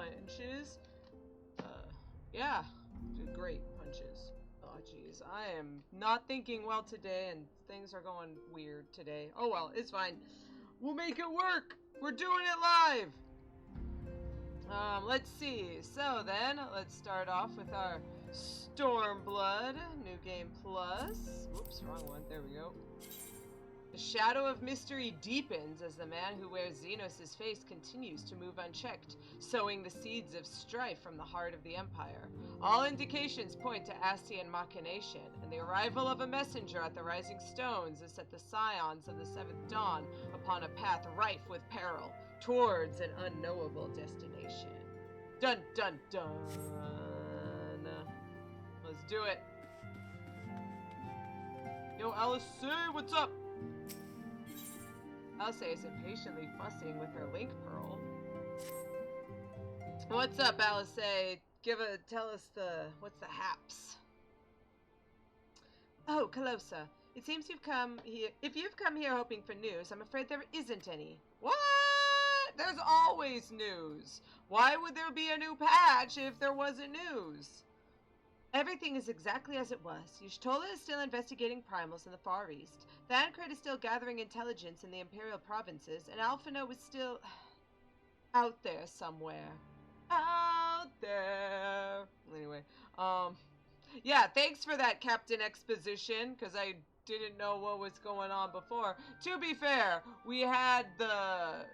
punches. Yeah, great punches. Oh, jeez. I am not thinking well today, and things are going weird today. Oh, well, it's fine. We'll make it work. We're doing it live. Let's see. So then, let's start off with our Stormblood. New game plus. Whoops, wrong one. There we go. The shadow of mystery deepens as the man who wears Xenos' face continues to move unchecked, sowing the seeds of strife from the heart of the Empire. All indications point to Ascian machination, and the arrival of a messenger at the Rising Stones has set the Scions of the Seventh Dawn upon a path rife with peril, towards an unknowable destination. Dun dun dun! Let's do it! Yo, Alisaie, what's up? Alisaie is impatiently fussing with her link pearl. What's up, Alisaie? Tell us what's the haps? Oh, Calosa, it seems you've come here. If you've come here hoping for news, I'm afraid there isn't any. What? There's always news. Why would there be a new patch if there wasn't news? Everything is exactly as it was. Y'shtola is still investigating primals in the Far East. Thancred is still gathering intelligence in the Imperial provinces, and Alphinaud is still out there somewhere. Out there. Anyway, yeah, thanks for that, Captain Exposition, because I didn't know what was going on before. To be fair, we had the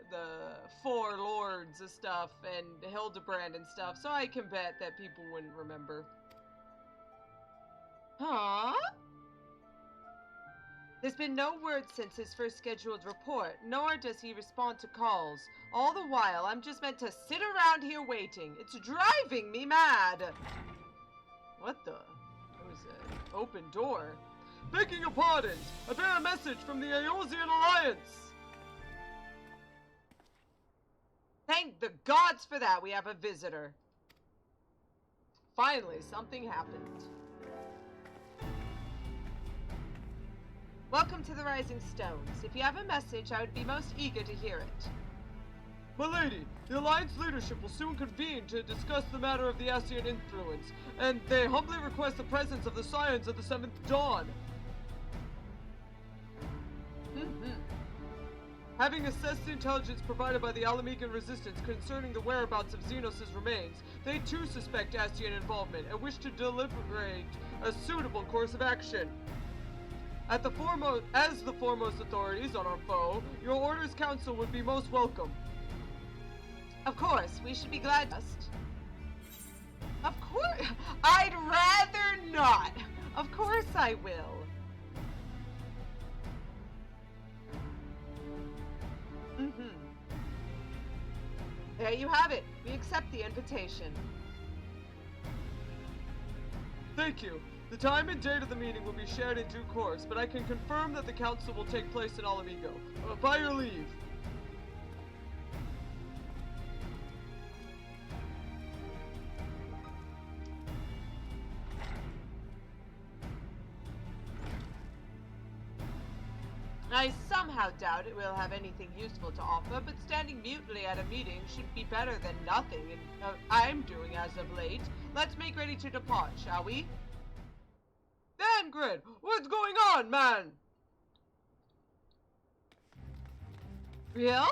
four lords and stuff, and Hildebrand and stuff, so I can bet that people wouldn't remember. Huh? There's been no word since his first scheduled report, nor does he respond to calls. All the while, I'm just meant to sit around here waiting. It's driving me mad. What the? What was it? Open door. Begging your pardons, I bear a message from the Eorzean Alliance. Thank the gods for that, we have a visitor. Finally, something happened. Welcome to the Rising Stones. If you have a message, I would be most eager to hear it. My lady, the Alliance leadership will soon convene to discuss the matter of the Ascian influence, and they humbly request the presence of the Scions of the Seventh Dawn. Having assessed the intelligence provided by the Alamican resistance concerning the whereabouts of Xenos' remains, they too suspect Ascian involvement and wish to deliberate a suitable course of action. As the foremost authorities on our foe, your orders council would be most welcome. Of course, we should be glad to. Of course, I'd rather not. Of course I will. There you have it. We accept the invitation. Thank you. The time and date of the meeting will be shared in due course, but I can confirm that the council will take place in Alamigo. By your leave. I somehow doubt it will have anything useful to offer, but standing mutely at a meeting should be better than nothing, and I'm doing as of late. Let's make ready to depart, shall we? Thancred, what's going on, man? Real?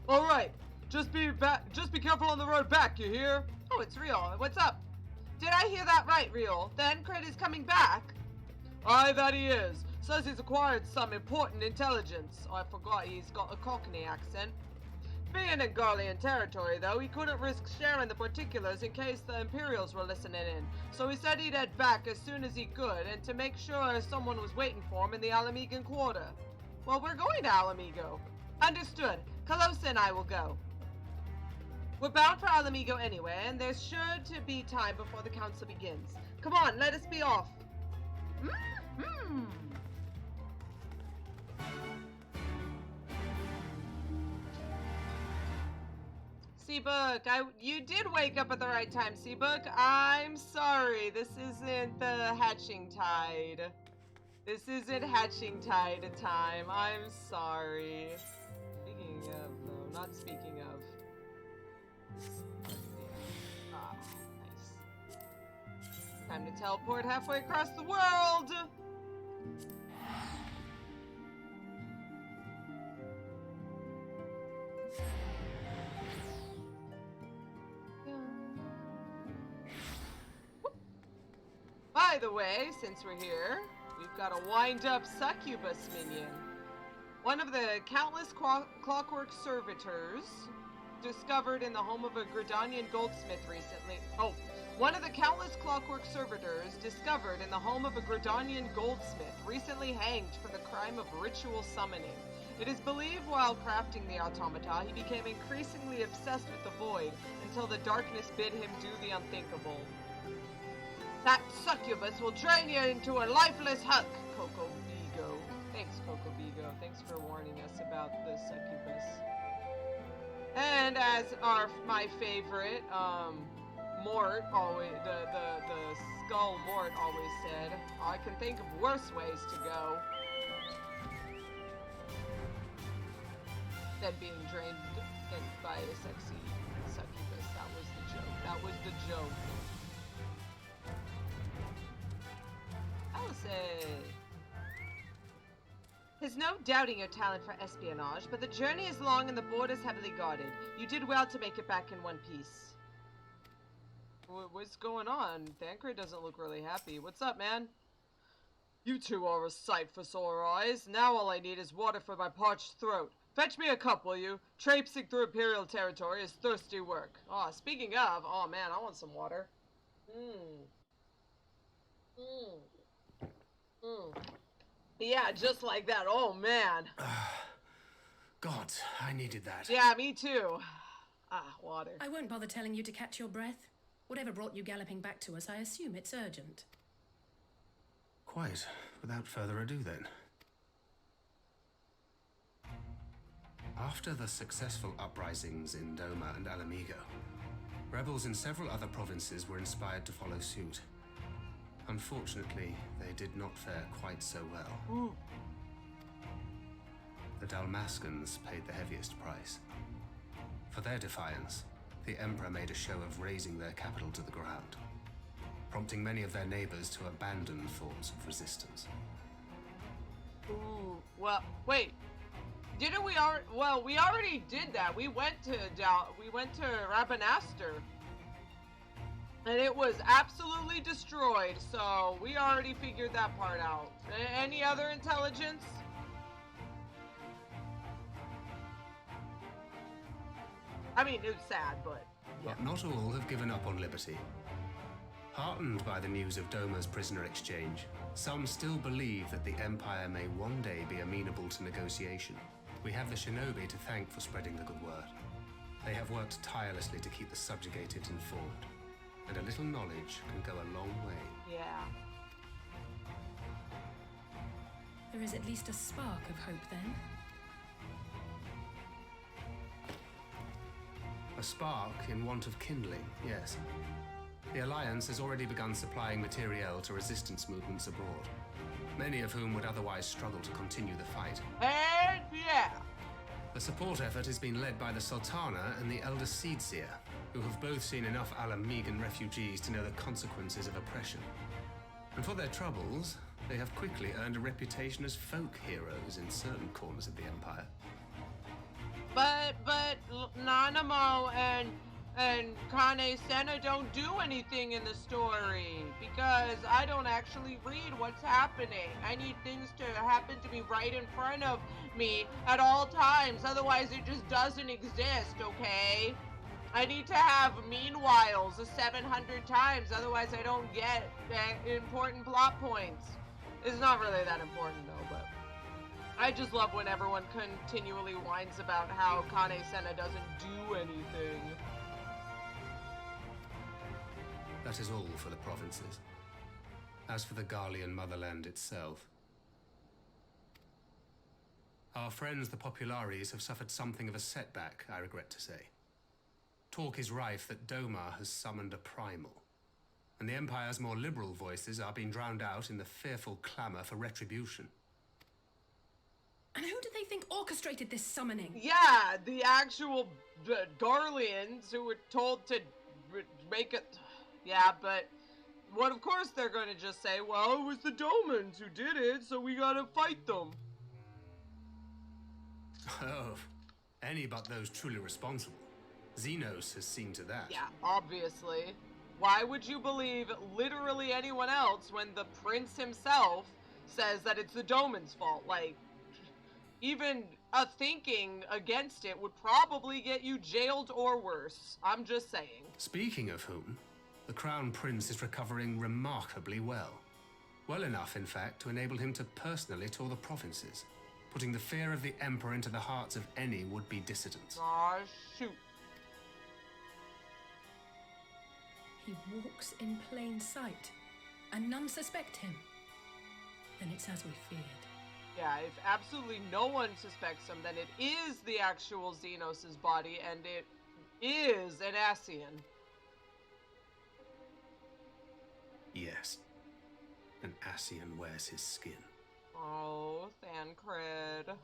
All right, just be careful on the road back. You hear? Oh, it's Real. What's up? Did I hear that right, Real? Thancred is coming back. Aye, that he is. Says he's acquired some important intelligence. Oh, I forgot he's got a Cockney accent. Being in Garlean territory, though, he couldn't risk sharing the particulars in case the Imperials were listening in. So he said he'd head back as soon as he could, and to make sure someone was waiting for him in the Alamigan quarter. Well, we're going to Alamigo. Understood. Calosa and I will go. We're bound for Alamigo anyway, and there's sure to be time before the council begins. Come on, let us be off. Seabook, you did wake up at the right time, Seabook. I'm sorry, this isn't the hatching tide. This isn't hatching tide time. I'm sorry. Speaking of, though, not speaking of. Time to teleport halfway across the world! By the way, since we're here, we've got a wind-up succubus minion. One of the countless clockwork servitors discovered in the home of a Gridanian goldsmith recently. One of the countless clockwork servitors discovered in the home of a Gridanian goldsmith recently hanged for the crime of ritual summoning. It is believed while crafting the automata, he became increasingly obsessed with the void until the darkness bid him do the unthinkable. That succubus will drain you into a lifeless hulk, Coco Vigo. Thanks, Coco Vigo. Thanks for warning us about the succubus. And as my favorite, Mort always, the skull Mort always said, I can think of worse ways to go than being drained by a sexy succubus. That was the joke. That was the joke. Alisaie. There's no doubting your talent for espionage, but the journey is long and the borders heavily guarded. You did well to make it back in one piece. What's going on? Thancred doesn't look really happy. What's up, man? You two are a sight for sore eyes. Now all I need is water for my parched throat. Fetch me a cup, will you? Traipsing through Imperial territory is thirsty work. Oh, speaking of, oh man, I want some water. Yeah, just like that. Oh, man. God, I needed that. Yeah, me too. Water. I won't bother telling you to catch your breath. Whatever brought you galloping back to us, I assume it's urgent. Quite. Without further ado, then. After the successful uprisings in Doma and Alamigo, rebels in several other provinces were inspired to follow suit. Unfortunately, they did not fare quite so well. Ooh. The Dalmascans paid the heaviest price. For their defiance, the Emperor made a show of razing their capital to the ground, prompting many of their neighbors to abandon thoughts of resistance. Ooh, well, wait. Didn't we already? Well, we already did that. We went to Rabanaster. And it was absolutely destroyed, so we already figured that part out. Any other intelligence? I mean, it was sad, but... Yeah. But not all have given up on liberty. Heartened by the news of Doma's prisoner exchange, some still believe that the Empire may one day be amenable to negotiation. We have the shinobi to thank for spreading the good word. They have worked tirelessly to keep the subjugated informed. And a little knowledge can go a long way. Yeah. There is at least a spark of hope, then. A spark in want of kindling, yes. The Alliance has already begun supplying materiel to resistance movements abroad, many of whom would otherwise struggle to continue the fight. And yeah! The support effort has been led by the Sultana and the Elder Seedseer, who have both seen enough Alamigan refugees to know the consequences of oppression. And for their troubles, they have quickly earned a reputation as folk heroes in certain corners of the Empire. But Nanamo and Kane Senna don't do anything in the story, because I don't actually read what's happening. I need things to happen to be right in front of me at all times, otherwise it just doesn't exist, okay? I need to have meanwhiles 700 times, otherwise I don't get important plot points. It's not really that important though, but I just love when everyone continually whines about how Kane Senna doesn't do anything. That is all for the provinces. As for the Garlean motherland itself, our friends the Populares have suffered something of a setback, I regret to say. Talk is rife that Doma has summoned a primal, and the Empire's more liberal voices are being drowned out in the fearful clamor for retribution. And who do they think orchestrated this summoning? Yeah, the actual Garleans who were told to make it... Yeah, but What, of course they're going to just say, well, it was the Domans who did it, so we gotta fight them. Oh, any but those truly responsible. Xenos has seen to that. Yeah, obviously. Why would you believe literally anyone else when the prince himself says that it's the Doman's fault? Like, even a thinking against it would probably get you jailed or worse. I'm just saying. Speaking of whom, the Crown Prince is recovering remarkably well. Well enough, in fact, to enable him to personally tour the provinces, putting the fear of the Emperor into the hearts of any would-be dissidents. Aw, shoot. He walks in plain sight, and none suspect him. Then it's as we feared. Yeah, if absolutely no one suspects him, then it is the actual Xenos' body, and it is an Ascian. Yes. An Ascian wears his skin. Oh, Thancred.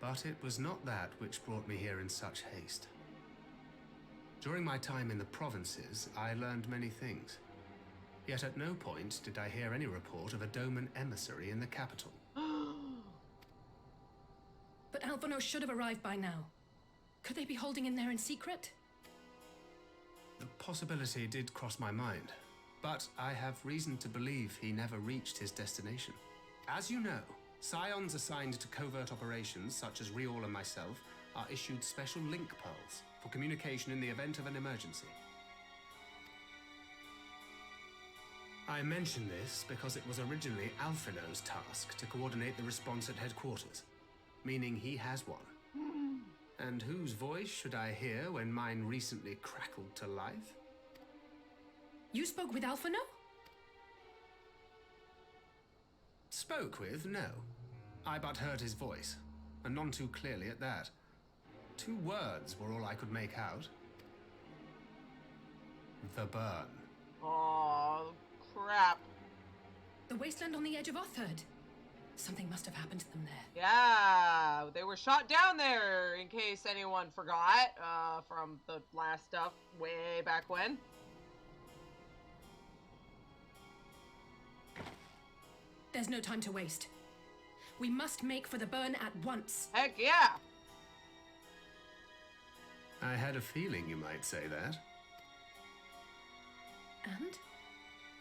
But it was not that which brought me here in such haste. During my time in the provinces, I learned many things. Yet at no point did I hear any report of a Doman emissary in the capital. But Alphinaud should have arrived by now. Could they be holding in there in secret? The possibility did cross my mind, but I have reason to believe he never reached his destination. As you know, Scions assigned to covert operations, such as Rian and myself, are issued special link pearls for communication in the event of an emergency. I mention this because it was originally Alphinaud's task to coordinate the response at headquarters, meaning he has one. And whose voice should I hear when mine recently crackled to life? You spoke with Alphinaud? Spoke with? No. I but heard his voice, and none too clearly at that. 2 words were all I could make out. The burn. Oh, crap. The wasteland on the edge of Otherd. Something must have happened to them there. Yeah, they were shot down there, in case anyone forgot, from the last stuff way back when. There's no time to waste. We must make for the burn at once. Heck yeah! I had a feeling you might say that. And?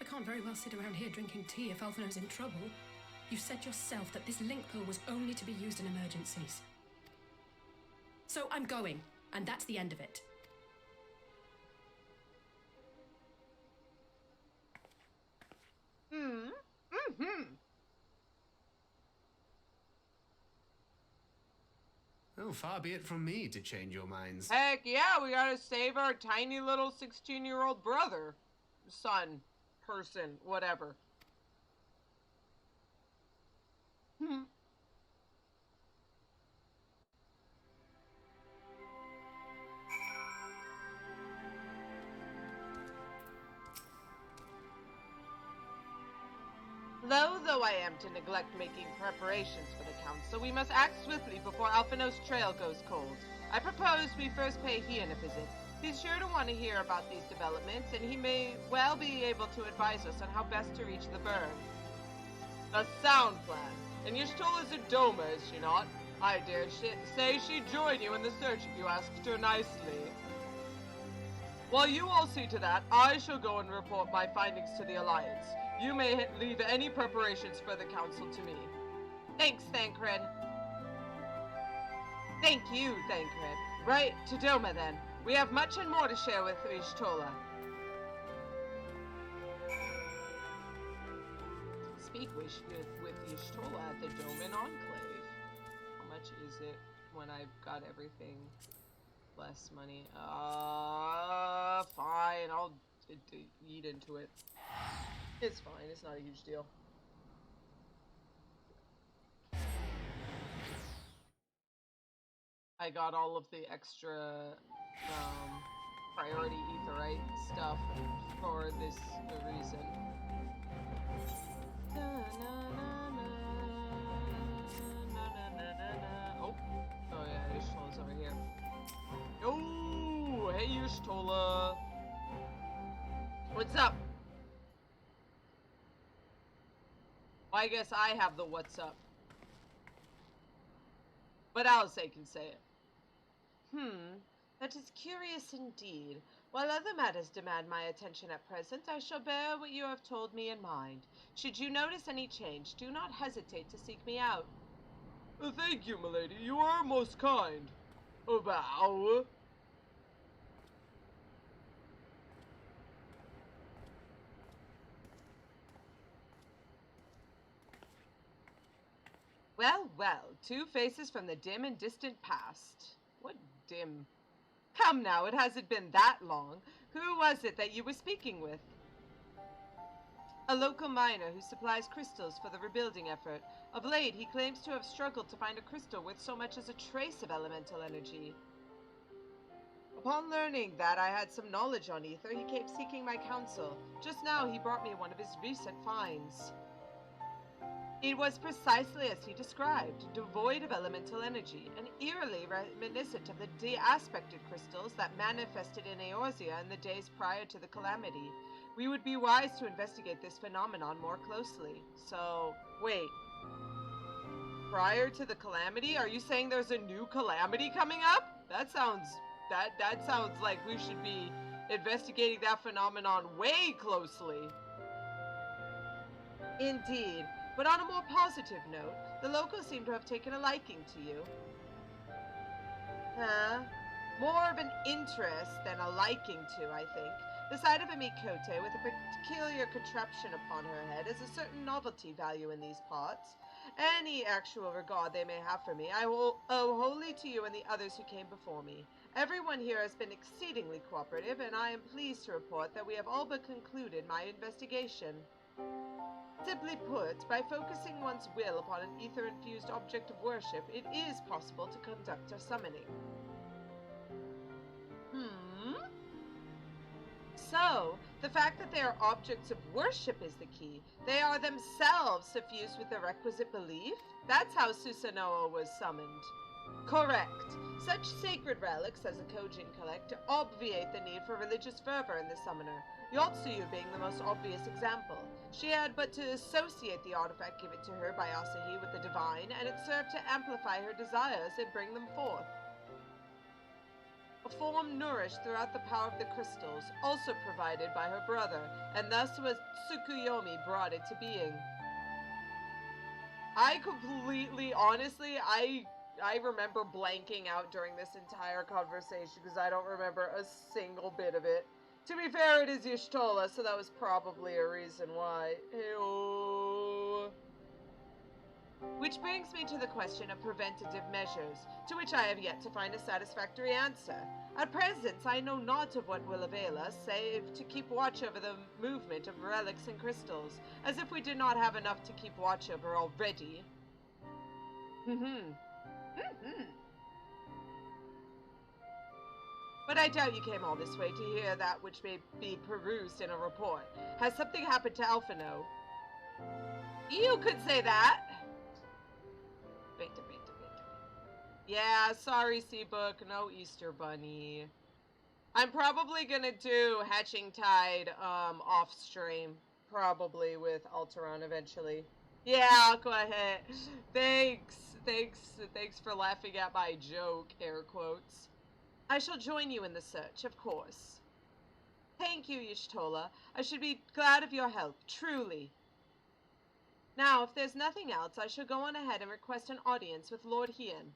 I can't very well sit around here drinking tea if Alphinaud's in trouble. You said yourself that this link pearl was only to be used in emergencies. So I'm going, and that's the end of it. Oh, far be it from me to change your minds. Heck yeah, we gotta save our tiny little 16-year-old brother. Son. Person. Whatever. Loath though I am to neglect making preparations for the council, we must act swiftly before Alphinaud's trail goes cold. I propose we first pay Hien a visit. He's sure to want to hear about these developments, and he may well be able to advise us on how best to reach the burn. A sound plan. And Y'shtola's a Doma, is she not? I dare say she'd join you in the search if you asked her nicely. While you all see to that, I shall go and report my findings to the Alliance. You may leave any preparations for the council to me. Thanks, Thancred. Thank you, Thancred. Right, to Doma then. We have much and more to share with Y'shtola. Speak with Y'shtola at the Doman Enclave. How much is it when I've got everything? Less money. Fine. I'll eat into it. It's fine. It's not a huge deal. I got all of the extra priority aetherite stuff for this reason. Oh yeah, Y'shtola's over here. Oh, hey Y'shtola. What's up? Well, I guess I have the what's up. But Alisaie can say it. That is curious indeed. While other matters demand my attention at present, I shall bear what you have told me in mind. Should you notice any change, do not hesitate to seek me out. Thank you, milady. You are most kind. Bow. Well, well, two faces from the dim and distant past. What dim? Come now, it hasn't been that long. Who was it that you were speaking with? A local miner who supplies crystals for the rebuilding effort. Of late, he claims to have struggled to find a crystal with so much as a trace of elemental energy. Upon learning that I had some knowledge on aether, he came seeking my counsel. Just now, he brought me one of his recent finds. It was precisely as he described, devoid of elemental energy, and eerily reminiscent of the de-aspected crystals that manifested in Eorzea in the days prior to the calamity. We would be wise to investigate this phenomenon more closely. So, wait. Prior to the calamity? Are you saying there's a new calamity coming up? That sounds like we should be investigating that phenomenon way closely. Indeed. But on a more positive note, the locals seem to have taken a liking to you. More of an interest than a liking to, I think. The sight of a Mikote with a peculiar contraption upon her head is a certain novelty value in these parts. Any actual regard they may have for me, I will owe wholly to you and the others who came before me. Everyone here has been exceedingly cooperative, and I am pleased to report that we have all but concluded my investigation. Simply put, by focusing one's will upon an ether-infused object of worship, it is possible to conduct a summoning. So, the fact that they are objects of worship is the key. They are themselves suffused with the requisite belief? That's how Susanoo was summoned. Correct. Such sacred relics as a Kojin collect obviate the need for religious fervor in the summoner, Y'shtola being the most obvious example. She had but to associate the artifact given to her by Asahi with the divine, and it served to amplify her desires and bring them forth. A form nourished throughout the power of the crystals, also provided by her brother, and thus was Tsukuyomi brought into being. Honestly, I remember blanking out during this entire conversation because I don't remember a single bit of it. To be fair, it is Y'shtola, so that was probably a reason why. Ew. Which brings me to the question of preventative measures, to which I have yet to find a satisfactory answer. At present, I know not of what will avail us, save to keep watch over the movement of relics and crystals, as if we did not have enough to keep watch over already. But I doubt you came all this way to hear that which may be perused in a report. Has something happened to Alphinaud? You could say that! Beta. Yeah, sorry, Seabook, no Easter Bunny. I'm probably gonna do Hatching Tide, off stream. Probably with Alteron eventually. Yeah, I'll go ahead. Thanks for laughing at my joke, air quotes. I shall join you in the search, of course. Thank you, Y'shtola. I should be glad of your help, truly. Now, if there's nothing else, I shall go on ahead and request an audience with Lord Hien.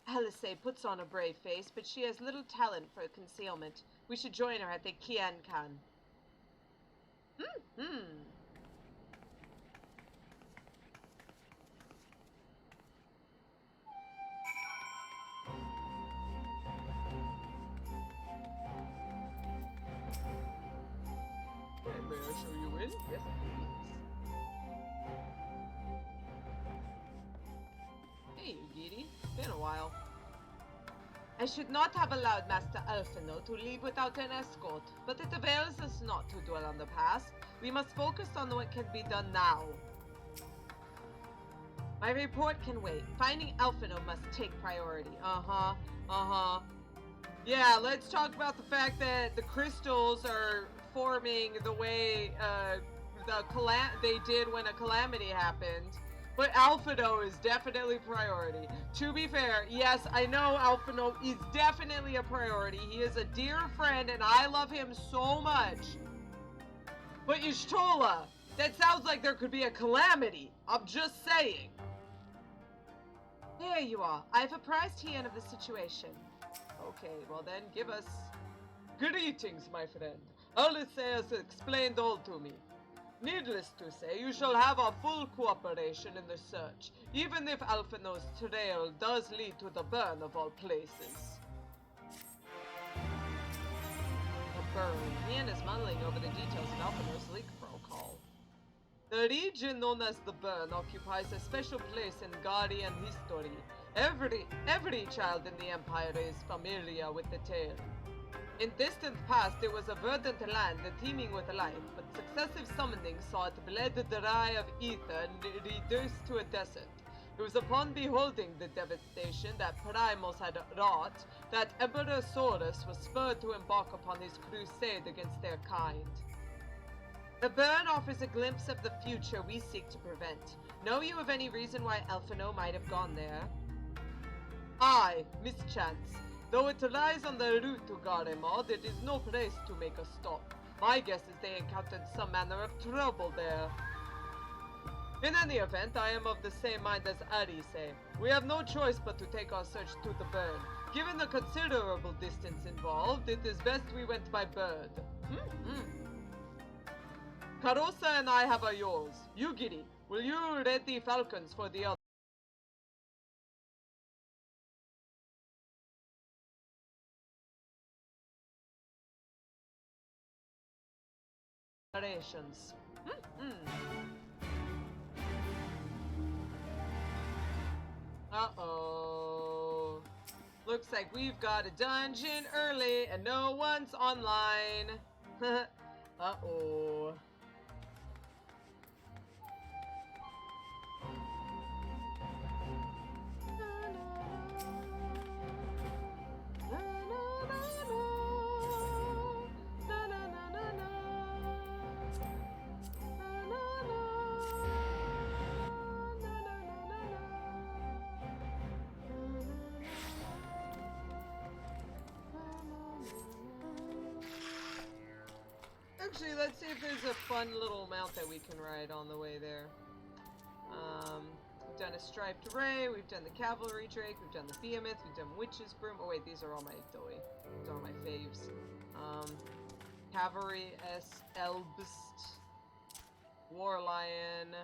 Alisaie puts on a brave face, but she has little talent for concealment. We should join her at the Qian-Kan. May I show you in? Yes, please. Hey, Giddy. Been a while. I should not have allowed Master Alphinaud to leave without an escort, but it avails us not to dwell on the past. We must focus on what can be done now. My report can wait. Finding Alphinaud must take priority. Yeah, let's talk about the fact that the crystals are forming the way they did when a calamity happened. But Alphinaud is definitely priority. To be fair, yes, I know Alphinaud is definitely a priority. He is a dear friend and I love him so much. But Y'shtola, that sounds like there could be a calamity. I'm just saying. There you are. I've apprised Hien of the situation. Okay, well then, give us... Greetings, my friend. Alisaie has explained all to me. Needless to say, you shall have our full cooperation in the search, even if Alphinaud's trail does lead to the burn of all places. The burn. Hien is muddling over the details of Alphinaud's leak protocol. The region known as the Burn occupies a special place in Garlean history. Every child in the Empire is familiar with the tale. In distant past, it was a verdant land teeming with life, but successive summonings saw it bled dry of ether and reduced to a desert. It was upon beholding the devastation that Primos had wrought that Emperor Saurus was spurred to embark upon his crusade against their kind. The burn offers a glimpse of the future we seek to prevent. Know you of any reason why Alphinaud might have gone there? Aye, mischance. Though it lies on the route to Garlean, it is no place to make a stop. My guess is they encountered some manner of trouble there. In any event, I am of the same mind as Alisaie. We have no choice but to take our search to the burn. Given the considerable distance involved, it is best we went by bird. Calosa and I have our yours. You, Giddy, will you ready falcons for the other? Operations. Uh-oh. Looks like we've got a dungeon early and no one's online. Uh-oh. Actually, let's see if there's a fun little mount that we can ride on the way there. We've done a striped ray, we've done the cavalry drake, we've done the behemoth, we've done witch's broom. Oh wait, these are all my doi. These are all my faves. Cavalry Elbst, War Lion,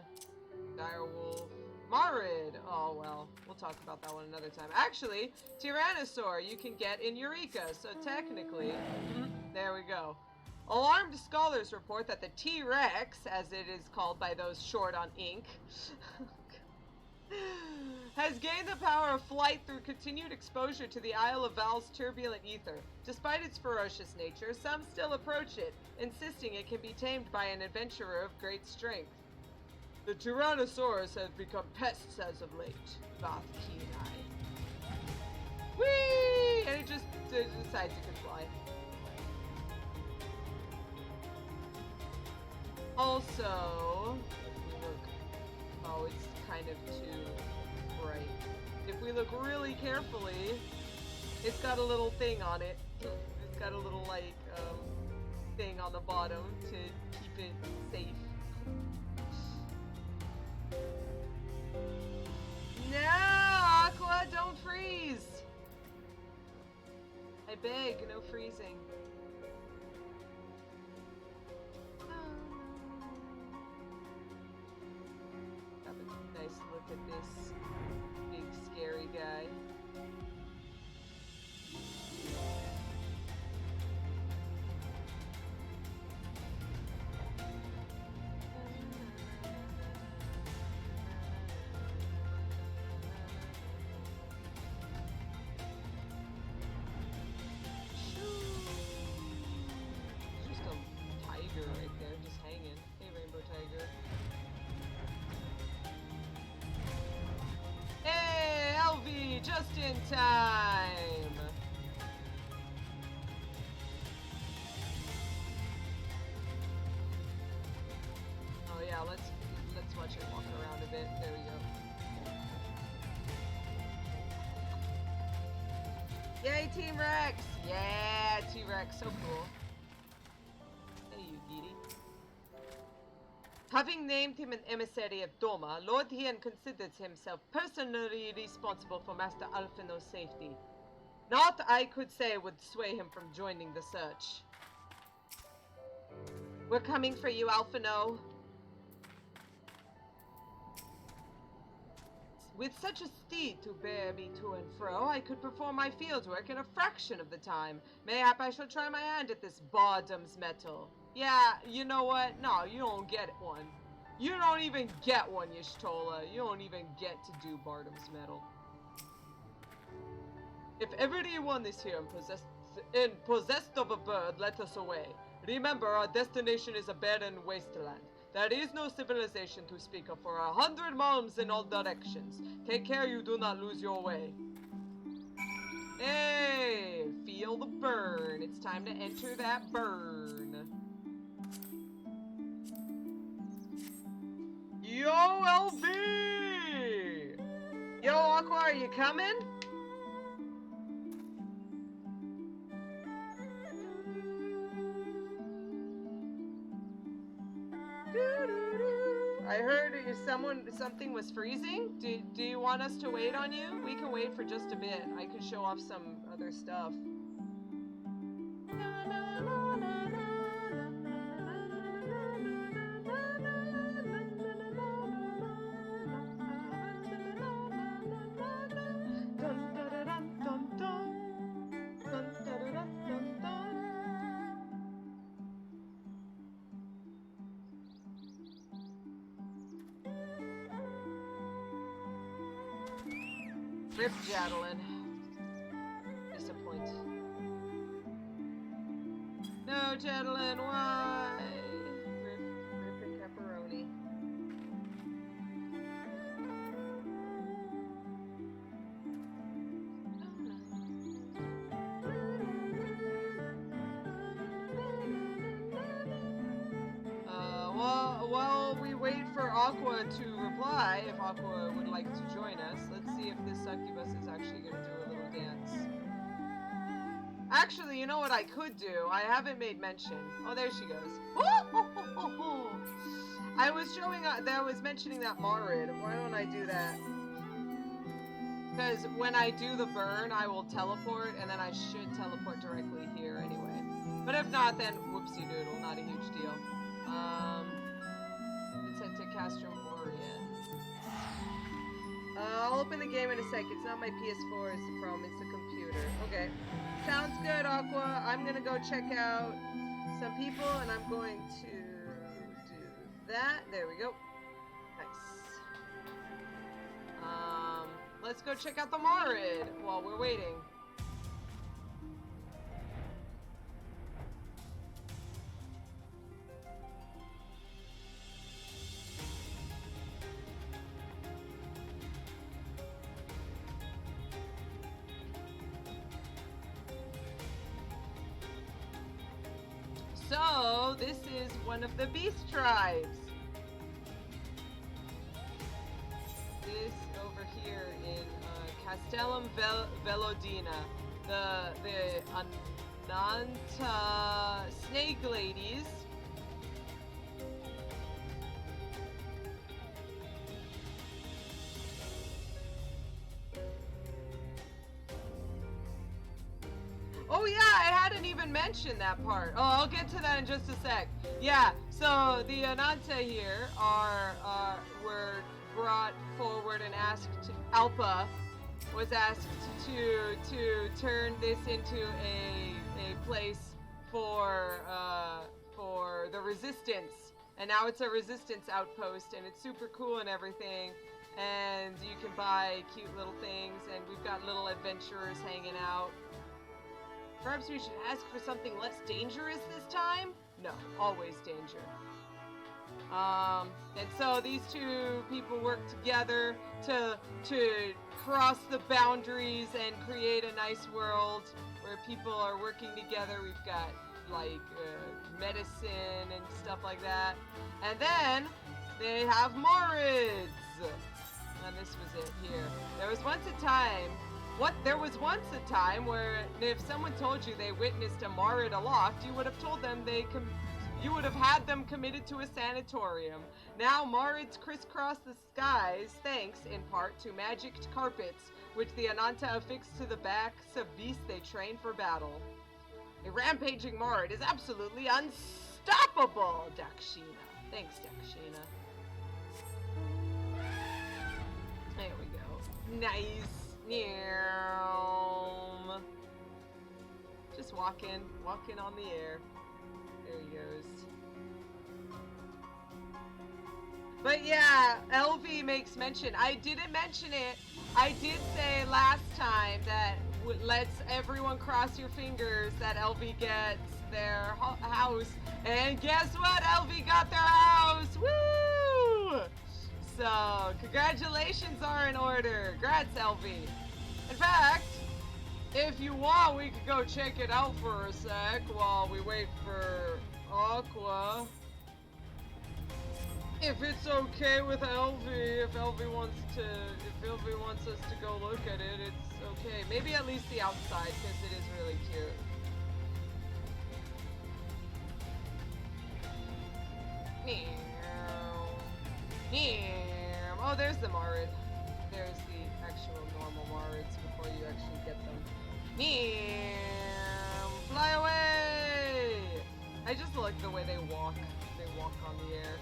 Direwolf, Marid. Oh well, we'll talk about that one another time. Actually, Tyrannosaur you can get in Eureka, so technically, there we go. Alarmed scholars report that the T-Rex, as it is called by those short on ink, has gained the power of flight through continued exposure to the Isle of Val's turbulent ether. Despite its ferocious nature, some still approach it, insisting it can be tamed by an adventurer of great strength. The Tyrannosaurus has become pests as of late. Bath Kenai. Whee! And it just decides it can fly. Also, if we look, oh, it's kind of too bright. If we look really carefully, it's got a little thing on it. It's got a little, like, thing on the bottom to keep it safe. No, Aqua, don't freeze! I beg, no freezing. Nice look at this big scary guy. awaken time! Oh yeah, let's watch it walk around a bit. There we go. Yay, Team Rex! Yeah, T-Rex, so cool. Hey, you Edie. Having named him an emissary of Doma, Lord Hien considers himself personally responsible for Master Alphinaud's safety. Naught I could say would sway him from joining the search. We're coming for you, Alphinaud. With such a steed to bear me to and fro, I could perform my fieldwork in a fraction of the time. Mayhap I shall try my hand at this Bardam's metal. Yeah, you know what? No, you don't get one. You don't even get one, Y'shtola. You don't even get to do Bardam's metal. If everyone is here and possessed of a bird, let us away. Remember, our destination is a barren wasteland. There is no civilization to speak of for 100 miles in all directions. Take care you do not lose your way. Hey, feel the burn. It's time to enter that burn. Yo, LB! Yo, Aqua, are you coming? I heard something was freezing. Do you want us to wait on you? We can wait for just a bit. I could show off some other stuff. Rip Jadalin. Disappoint. No, Jadalin, why? Ripping pepperoni. While we wait for Aqua to reply, if Aqua would like to join us, let's see if this succubus is actually going to do a little dance. Actually, you know what I could do? I haven't made mention. Oh, there she goes. I was mentioning that Marid. Why don't I do that? Because when I do the burn, I will teleport, and then I should teleport directly here anyway. But if not, then whoopsie doodle, not a huge deal. It said to Castro Rian. I'll open the game in a sec. It's not my PS4, it's the problem, it's the computer. Okay. Sounds good, Aqua. I'm gonna go check out some people, and I'm going to do that. There we go. Nice. Let's go check out the Marid while we're waiting. So, this is one of the beast tribes. This over here in Castellum Velodina, the Ananta snake ladies. Oh yeah, I hadn't even mentioned that part. Oh, I'll get to that in just a sec. Yeah, so the Ananta here were brought forward and asked was asked to turn this into a place for the resistance. And now it's a resistance outpost, and it's super cool and everything. And you can buy cute little things, and we've got little adventurers hanging out. Perhaps we should ask for something less dangerous this time? No, always danger. And so these two people work together to cross the boundaries and create a nice world where people are working together. We've got like medicine and stuff like that. And then they have Morids. And this was it here. There was once a time where if someone told you they witnessed a Morid aloft, you would have told them you would have had them committed to a sanatorium. Now Morids crisscross the skies thanks, in part, to magicked carpets, which the Ananta affix to the backs of beasts they train for battle. A rampaging Morid is absolutely unstoppable, Dakshina. Thanks, Dakshina. There we go. Nice. Just walking on the air. There he goes. But yeah, LV makes mention. I didn't mention it. I did say last time that let's everyone cross your fingers that LV gets their house. And guess what? LV got their house. Woo! So, congratulations are in order. Congrats, LV. In fact, if you want, we could go check it out for a sec while we wait for Aqua. If it's okay with LV, if LV wants us to go look at it, it's okay. Maybe at least the outside, because it is really cute. Oh, there's the Morid. There's the actual normal Morids before you actually get them. Fly away! I just like the way they walk. They walk on the air.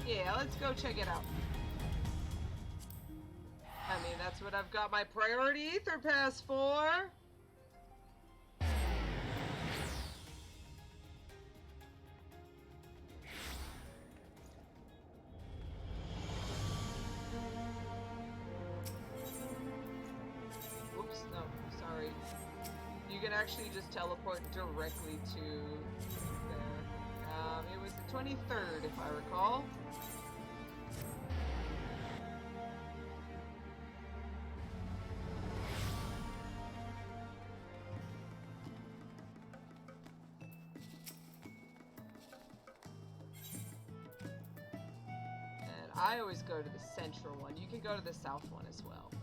Yeah, let's go check it out. I mean, that's what I've got my priority ether pass for. Oops, no, sorry. You can actually just teleport directly to there. It was the 23rd, if I recall. I always go to the central one. You can go to the south one as well, but...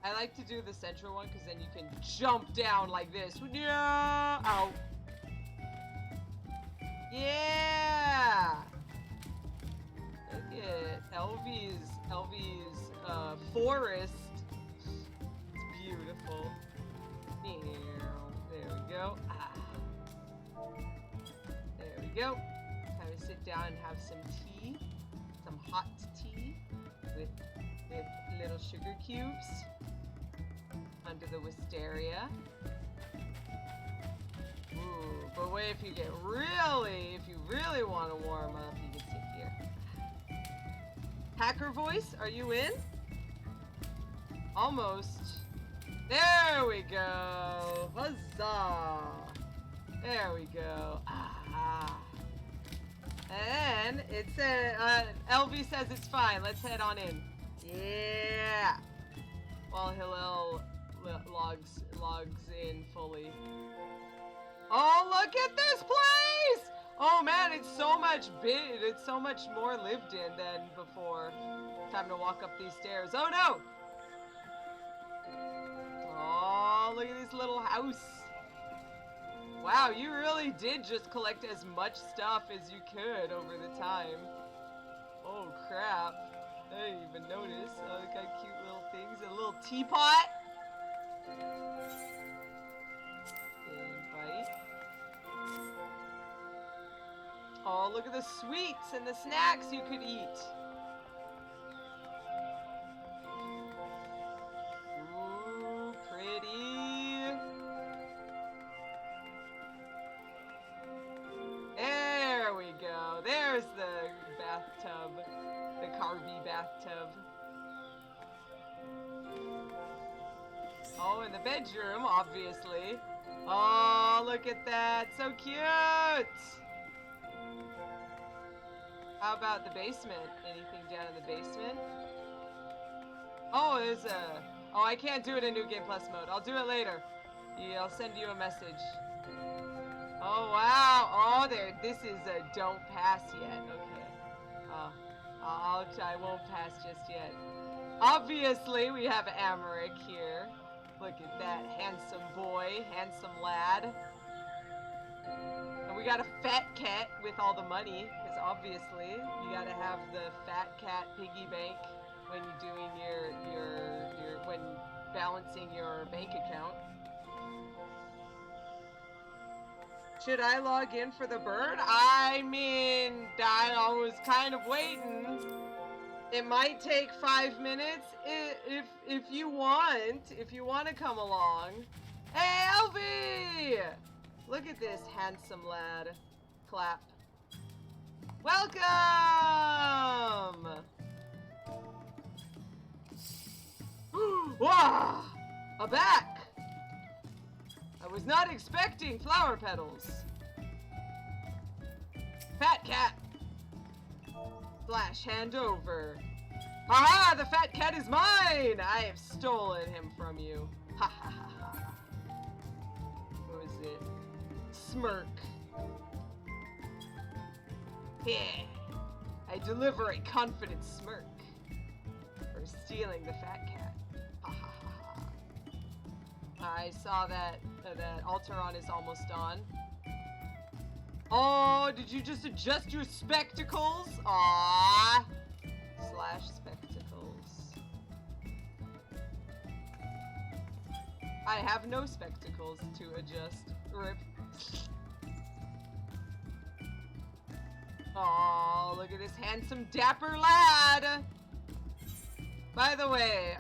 I like to do the central one because then you can jump down like this. Yeah! Ow. Yeah! Look at LV's forest. Beautiful. There we go. There we go. Time to sit down and have some tea. Some hot tea with little sugar cubes under the wisteria. Ooh, but wait, if you really want to warm up, you can sit here. Hacker voice, are you in? Almost. There we go! Huzzah! There we go. Ah. And it said, LV says it's fine. Let's head on in. Yeah! While Hillel logs in fully. Oh, look at this place! Oh man, it's so much big. It's so much more lived in than before. Time to walk up these stairs. Oh no! Oh, look at this little house. Wow, you really did just collect as much stuff as you could over the time. Oh, crap. I didn't even notice. Oh, they got cute little things. A little teapot. Invite. Oh, look at the sweets and the snacks you could eat. carvy bathtub. Oh, in the bedroom, obviously. Oh, look at that. So cute. How about the basement? Anything down in the basement? Oh, there's a... Oh, I can't do it in New Game Plus mode. I'll do it later. Yeah, I'll send you a message. Oh, wow. Oh, there. This is a don't pass yet. Okay. I won't pass just yet. Obviously, we have Americ here. Look at that handsome boy, handsome lad. And we got a fat cat with all the money, because obviously you gotta have the fat cat piggy bank when you're doing when balancing your bank account. Should I log in for the bird? I mean, I was kind of waiting. It might take 5 minutes if you want to come along. Hey, Elvie! Look at this handsome lad. Clap. Welcome! Wow! Aback! I was not expecting flower petals. Fat cat! Flash hand over. Haha! The fat cat is mine! I have stolen him from you. Ha ha ha ha. What was it? Smirk. Yeah. I deliver a confident smirk for stealing the fat cat. Ha ha ha ha. I saw that Alteron is almost on. Oh, did you just adjust your spectacles? Aww. Slash spectacles. I have no spectacles to adjust. Rip. Oh, look at this handsome dapper lad. By the way,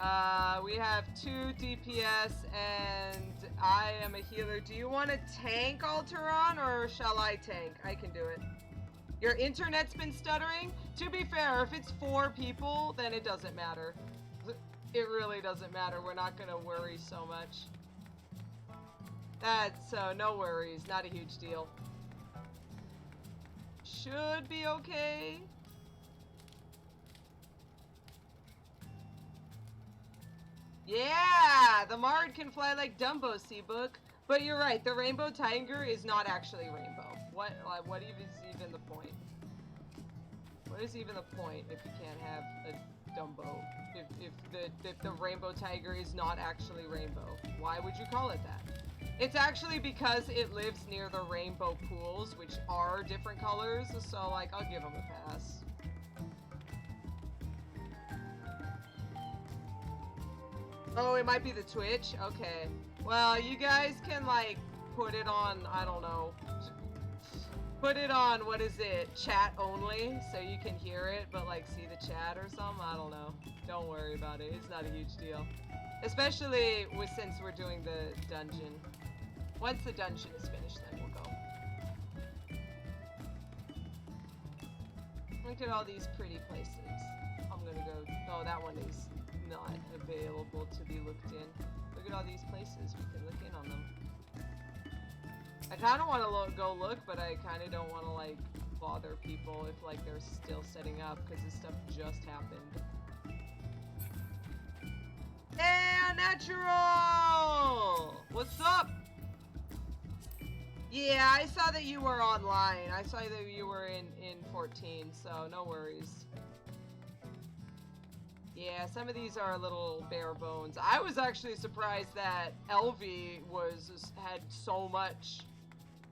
we have 2 DPS and I am a healer. Do you want to tank Alteron or shall I tank? I can do it. Your internet's been stuttering? To be fair, if it's 4 people, then it doesn't matter. It really doesn't matter. We're not gonna worry so much. That's, no worries. Not a huge deal. Should be okay. Yeah! The Mard can fly like Dumbo, Seabook. But you're right, the Rainbow Tiger is not actually rainbow. What is even the point? What is even the point if you can't have a Dumbo? If the Rainbow Tiger is not actually rainbow? Why would you call it that? It's actually because it lives near the rainbow pools, which are different colors, so like, I'll give them a pass. Oh, it might be the Twitch? Okay. Well, you guys can, like, put it on, I don't know. Put it on, what is it, chat only, so you can hear it, but, like, see the chat or something? I don't know. Don't worry about it. It's not a huge deal. Especially since we're doing the dungeon. Once the dungeon is finished, then we'll go. Look at all these pretty places. I'm gonna go... Oh, that one is not available to be looked in. Look at all these places. We can look in on them. I kind of want to go look, but I kind of don't want to, like, bother people if, like, they're still setting up, because this stuff just happened. Hey, Natural! What's up? Yeah, I saw that you were online. I saw that you were in 14, so no worries. Yeah, some of these are a little bare bones. I was actually surprised that Elvie had so much.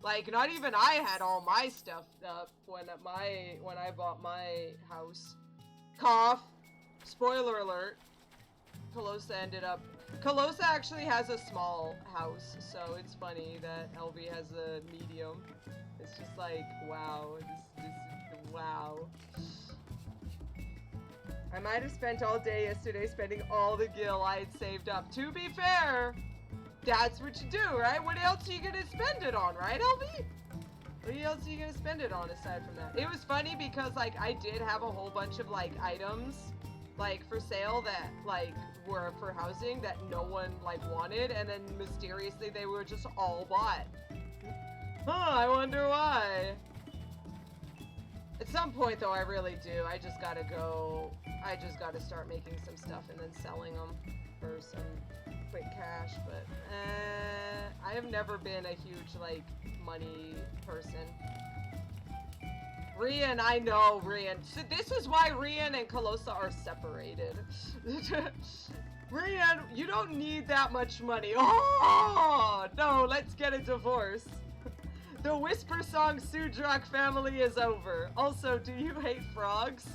Like, not even I had all my stuff up when I bought my house. Cough. Spoiler alert. Calosa actually has a small house, so it's funny that Elvie has a medium. It's just like, wow. Wow. I might have spent all day yesterday spending all the gil I had saved up. To be fair, that's what you do, right? What else are you gonna spend it on, right, Elvie? What else are you gonna spend it on aside from that? It was funny because, like, I did have a whole bunch of, like, items, like, for sale that, like, were for housing that no one, like, wanted, and then mysteriously they were just all bought. Huh, I wonder why. At some point, though, I really do. I just gotta start making some stuff and then selling them for some quick cash, but, I have never been a huge, like, money person. Rian, I know, Rian. So this is why Rian and Calosa are separated. Rian, you don't need that much money. Oh, no, let's get a divorce. The Whispersong Sudrak family is over. Also, do you hate frogs?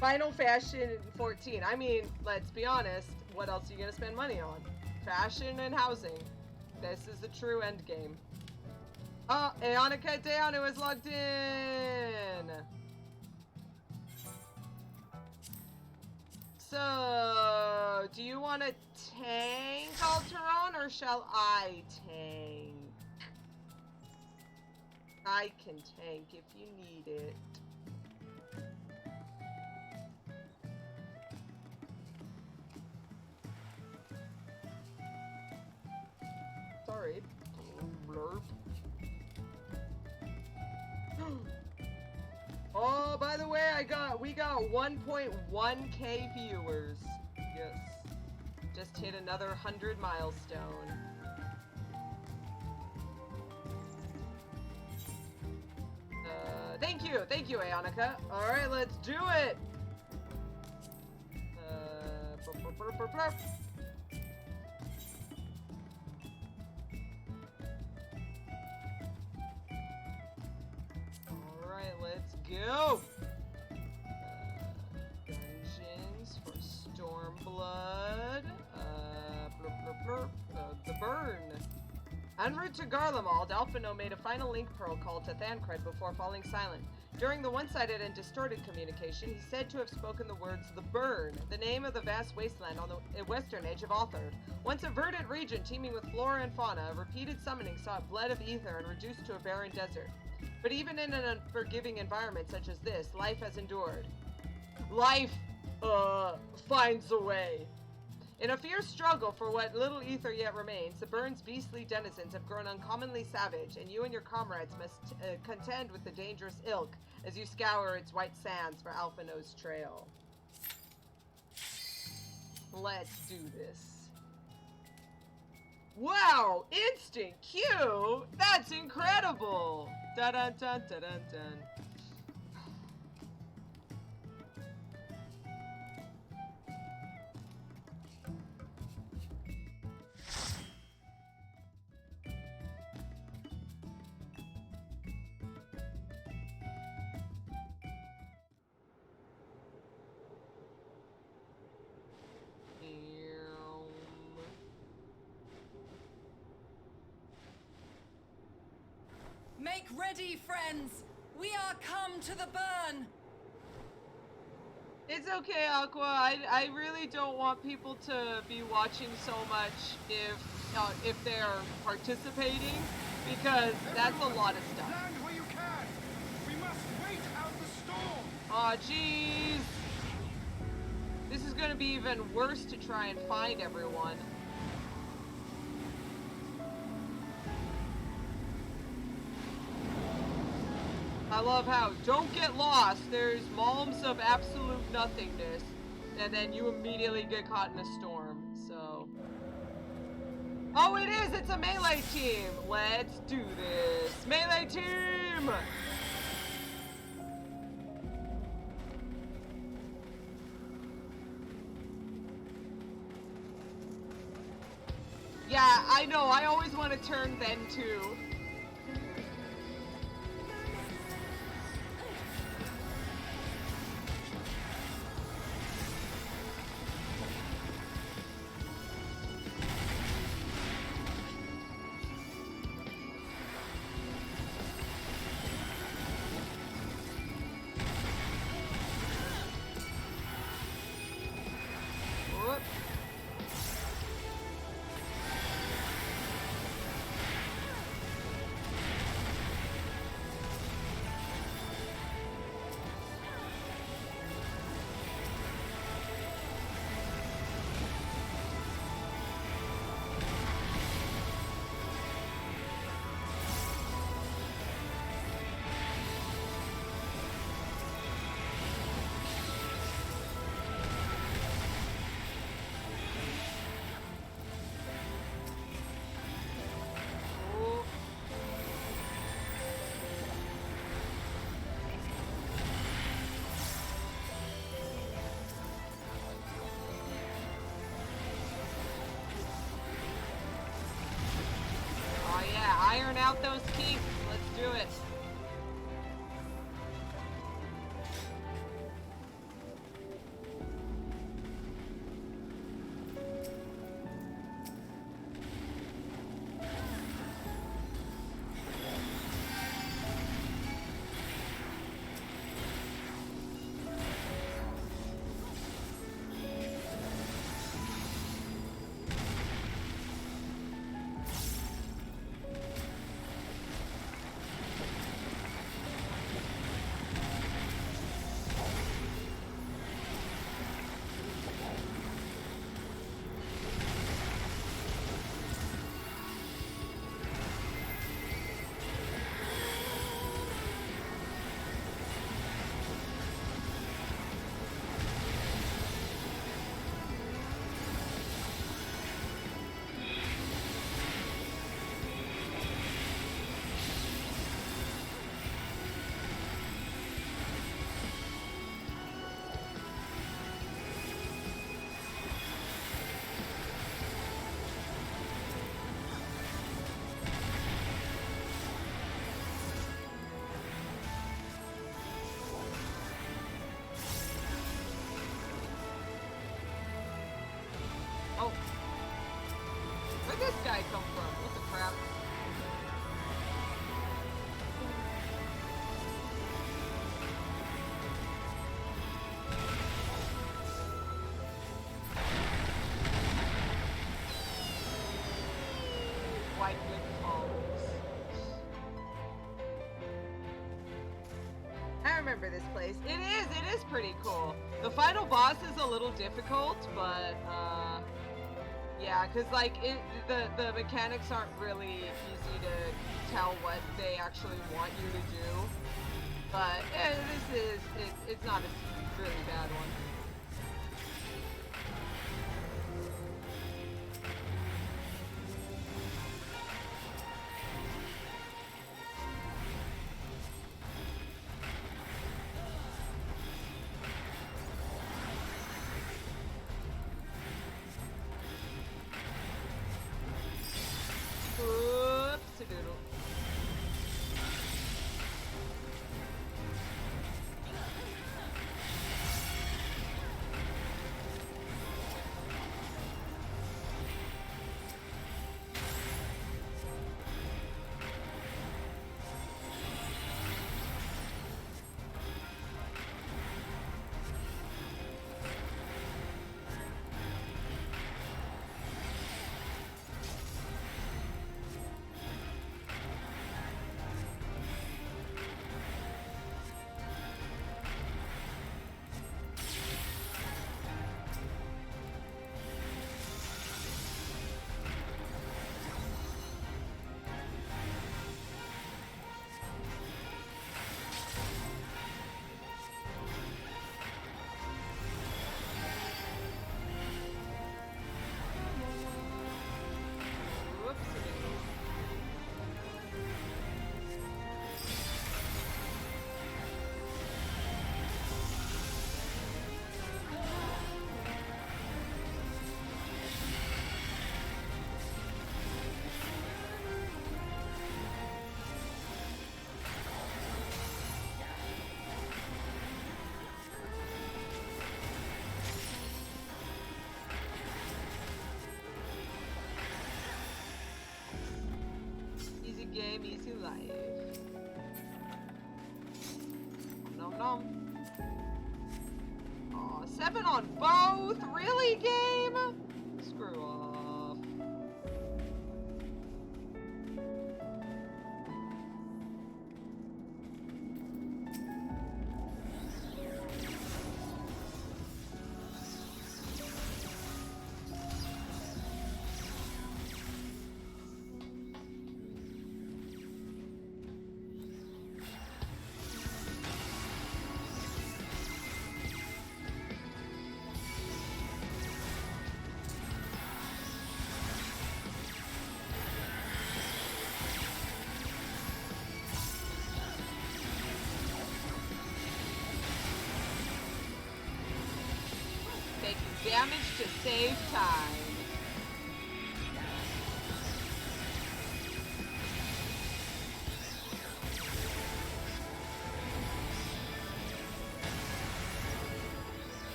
Final fashion 14. I mean, let's be honest. What else are you gonna spend money on? Fashion and housing. This is the true end game. Oh, Aeonica Deanu is logged in. So, do you want to tank Alteron or shall I tank? I can tank if you need it. Sorry. Blurb. Oh, by the way, we got 1.1k viewers. Yes. Just hit another 100 milestone. Thank you, Aeonica. All right, let's do it. Alright, let's go! Dungeons for Stormblood. The Burn. En route to Garlemald, Alphinaud made a final link pearl call to Thancred before falling silent. During the one-sided and distorted communication, he's said to have spoken the words, the Burn, the name of the vast wasteland on the western edge of Aeotherd. Once a verdant region teeming with flora and fauna, repeated summoning saw it bled of ether and reduced to a barren desert. But even in an unforgiving environment such as this, life has endured. Life, finds a way. In a fierce struggle for what little ether yet remains, the Burn's beastly denizens have grown uncommonly savage, and you and your comrades must contend with the dangerous ilk as you scour its white sands for Alphinaud's trail. Let's do this. Wow! Instant queue? That's incredible! Dun-dun-dun-dun-dun-dun. Make ready, friends! We are come to the burn! It's okay, Aqua. I really don't want people to be watching so much if they're participating, because that's a lot of stuff. Land where you can. We must wait out the storm. Aw, jeez. This is gonna be even worse to try and find everyone. I love how, don't get lost, there's malms of absolute nothingness, and then you immediately get caught in a storm, so... Oh, it is! It's a melee team! Let's do this! Melee team! Yeah, I know, I always want to turn then too. out those kinks. Let's do it. Oh. Where'd this guy come from? What the crap? White Wick Falls. I remember this place. It is pretty cool. The final boss is a little difficult, but yeah, because like the mechanics aren't really easy to tell what they actually want you to do. But it's not a really bad one. Oopsie-doodle. Easy game, easy life. Nom nom. Aw, 7 on both? Really, game? Screw off. Damage to save time.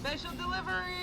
Special delivery!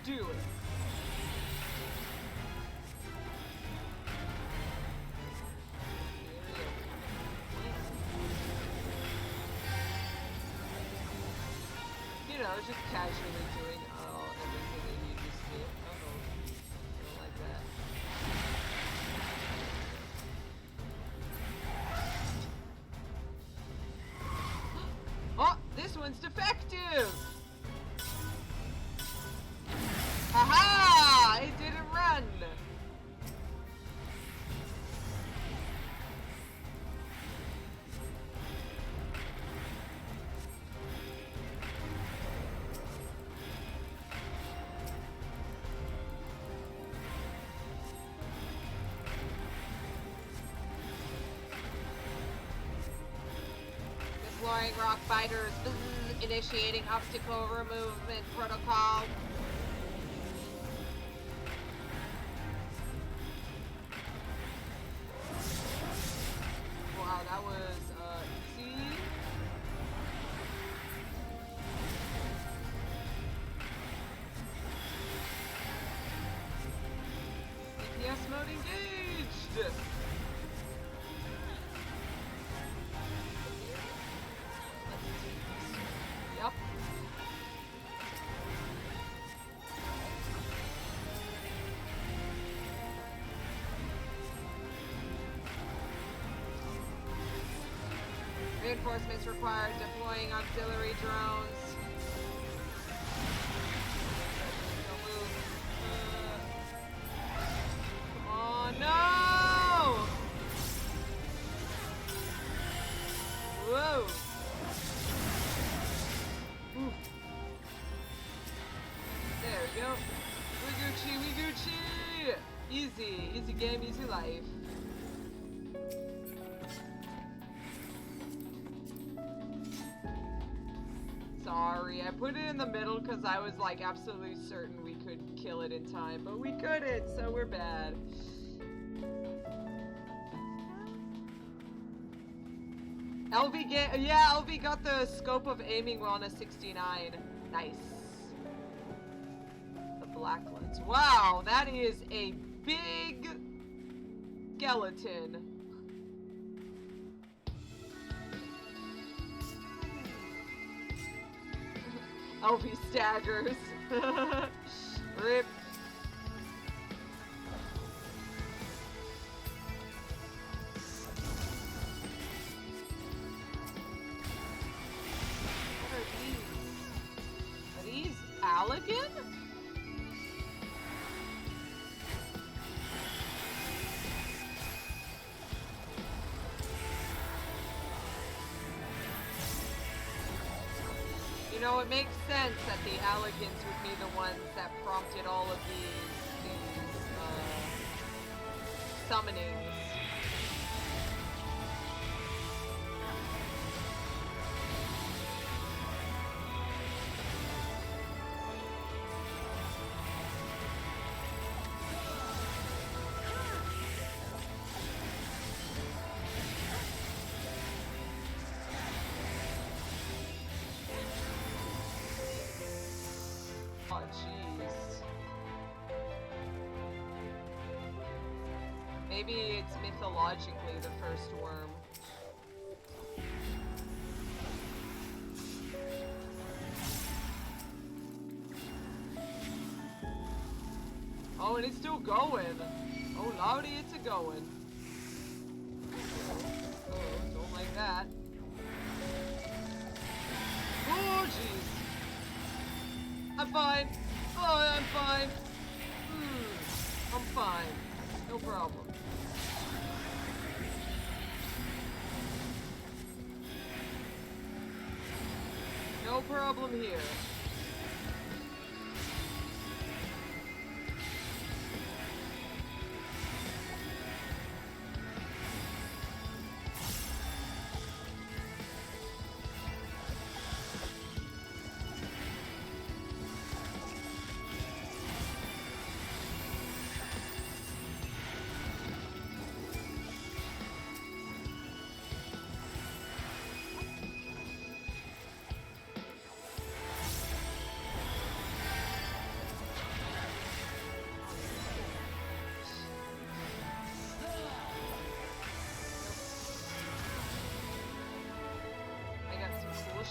Do it. You know, just casually doing everything that you just do. Uh-oh. Don't like that. Oh, this one's defective! Aha! It didn't run! Deploying rock fighters, initiating obstacle removal protocol. Wow, that was easy. DPS mode engaged! Yep. Reinforcements required, deploying auxiliary drones. Don't move. Come on, no! Whoa! Oof. There we go. We Gucci, we Gucci! Easy, easy game, easy life. Sorry, I put it in the middle because I was like absolutely certain we could kill it in time, but we couldn't, so we're bad. LV got the scope of aiming well on a 69. Nice. The black lens. Wow, that is a big skeleton. LV staggers. Rip. Are these Allagan? You know, it makes sense that the Alligans would be the ones that prompted all of these summonings. Maybe it's mythologically the first worm. Oh, and it's still going. Oh, lordy, it's a-going. Oh, don't like that. Oh, jeez. I'm fine. Oh, I'm fine. I'm fine. No problem. No problem here.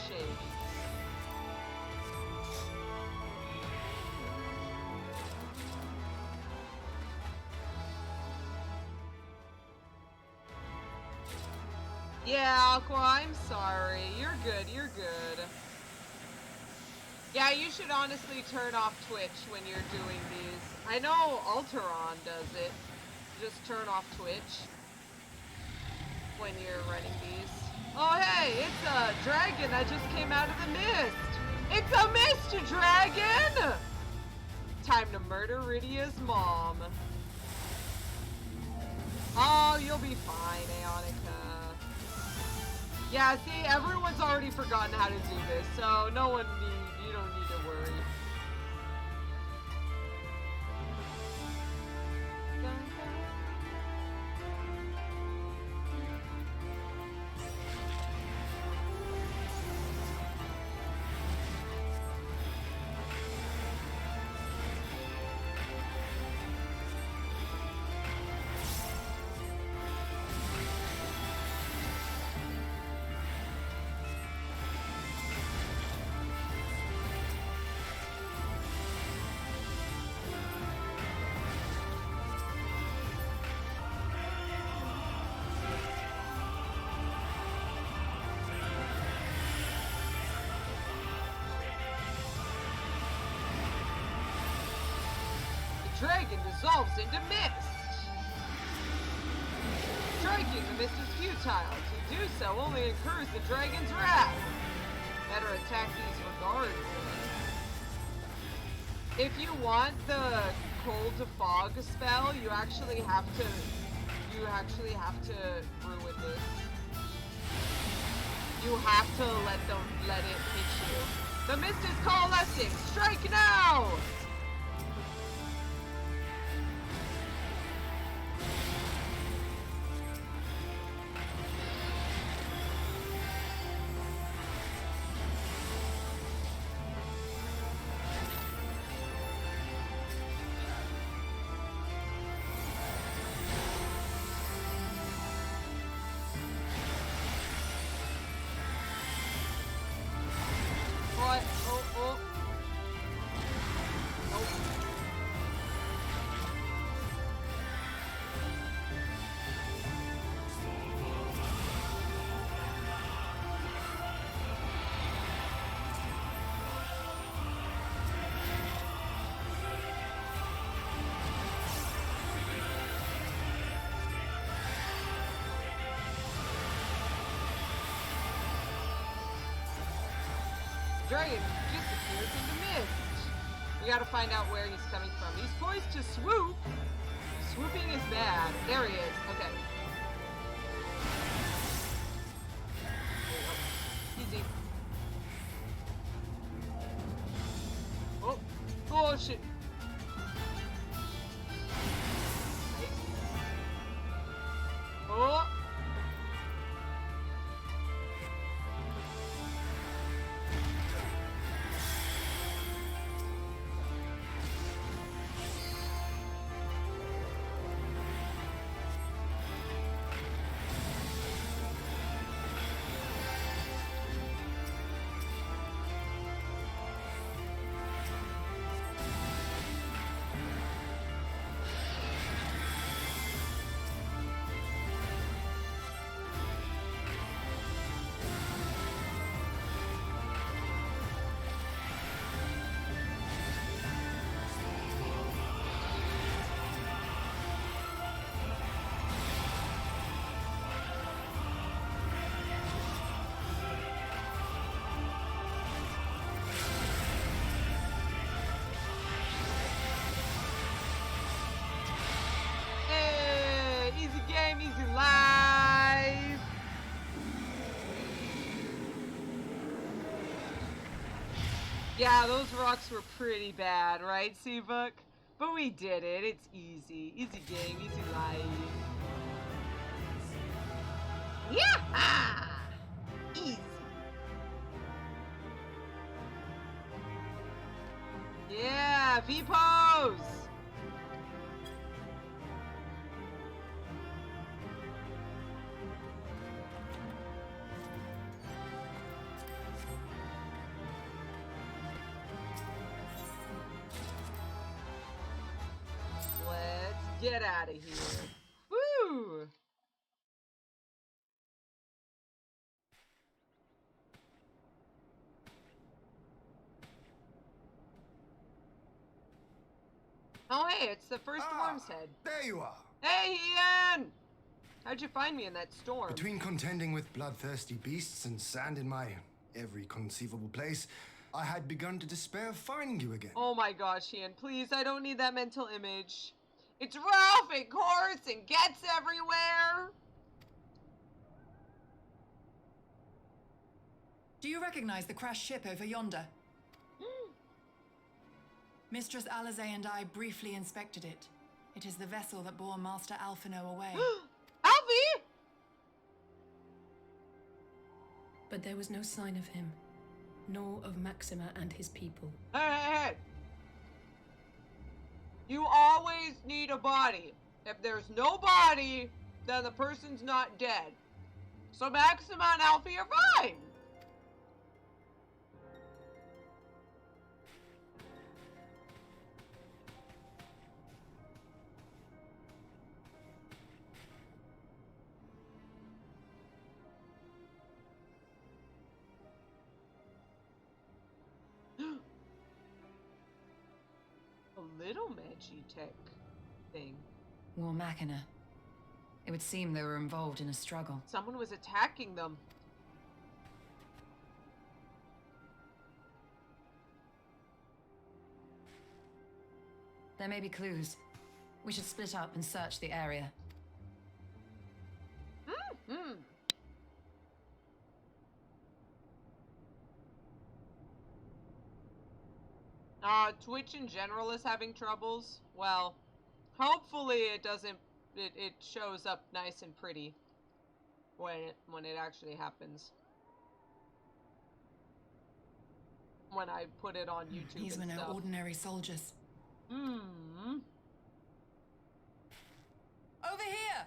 Shade. Yeah, Aqua, I'm sorry. You're good, you're good. Yeah, you should honestly turn off Twitch when you're doing these. I know Alteron does it. Just turn off Twitch when you're running these. Oh hey, it's a dragon that just came out of the mist! It's a mist dragon! Time to murder Rydia's mom. Oh, you'll be fine, Aeonica. Yeah, see, everyone's already forgotten how to do this, so you don't need to worry. Dragon dissolves into mist. Striking the mist is futile. To do so only incurs the dragon's wrath. Better attack these regardless. If you want the cold to fog spell, you actually have to ruin this. You have to let it hit you. The mist is coalescing. Strike now! Dragon disappears in the mist. We gotta find out where he's coming from. He's poised to swoop. Swooping is bad. There he is. Okay. Easy. Oh. Oh, shit. Nice. Oh. Yeah, those rocks were pretty bad, right, Seabook? But we did it. It's easy. Easy game, easy life. Yeah! Easy. Yeah, V-pose! Let's get out of here. Woo! Oh, hey, it's the first Worm's Head. There you are. Hey, Hien! How'd you find me in that storm? Between contending with bloodthirsty beasts and sand in my every conceivable place, I had begun to despair of finding you again. Oh my gosh, Hien, please, I don't need that mental image. It's rough, it courts, and gets everywhere. Do you recognize the crashed ship over yonder? Mistress Alisaie and I briefly inspected it. It is the vessel that bore Master Alphinaud away. Alfie! But there was no sign of him, nor of Maxima and his people. Hey! You always need a body. If there's no body, then the person's not dead. So Maxima and Alfie are fine. A little Magitech thing. War Machina. It would seem they were involved in a struggle. Someone was attacking them. There may be clues. We should split up and search the area. Mm-hmm. Twitch in general is having troubles. Well, hopefully it doesn't. It shows up nice and pretty when it actually happens. When I put it on YouTube. These were no ordinary soldiers. Hmm. Over here!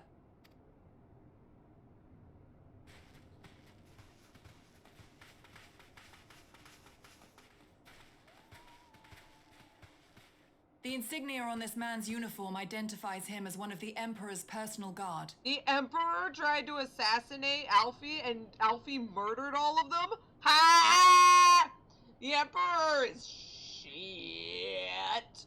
The insignia on this man's uniform identifies him as one of the Emperor's personal guard. The Emperor tried to assassinate Alfie, and Alfie murdered all of them? Ha! The Emperor is shit.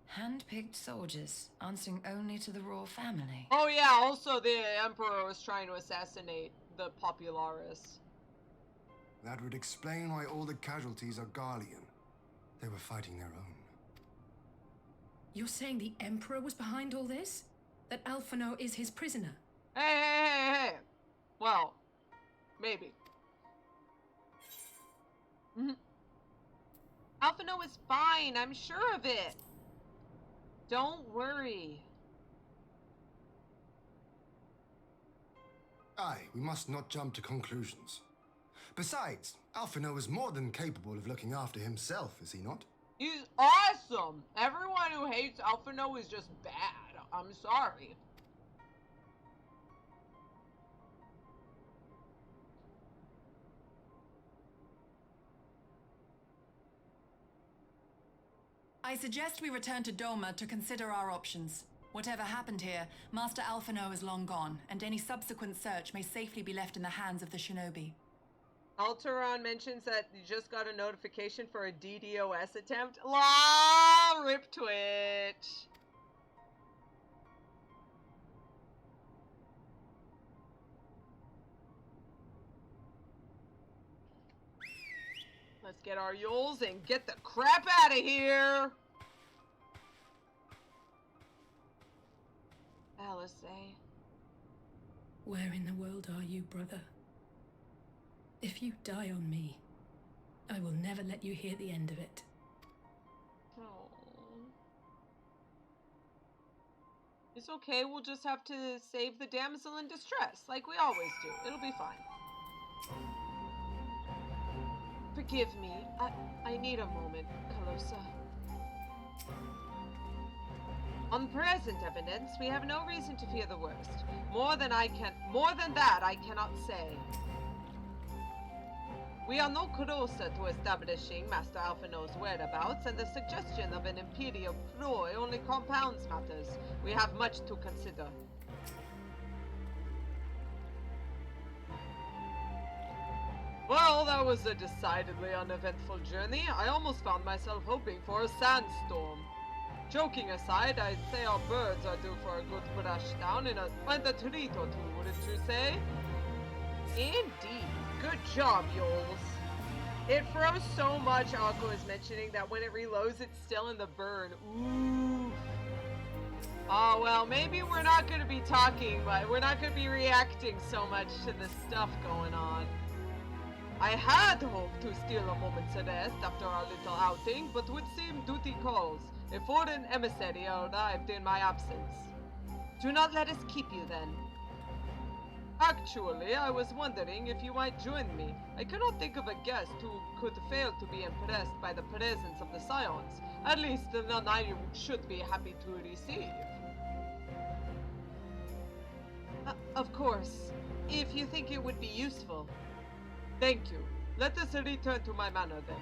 Hand-picked soldiers, answering only to the royal family. Oh yeah, also the Emperor was trying to assassinate the Popularis. That would explain why all the casualties are Garlean. They were fighting their own. You're saying the Emperor was behind all this? That Alphinaud is his prisoner? Hey. Well, maybe. Alphinaud is fine, I'm sure of it. Don't worry. Aye, we must not jump to conclusions. Besides, Alphinaud is more than capable of looking after himself, is he not? He's awesome! Everyone who hates Alphinaud is just bad. I'm sorry. I suggest we return to Doma to consider our options. Whatever happened here, Master Alphinaud is long gone, and any subsequent search may safely be left in the hands of the shinobi. Alteron mentions that you just got a notification for a DDoS attempt. LOL! RIP Twitch! Let's get our Yules and get the crap out of here! Alisaie. Where in the world are you, brother? If you die on me, I will never let you hear the end of it. It's okay, we'll just have to save the damsel in distress, like we always do. It'll be fine. Forgive me. I need a moment, Calosa. On present evidence, we have no reason to fear the worst. More than that, I cannot say. We are no closer to establishing Master Alphinaud's whereabouts, and the suggestion of an Imperial ploy only compounds matters. We have much to consider. Well, that was a decidedly uneventful journey. I almost found myself hoping for a sandstorm. Joking aside, I'd say our birds are due for a good brushdown in a treat or two, wouldn't you say? Indeed. Good job, Y'ols. It froze so much, Aqua is mentioning, that when it reloads, it's still in the burn. Ooh. Oh, well, maybe we're not going to be talking, but we're not going to be reacting so much to the stuff going on. I had hoped to steal a moment's rest after our little outing, but would seem duty calls. A foreign emissary arrived in my absence. Do not let us keep you, then. Actually, I was wondering if you might join me. I cannot think of a guest who could fail to be impressed by the presence of the Scions. At least none I should be happy to receive. Of course, if you think it would be useful. Thank you. Let us return to my manor then.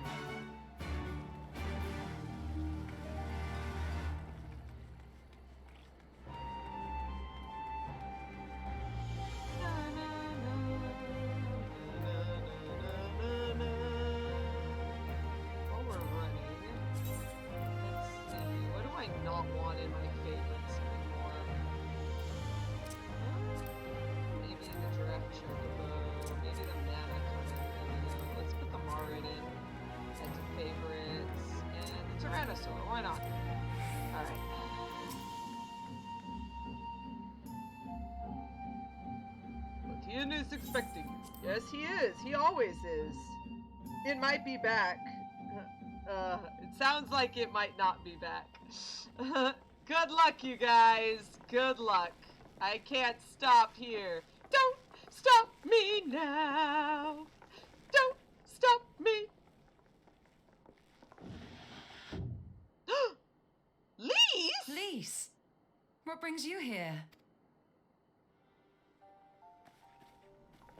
Why not? Alright. But Hien is expecting you. Yes, he is. He always is. It might be back. It sounds like it might not be back. Good luck, you guys. Good luck. I can't stop here. Don't stop me now. Don't stop me. Lise? Lise, what brings you here?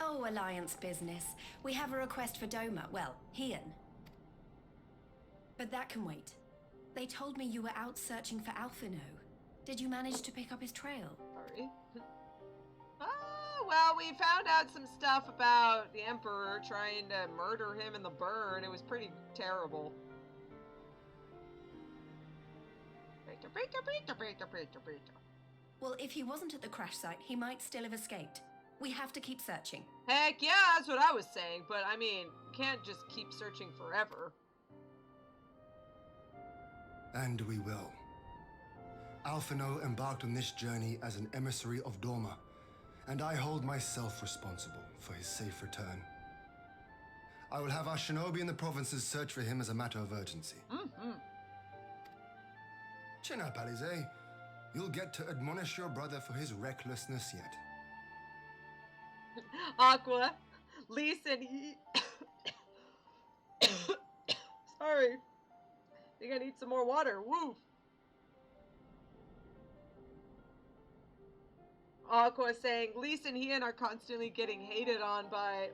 Oh, Alliance business. We have a request for Doma. Well, Hien. But that can wait. They told me you were out searching for Alphinaud. Did you manage to pick up his trail? Sorry. Well, we found out some stuff about the Emperor trying to murder him in the burn. It was pretty terrible. Well, if he wasn't at the crash site, he might still have escaped. We have to keep searching. Heck yeah, that's what I was saying, but I mean, can't just keep searching forever. And we will. Alphinaud embarked on this journey as an emissary of Doma, and I hold myself responsible for his safe return. I will have our shinobi in the provinces search for him as a matter of urgency. Chin up, Alisaie. You'll get to admonish your brother for his recklessness yet. Aqua, Lise, and he... Sorry. Think I need some more water. Woof. Aqua saying Lise and Hien are constantly getting hated on by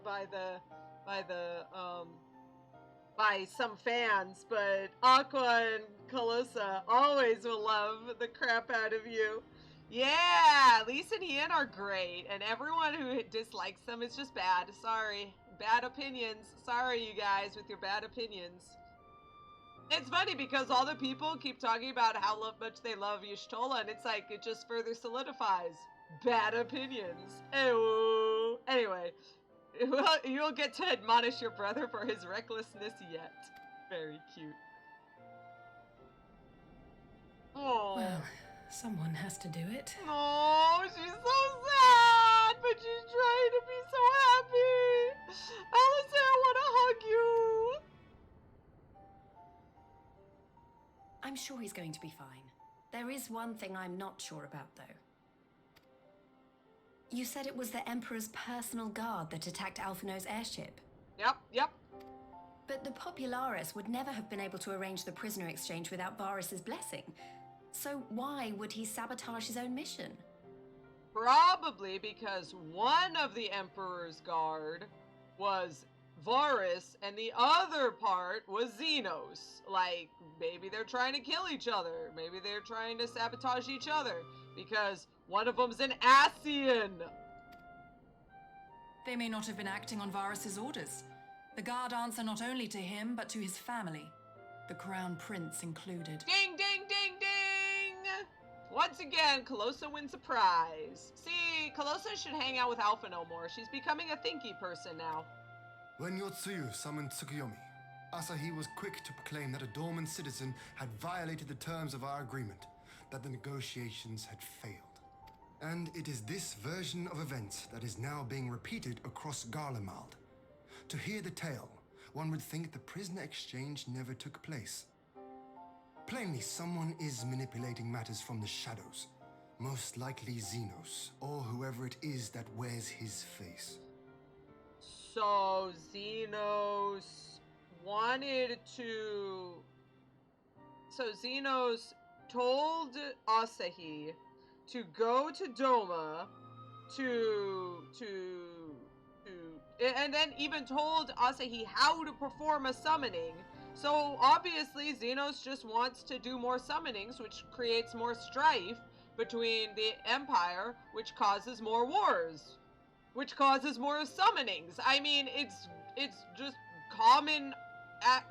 some fans, but Aqua and Calosa always will love the crap out of you. Yeah, Lise and Hien are great, and everyone who dislikes them is just bad. Sorry. Bad opinions. Sorry, you guys, with your bad opinions. It's funny because all the people keep talking about how much they love Y'shtola, and it's like, it just further solidifies bad opinions. Ew. Anyway, well, you'll get to admonish your brother for his recklessness yet. Very cute. Oh. Well, someone has to do it. Oh, she's so sad, but she's trying to be so happy. Alisaie, I want to hug you. I'm sure he's going to be fine. There is one thing I'm not sure about, though. You said it was the Emperor's personal guard that attacked Alphinaud's airship. Yep. But the Popularis would never have been able to arrange the prisoner exchange without Varus's blessing. So why would he sabotage his own mission? Probably because one of the Emperor's guard was Varus and the other part was Xenos. Like, maybe they're trying to kill each other. Maybe they're trying to sabotage each other. Because one of them's an Ascian. They may not have been acting on Varus's orders. The guard answer not only to him, but to his family. The Crown Prince included. Ding, ding, ding, ding! Once again, Calosa wins a prize. See, Calosa should hang out with Alphinaud more. She's becoming a thinky person now. When Yotsuyu summoned Tsukuyomi, Asahi was quick to proclaim that a dormant citizen had violated the terms of our agreement, that the negotiations had failed. And it is this version of events that is now being repeated across Garlean. To hear the tale, one would think the prisoner exchange never took place. Plainly, someone is manipulating matters from the shadows. Most likely Xenos, or whoever it is that wears his face. So, Xenos wanted to... So, Xenos told Asahi to go to Doma and then even told Asahi how to perform a summoning. So obviously Xenos just wants to do more summonings, which creates more strife between the Empire, which causes more wars, which causes more summonings. I mean, it's just common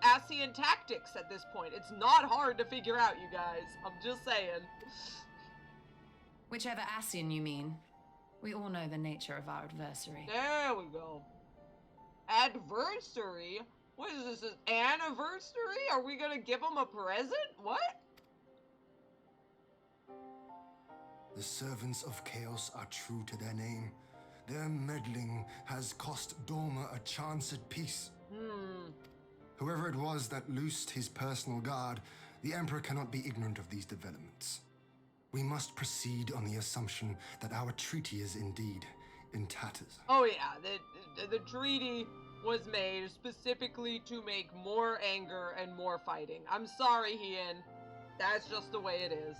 Ascian tactics at this point. It's not hard to figure out, you guys. I'm just saying. Whichever Ascian you mean. We all know the nature of our adversary. There we go. Adversary? What is this, anniversary? Are we gonna give him a present? What? The servants of chaos are true to their name. Their meddling has cost Doma a chance at peace. Whoever it was that loosed his personal guard, the Emperor cannot be ignorant of these developments. We must proceed on the assumption that our treaty is indeed in tatters. Oh yeah, the treaty was made specifically to make more anger and more fighting. I'm sorry, Hien. That's just the way it is.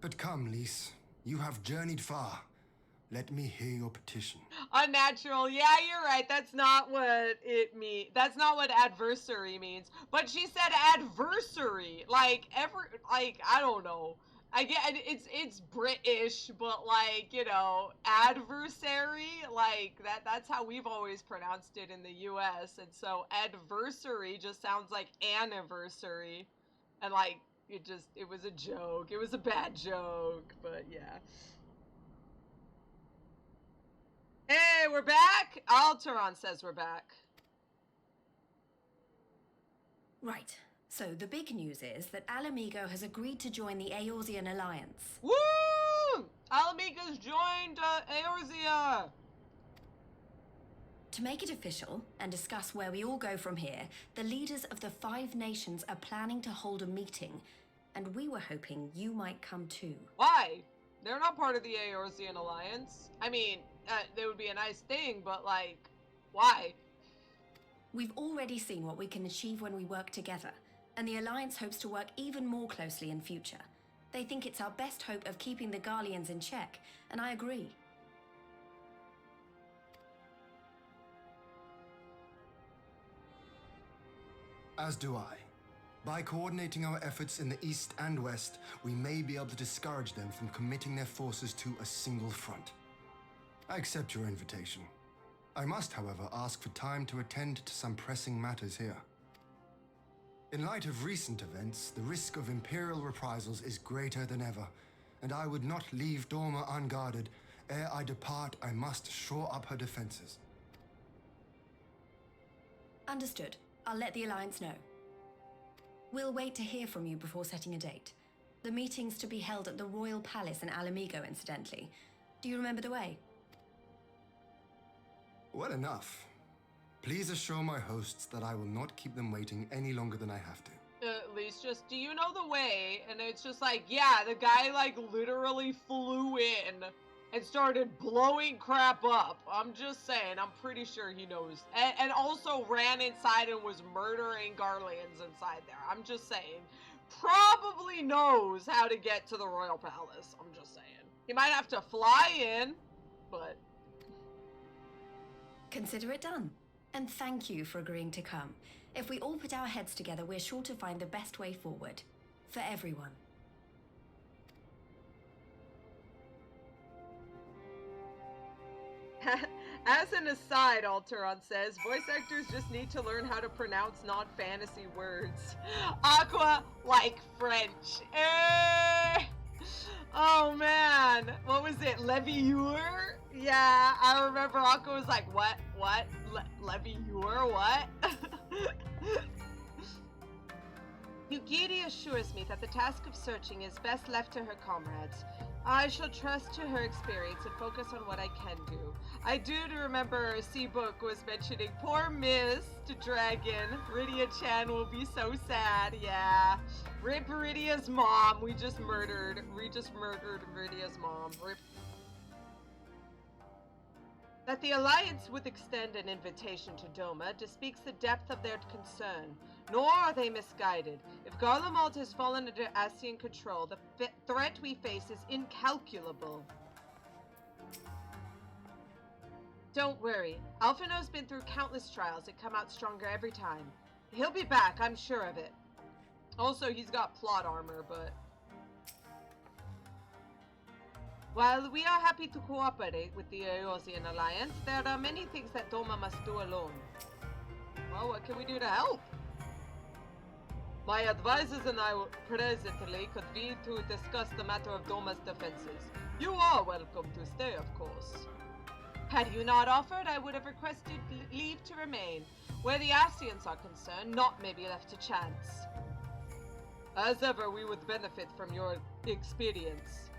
But come, Lys. You have journeyed far. Let me hear your petition. Unnatural. Yeah, you're right. That's not what it means. That's not what adversary means. But she said adversary. Like, I don't know. I get it's British, but like, you know, adversary, like that's how we've always pronounced it in the US. And so adversary just sounds like anniversary. And like it was a joke. It was a bad joke, but yeah. Hey, we're back! Alteron says we're back. Right. So the big news is that Alamigo has agreed to join the Eorzean alliance. Woo! Alamigo's joined Eorzea! To make it official and discuss where we all go from here, the leaders of the 5 nations are planning to hold a meeting, and we were hoping you might come too. Why? They're not part of the Eorzean alliance. I mean, they would be a nice thing, but like, why? We've already seen what we can achieve when we work together, and the alliance hopes to work even more closely in future. They think it's our best hope of keeping the Garleans in check, and I agree. As do I. By coordinating our efforts in the east and west, we may be able to discourage them from committing their forces to a single front. I accept your invitation. I must, however, ask for time to attend to some pressing matters here. In light of recent events, the risk of Imperial reprisals is greater than ever, and I would not leave Doma unguarded. Ere I depart, I must shore up her defenses. Understood. I'll let the alliance know. We'll wait to hear from you before setting a date. The meeting's to be held at the Royal Palace in Alamigo, incidentally. Do you remember the way? Well enough. Please assure my hosts that I will not keep them waiting any longer than I have to. At least just, do you know the way? And it's just like, yeah, the guy like literally flew in and started blowing crap up. I'm just saying, I'm pretty sure he knows. And also ran inside and was murdering Garleans inside there. I'm just saying, probably knows how to get to the Royal Palace. I'm just saying. He might have to fly in, but... Consider it done. And thank you for agreeing to come. If we all put our heads together, we're sure to find the best way forward. For everyone. As an aside, Alteron says, voice actors just need to learn how to pronounce non-fantasy words. Aqua like French. Oh man, what was it? Leviure? Yeah, I remember Aqua was like, what? Leviure? What? Yugiri assures me that the task of searching is best left to her comrades. I shall trust to her experience and focus on what I can do. I do remember Seabook was mentioning poor Mist Dragon. Rydia-chan will be so sad, yeah. Rip Rydia's mom. We just murdered Rydia's mom. Rip. That the Alliance would extend an invitation to Doma bespeaks the depth of their concern, nor are they misguided. If Garlemald has fallen under Ascian control, the threat we face is incalculable. Don't worry. Alphinaud's been through countless trials and come out stronger every time. He'll be back, I'm sure of it. Also, he's got plot armor, but... While we are happy to cooperate with the Eorzean Alliance, there are many things that Doma must do alone. Well, what can we do to help? My advisors and I will presently convene to discuss the matter of Doma's defenses. You are welcome to stay, of course. Had you not offered, I would have requested leave to remain. Where the Ascians are concerned, naught may be left to chance. As ever, we would benefit from your experience.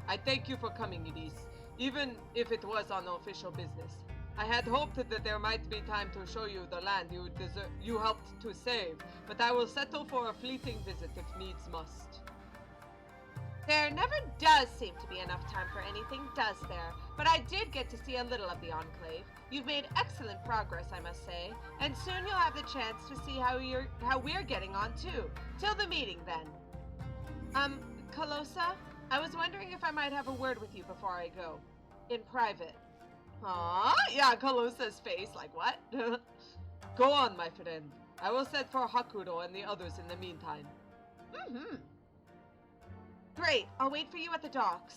I thank you for coming, Elise, even if it was on official business. I had hoped that there might be time to show you the land you helped to save, but I will settle for a fleeting visit if needs must. There never does seem to be enough time for anything, does there? But I did get to see a little of the Enclave. You've made excellent progress, I must say, and soon you'll have the chance to see how we're getting on too. Till the meeting, then. Calosa? I was wondering if I might have a word with you before I go. In private. Huh? Yeah, Calosa's face, like, what? Go on, my friend. I will send for Hakuro and the others in the meantime. Mm-hmm. Great, I'll wait for you at the docks.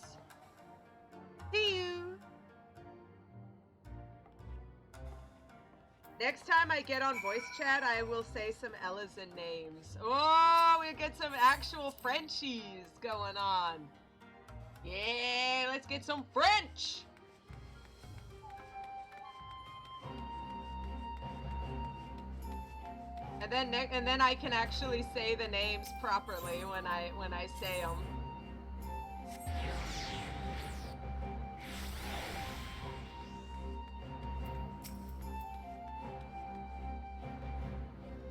See you! Next time I get on voice chat, I will say some Ellison names. Oh, we'll get some actual Frenchies going on. Yeah, let's get some French! And then I can actually say the names properly when I say them.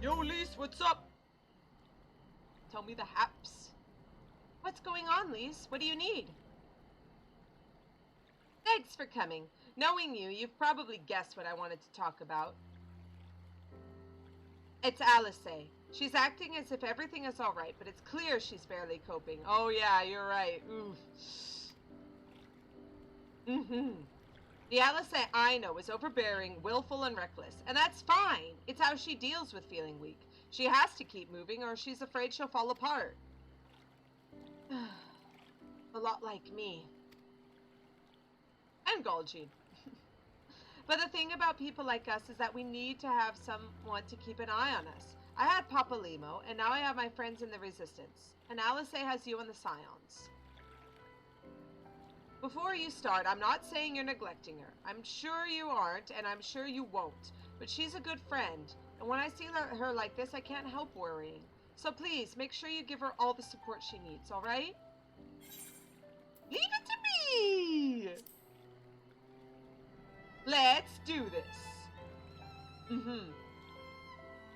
Yo, Lise, what's up? Tell me the haps. What's going on, Lise? What do you need? Thanks for coming. Knowing you, you've probably guessed what I wanted to talk about. It's Alisaie. She's acting as if everything is alright, but it's clear she's barely coping. Oh yeah, you're right. Oof. Mm-hmm. The Alisaie I know is overbearing, willful, and reckless, and that's fine. It's how she deals with feeling weak. She has to keep moving, or she's afraid she'll fall apart. A lot like me. And Golgi. But the thing about people like us is that we need to have someone to keep an eye on us. I had Papa Limo, and now I have my friends in the Resistance. And Alisaie has you and the Scions. Before you start, I'm not saying you're neglecting her. I'm sure you aren't, and I'm sure you won't. But she's a good friend, and when I see her like this, I can't help worrying. So please, make sure you give her all the support she needs, alright? Leave it to me! Let's do this.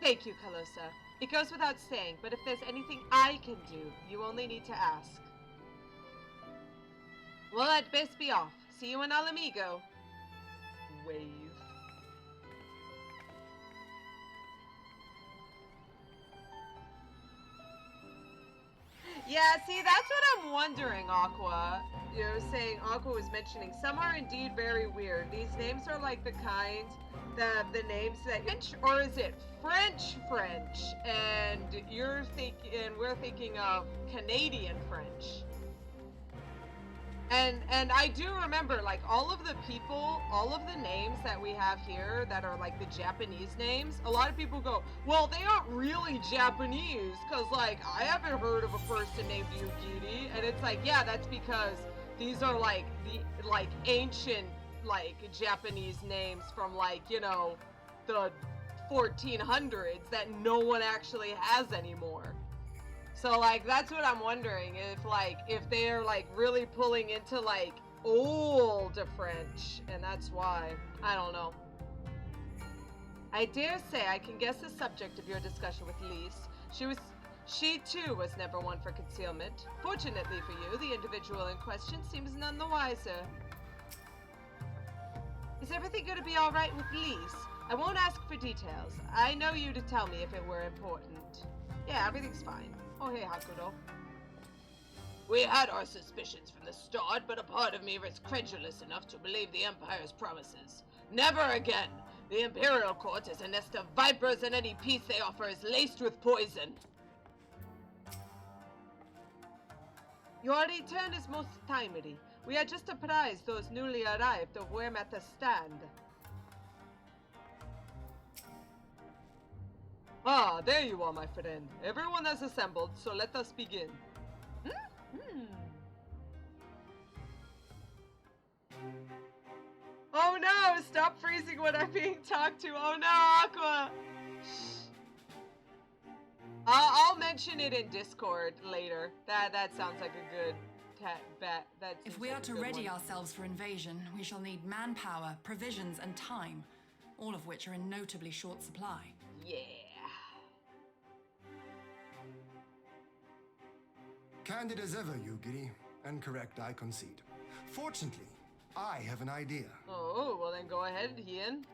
Thank you, Calosa. It goes without saying, but if there's anything I can do, you only need to ask. Well, I'd best be off. See you in Alamigo. Wave. Yeah, see, that's what I'm wondering, Aqua. You know, saying Aqua was mentioning, some are indeed very weird. These names are like the kind, the names that French, or is it French, and you're thinking, and we're thinking of Canadian French. And I do remember, like, all of the people, all of the names that we have here that are like the Japanese names, a lot of people go, well, they aren't really Japanese, because, like, I haven't heard of a person named Yugiri, and it's like, yeah, that's because these are, like, the, like, ancient, like, Japanese names from, like, you know, the 1400s that no one actually has anymore. So, like, that's what I'm wondering, if they're, like, really pulling into, like, old French, and that's why. I don't know. I dare say I can guess the subject of your discussion with Lise. She, too, was never one for concealment. Fortunately for you, the individual in question seems none the wiser. Is everything going to be all right with Lise? I won't ask for details. I know you to tell me if it were important. Yeah, everything's fine. Oh, hey, Hakudo. We had our suspicions from the start, but a part of me was credulous enough to believe the Empire's promises. Never again! The Imperial Court is a nest of vipers, and any peace they offer is laced with poison. Your return is most timely. We had just apprised those newly arrived of where at the stand. Ah, there you are, my friend. Everyone has assembled, so let us begin. Oh no! Stop freezing when I'm being talked to. Oh no, Aqua! I'll mention it in Discord later. That sounds like a good bet. If we are to ready ourselves for invasion, we shall need manpower, provisions, and time, all of which are in notably short supply. Yeah. Candid as ever, Yugiri, and correct, I concede. Fortunately, I have an idea. Oh, well then go ahead, Hien.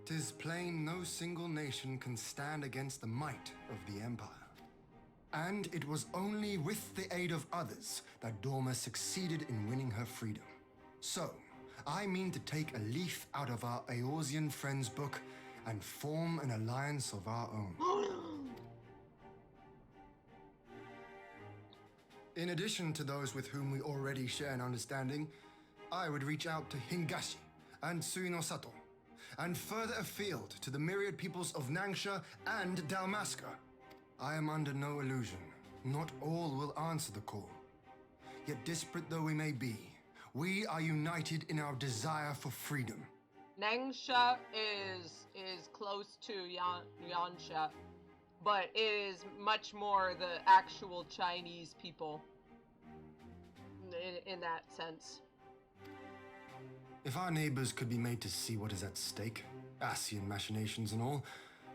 'Tis plain no single nation can stand against the might of the Empire. And it was only with the aid of others that Doma succeeded in winning her freedom. So, I mean to take a leaf out of our Eorzean friends' book and form an alliance of our own. In addition to those with whom we already share an understanding, I would reach out to Hingashi and Suinosato, and further afield to the myriad peoples of Yanxia and Dalmasca. I am under no illusion. Not all will answer the call. Yet disparate though we may be, we are united in our desire for freedom. Yanxia is close to Yanxia, but it is much more the actual Chinese people in that sense. If our neighbors could be made to see what is at stake, Asian machinations and all,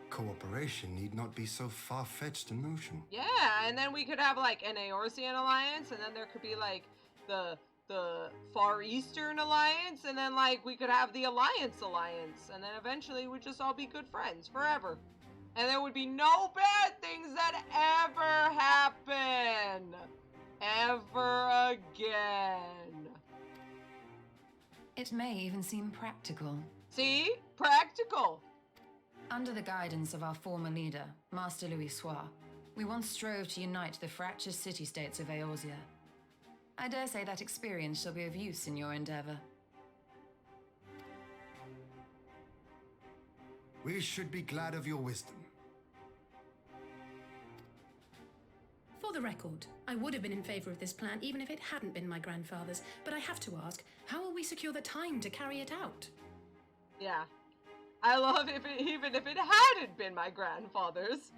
cooperation need not be so far-fetched a notion. Yeah, and then we could have like an Eorzean alliance, and then there could be like the Far Eastern alliance, and then like we could have the Alliance, and then eventually we'd just all be good friends forever. And there would be no bad things that ever happen. Ever again. It may even seem practical. See? Practical. Under the guidance of our former leader, Master Louis, we once strove to unite the fractured city-states of Eorzea. I dare say that experience shall be of use in your endeavor. We should be glad of your wisdom. For the record, I would have been in favor of this plan even if it hadn't been my grandfather's, but I have to ask, how will we secure the time to carry it out? Yeah. I love even if it hadn't been my grandfather's.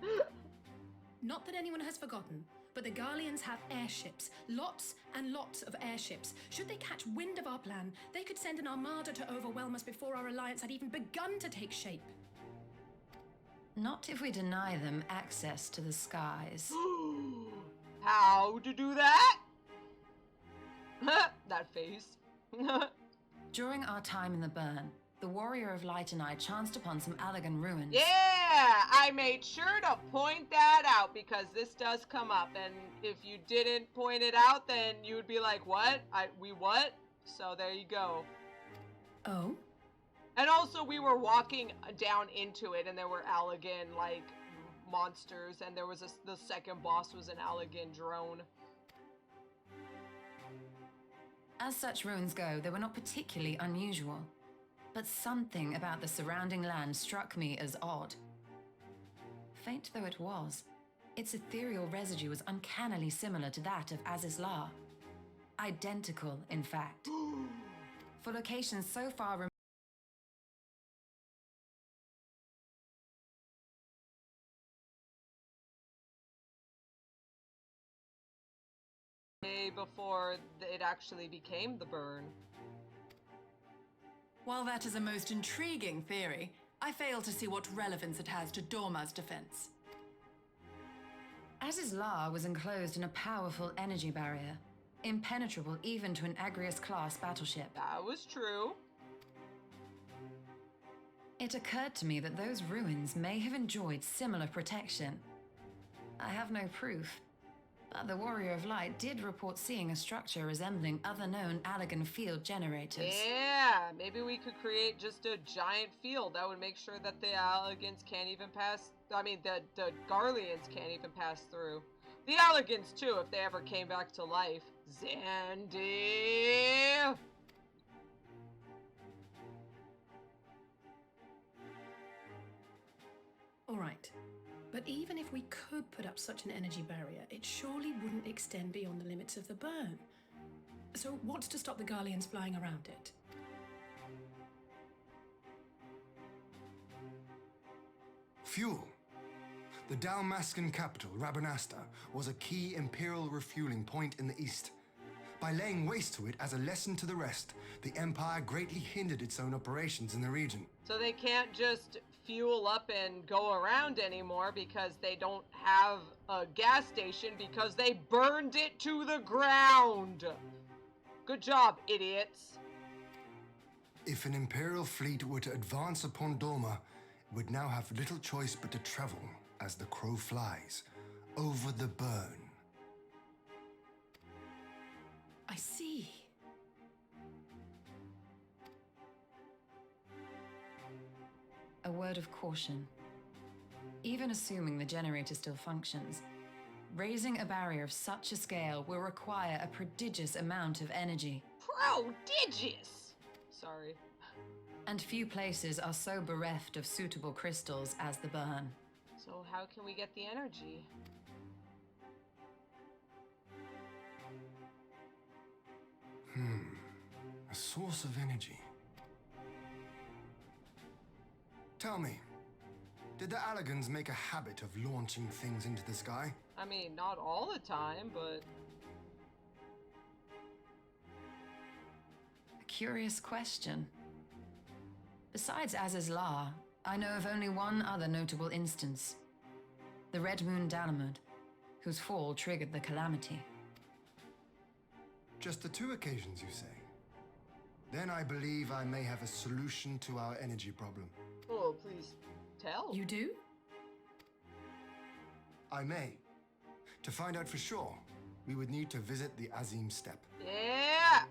Not that anyone has forgotten, but the Garleans have airships. Lots and lots of airships. Should they catch wind of our plan, they could send an armada to overwhelm us before our alliance had even begun to take shape. Not if we deny them access to the skies. How to do that? That face. During our time in the burn, the Warrior of Light and I chanced upon some Allagan ruins. Yeah, I made sure to point that out because this does come up, and if you didn't point it out, then you would be like, what? We what? So there you go. Oh? And also, we were walking down into it, and there were Allagan, like, monsters, and there was the second boss was an Allagan drone. As such ruins go, they were not particularly unusual. But something about the surrounding land struck me as odd. Faint though it was, its ethereal residue was uncannily similar to that of Azizlar. Identical, in fact. For locations so far removed. Before it actually became the burn. While that is a most intriguing theory, I fail to see what relevance it has to Doma's defense. Azizlar was enclosed in a powerful energy barrier, impenetrable even to an Agrias-class battleship. That was true. It occurred to me that those ruins may have enjoyed similar protection. I have no proof, but the Warrior of Light did report seeing a structure resembling other known Allagan field generators. Yeah, maybe we could create just a giant field that would make sure that the Allagans can't even pass. I mean, the Garleans can't even pass through. The Allagans too, if they ever came back to life. Zandy! All right. But even if we could put up such an energy barrier, it surely wouldn't extend beyond the limits of the burn. So what's to stop the Garleans flying around it? Fuel. The Dalmascan capital, Rabanasta, was a key Imperial refueling point in the east. By laying waste to it as a lesson to the rest, the Empire greatly hindered its own operations in the region. So they can't just fuel up and go around anymore because they don't have a gas station because they burned it to the ground. Good job, idiots. If an Imperial fleet were to advance upon Doma, it would now have little choice but to travel, as the crow flies, over the burn. I see. A word of caution. Even assuming the generator still functions, raising a barrier of such a scale will require a prodigious amount of energy. Prodigious! Sorry. And few places are so bereft of suitable crystals as the burn. So how can we get the energy? A source of energy. Tell me, did the Allagans make a habit of launching things into the sky? I mean, not all the time, but... A curious question. Besides Azizlar, I know of only one other notable instance. The Red Moon Dalamud, whose fall triggered the calamity. Just the 2 occasions, you say? Then I believe I may have a solution to our energy problem. Oh, please tell. You do? I may. To find out for sure, we would need to visit the Azim Steppe. Yeah!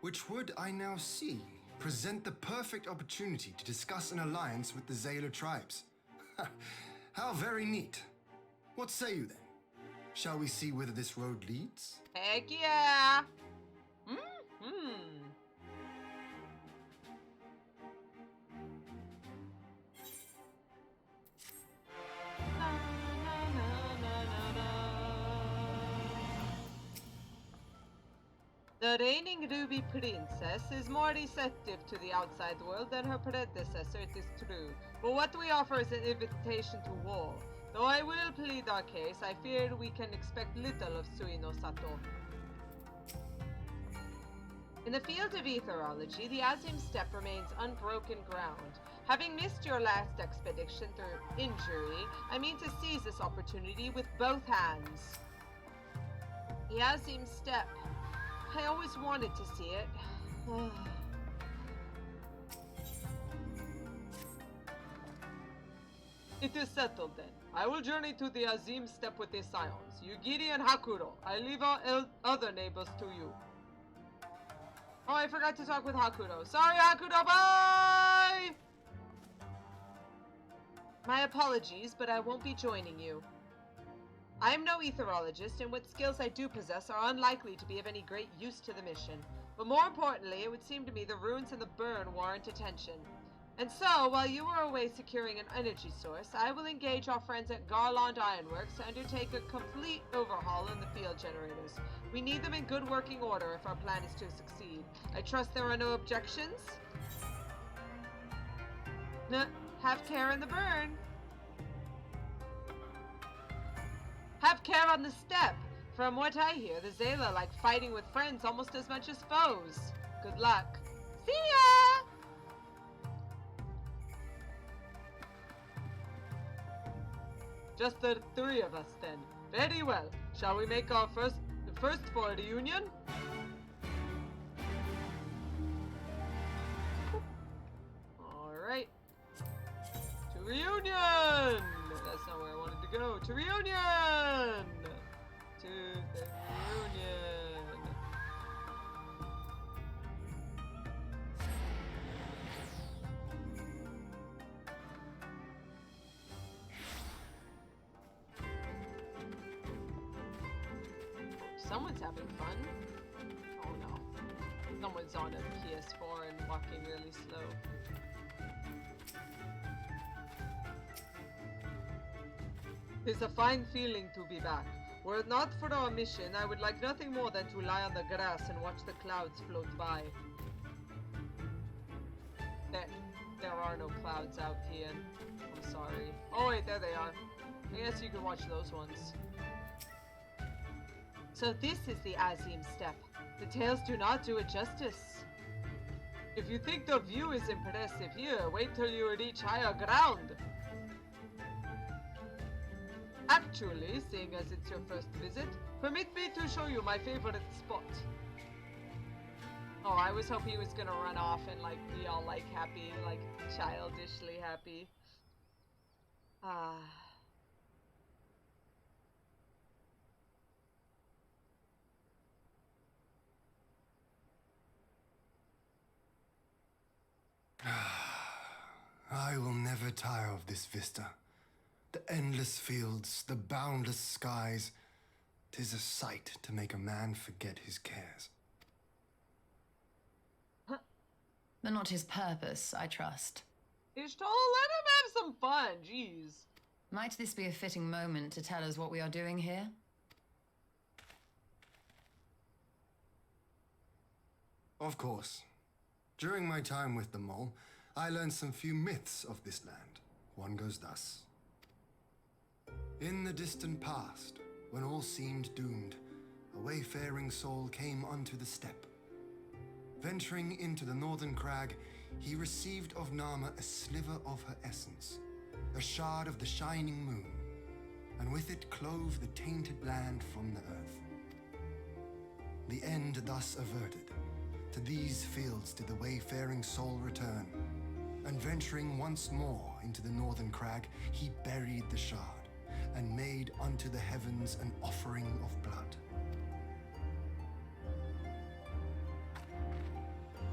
Which would, I now see, present the perfect opportunity to discuss an alliance with the Zayla tribes. How very neat. What say you then? Shall we see whither this road leads? Heck yeah! Mm-hmm. The reigning Ruby Princess is more receptive to the outside world than her predecessor, it is true. But what we offer is an invitation to war. Though I will plead our case, I fear we can expect little of Suino Sato. In the field of aetherology, the Azim Steppe remains unbroken ground. Having missed your last expedition through injury, I mean to seize this opportunity with both hands. The Azim Steppe. I always wanted to see it. It is settled then. I will journey to the Azim Steppe with the Scions, Yugiri and Hakuro. I leave our other neighbors to you. Oh, I forgot to talk with Hakuro. Sorry, Hakuro, bye! My apologies, but I won't be joining you. I am no aetherologist, and what skills I do possess are unlikely to be of any great use to the mission. But more importantly, it would seem to me the ruins and the burn warrant attention. And so, while you are away securing an energy source, I will engage our friends at Garlean Ironworks to undertake a complete overhaul in the field generators. We need them in good working order if our plan is to succeed. I trust there are no objections? Have care in the burn. Have care on the steppe. From what I hear, the Zayla like fighting with friends almost as much as foes. Good luck. See ya! Just the three of us then. Very well. Shall we make our first for a reunion? Alright. To reunion! That's not where I wanted to go. To reunion! To the reunion. Someone's having fun. Oh no. Someone's on a PS4 and walking really slow. It's a fine feeling to be back. Were it not for our mission, I would like nothing more than to lie on the grass and watch the clouds float by. There are no clouds out here. I'm sorry. Oh wait, there they are. I guess you can watch those ones. So this is the Azim Steppe. The tales do not do it justice. If you think the view is impressive here, wait till you reach higher ground. Actually, seeing as it's your first visit, permit me to show you my favorite spot. Oh, I was hoping he was gonna run off and like be all like happy, like childishly happy. I will never tire of this vista. The endless fields, the boundless skies. 'Tis a sight to make a man forget his cares. But not his purpose, I trust. Y'shtola, let him have some fun, jeez. Might this be a fitting moment to tell us what we are doing here? Of course. During my time with the mole, I learned some few myths of this land. One goes thus. In the distant past, when all seemed doomed, a wayfaring soul came unto the steppe. Venturing into the northern crag, he received of Nama a sliver of her essence, a shard of the shining moon, and with it clove the tainted land from the earth. The end thus averted, to these fields did the wayfaring soul return, and venturing once more into the northern crag, he buried the shard, and made unto the heavens an offering of blood.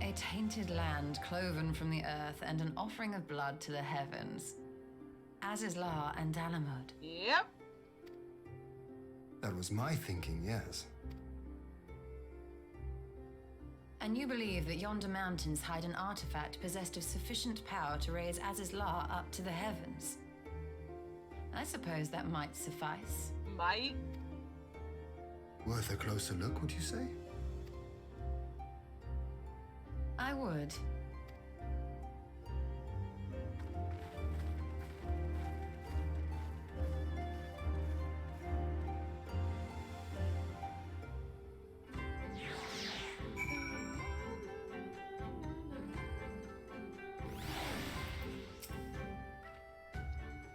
A tainted land cloven from the earth and an offering of blood to the heavens. Azizla and Alisaie. Yep. That was my thinking, yes. And you believe that yonder mountains hide an artifact possessed of sufficient power to raise Azizla up to the heavens? I suppose that might suffice. Might? Worth a closer look, would you say? I would.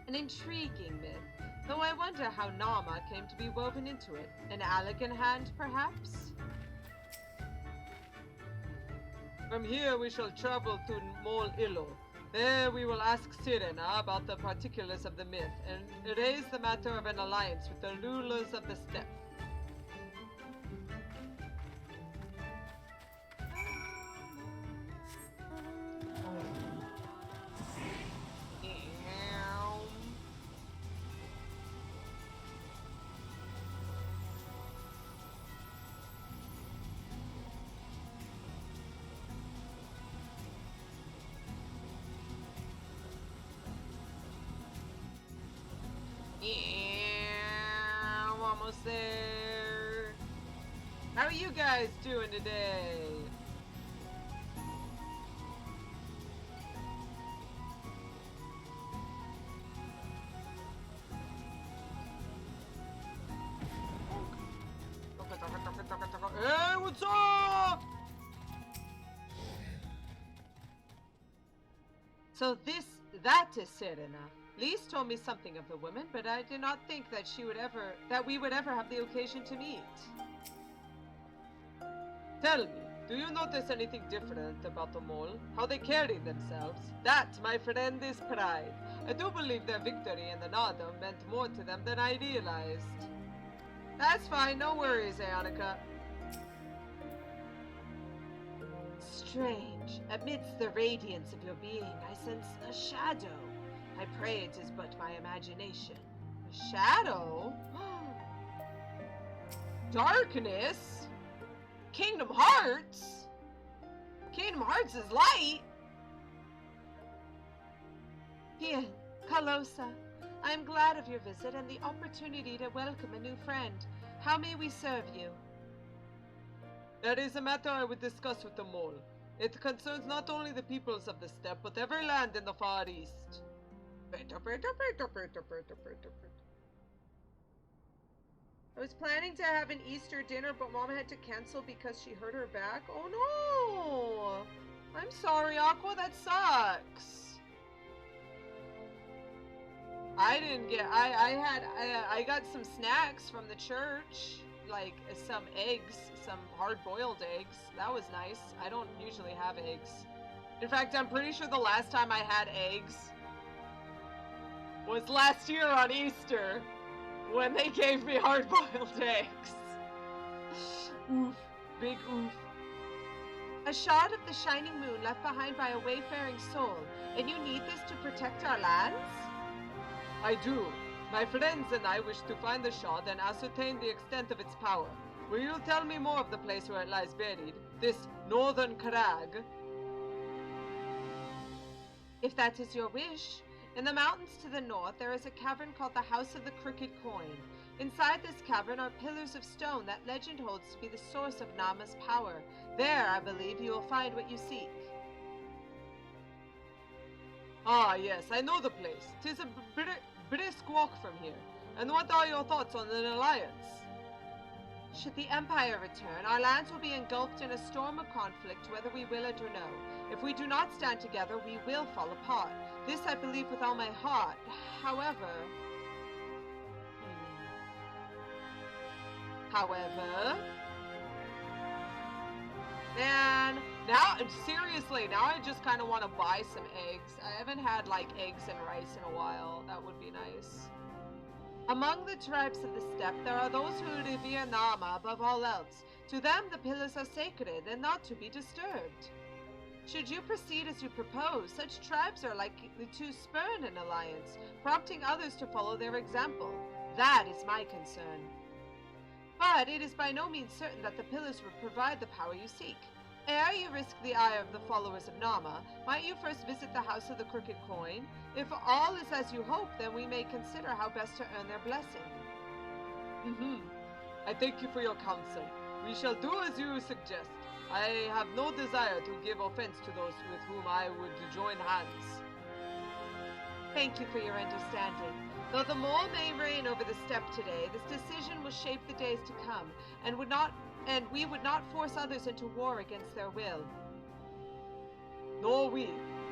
An intriguing myth, though I wonder how Nama came to be woven into it. An elegant hand, perhaps? From here we shall travel to Mol Illo. There we will ask Sirena about the particulars of the myth, and raise the matter of an alliance with the rulers of the steppe. Yeah, almost there. How are you guys doing today? Hey, what's up? So that is Serena. Lise told me something of the woman, but I did not think that we would ever have the occasion to meet. Tell me, do you notice anything different about the mole? How they carry themselves? That, my friend, is pride. I do believe their victory in the Nada meant more to them than I realized. That's fine, no worries, Aeonica. Strange. Amidst the radiance of your being, I sense a shadow. I pray it is but my imagination. A shadow? Darkness? Kingdom Hearts? Kingdom Hearts is light? Hien, Calosa, I am glad of your visit and the opportunity to welcome a new friend. How may we serve you? That is a matter I would discuss with the mole. It concerns not only the peoples of the steppe, but every land in the Far East. I was planning to have an Easter dinner, but Mom had to cancel because she hurt her back. Oh no! I'm sorry, Aqua, that sucks. I got some snacks from the church, like some eggs, some hard-boiled eggs. That was nice. I don't usually have eggs. In fact, I'm pretty sure the last time I had eggs was last year on Easter, when they gave me hard-boiled eggs. Oof. Big oof. A shard of the shining moon left behind by a wayfaring soul, and you need this to protect our lands? I do. My friends and I wish to find the shard and ascertain the extent of its power. Will you tell me more of the place where it lies buried? This northern crag? If that is your wish. In the mountains to the north, there is a cavern called the House of the Crooked Coin. Inside this cavern are pillars of stone that legend holds to be the source of Nama's power. There, I believe, you will find what you seek. Ah, yes, I know the place. 'Tis a brisk walk from here. And what are your thoughts on an alliance? Should the Empire return, our lands will be engulfed in a storm of conflict, whether we will it or no. If we do not stand together, we will fall apart. This I believe with all my heart. However... Man, now, seriously, now I just kind of want to buy some eggs. I haven't had, like, eggs and rice in a while. That would be nice. Among the tribes of the steppe, there are those who revere Nama above all else. To them, the pillars are sacred and not to be disturbed. Should you proceed as you propose, such tribes are likely to spurn an alliance, prompting others to follow their example. That is my concern. But it is by no means certain that the pillars will provide the power you seek. Ere you risk the ire of the followers of Nama, might you first visit the House of the Crooked Coin? If all is as you hope, then we may consider how best to earn their blessing. I thank you for your counsel. We shall do as you suggest. I have no desire to give offense to those with whom I would join hands. Thank you for your understanding. Though the mole may reign over the steppe today, this decision will shape the days to come, and we would not force others into war against their will. Nor we.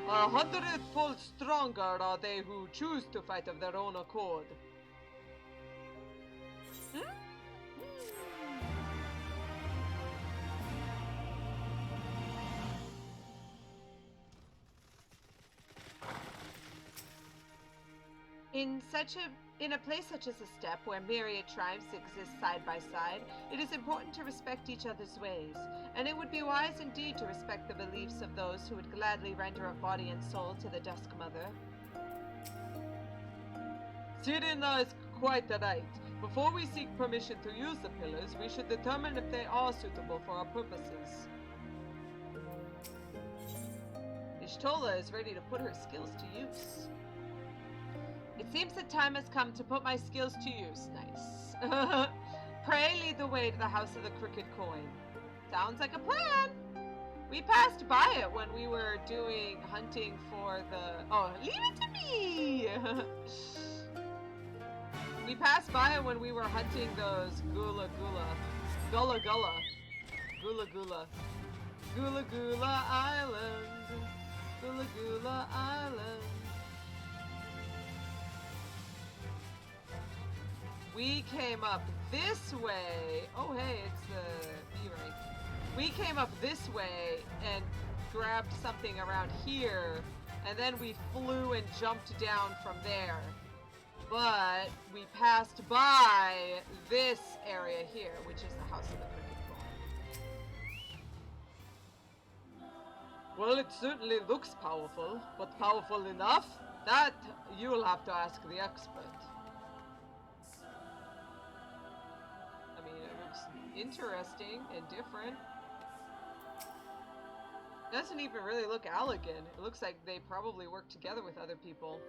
100-fold stronger are they who choose to fight of their own accord. In a place such as a steppe, where myriad tribes exist side by side, it is important to respect each other's ways, and it would be wise indeed to respect the beliefs of those who would gladly render up body and soul to the Dusk Mother. Sirina is quite right. Before we seek permission to use the pillars, we should determine if they are suitable for our purposes. Y'shtola is ready to put her skills to use. It seems the time has come to put my skills to use. Nice. Pray lead the way to the House of the Crooked Coin. Sounds like a plan. We passed by it when we were doing hunting for the... Oh, leave it to me! We passed by it when we were hunting those Gula Gula Island. Gula Gula Island. We came up this way. Oh, hey, it's the B rank. We came up this way and grabbed something around here, and then we flew and jumped down from there. But we passed by this area here, which is the House of the Crooked Coin. Well, it certainly looks powerful, but powerful enough? That you'll have to ask the expert. I mean, it looks interesting and different. It doesn't even really look elegant. It looks like they probably work together with other people.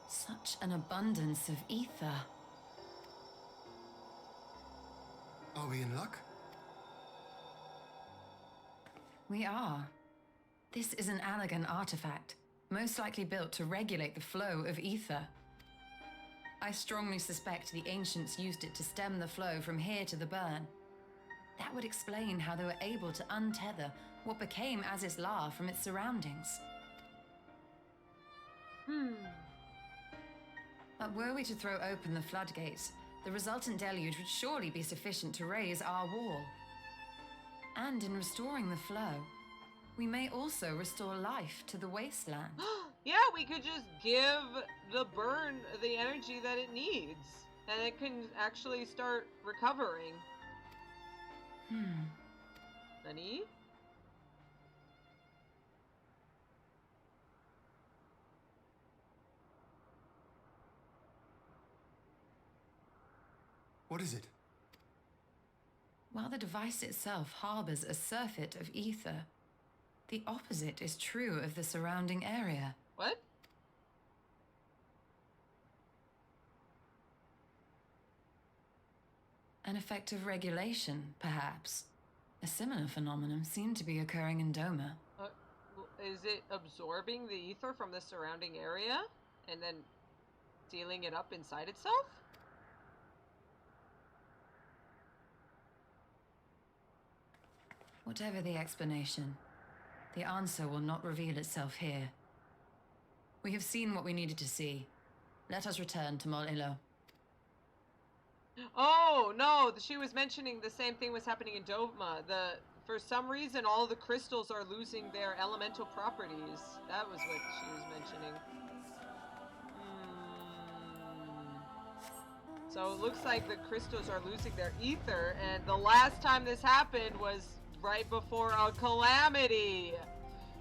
Such an abundance of ether. Are we in luck? We are. This is an elegant artifact, most likely built to regulate the flow of ether. I strongly suspect the ancients used it to stem the flow from here to the burn. That would explain how they were able to untether what became Azys La from its surroundings. But were we to throw open the floodgates, the resultant deluge would surely be sufficient to raise our wall. And in restoring the flow, we may also restore life to the wasteland. Yeah, we could just give the burn the energy that it needs, and it can actually start recovering. Nani? What is it? While the device itself harbors a surfeit of ether, the opposite is true of the surrounding area. What? An effect of regulation, perhaps. A similar phenomenon seemed to be occurring in Doma. Is it absorbing the ether from the surrounding area and then sealing it up inside itself? Whatever the explanation, the answer will not reveal itself here. We have seen what we needed to see. Let us return to Mol Ilo. Oh, no, she was mentioning the same thing was happening in Doma. For some reason, all the crystals are losing their elemental properties. That was what she was mentioning. So it looks like the crystals are losing their ether, and the last time this happened was right before a calamity.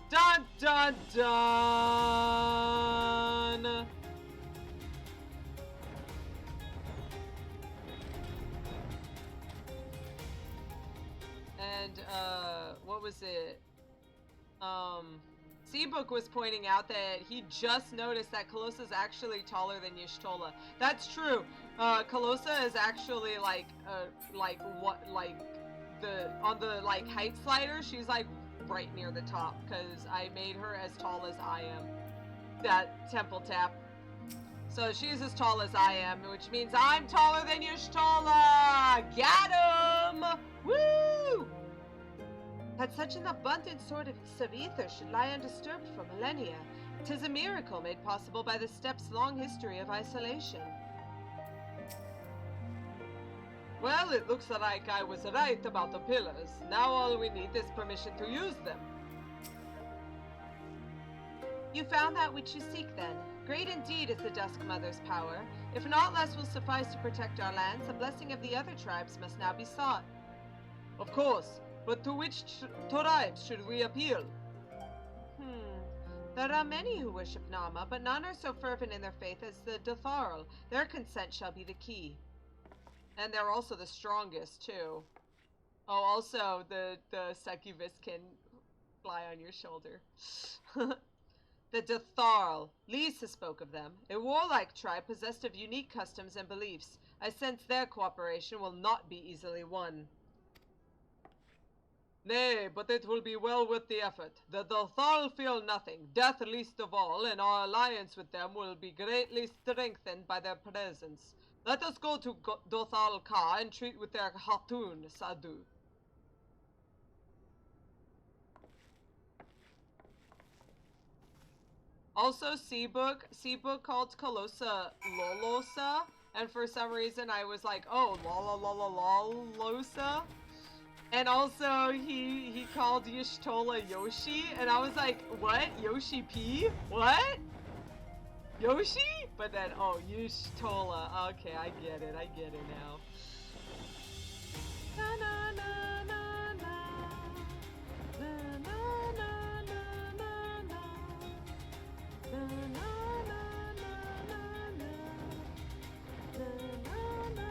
Dun dun dun! And, what was it? Seabook was pointing out that he just noticed that Calosa's actually taller than Y'shtola. That's true. Calosa is actually on the height slider, she's like right near the top because I made her as tall as I am. That temple tap. So she's as tall as I am, which means I'm taller than Y'shtola! Got him! Woo! That such an abundant sort of ether should lie undisturbed for millennia. 'Tis a miracle made possible by the steppes' long history of isolation. Well, it looks like I was right about the pillars. Now all we need is permission to use them. You found that which you seek, then. Great indeed is the Dusk Mother's power. If not less will suffice to protect our lands, the blessing of the other tribes must now be sought. Of course, but to which tribes should we appeal? There are many who worship Nama, but none are so fervent in their faith as the Dotharl. Their consent shall be the key. And they're also the strongest, too. Oh, also, the succubus can fly on your shoulder. The Dotharl. Lisa spoke of them. A warlike tribe possessed of unique customs and beliefs. I sense their cooperation will not be easily won. Nay, but it will be well worth the effort. The Dotharl feel nothing, death least of all, and our alliance with them will be greatly strengthened by their presence. Let us go to Dotharl Ka and treat with their Hatun, Sadu. Also, Seabook called Calosa Lolosa, and for some reason I was like, oh, Lolosa. And also, he called Y'shtola Yoshi, and I was like, what? Yoshi P? What? Yoshi? But then, oh, Y'shtola. Okay, I get it now. Na na na na na. Na na na na na na. Na na na na na na. Na na na na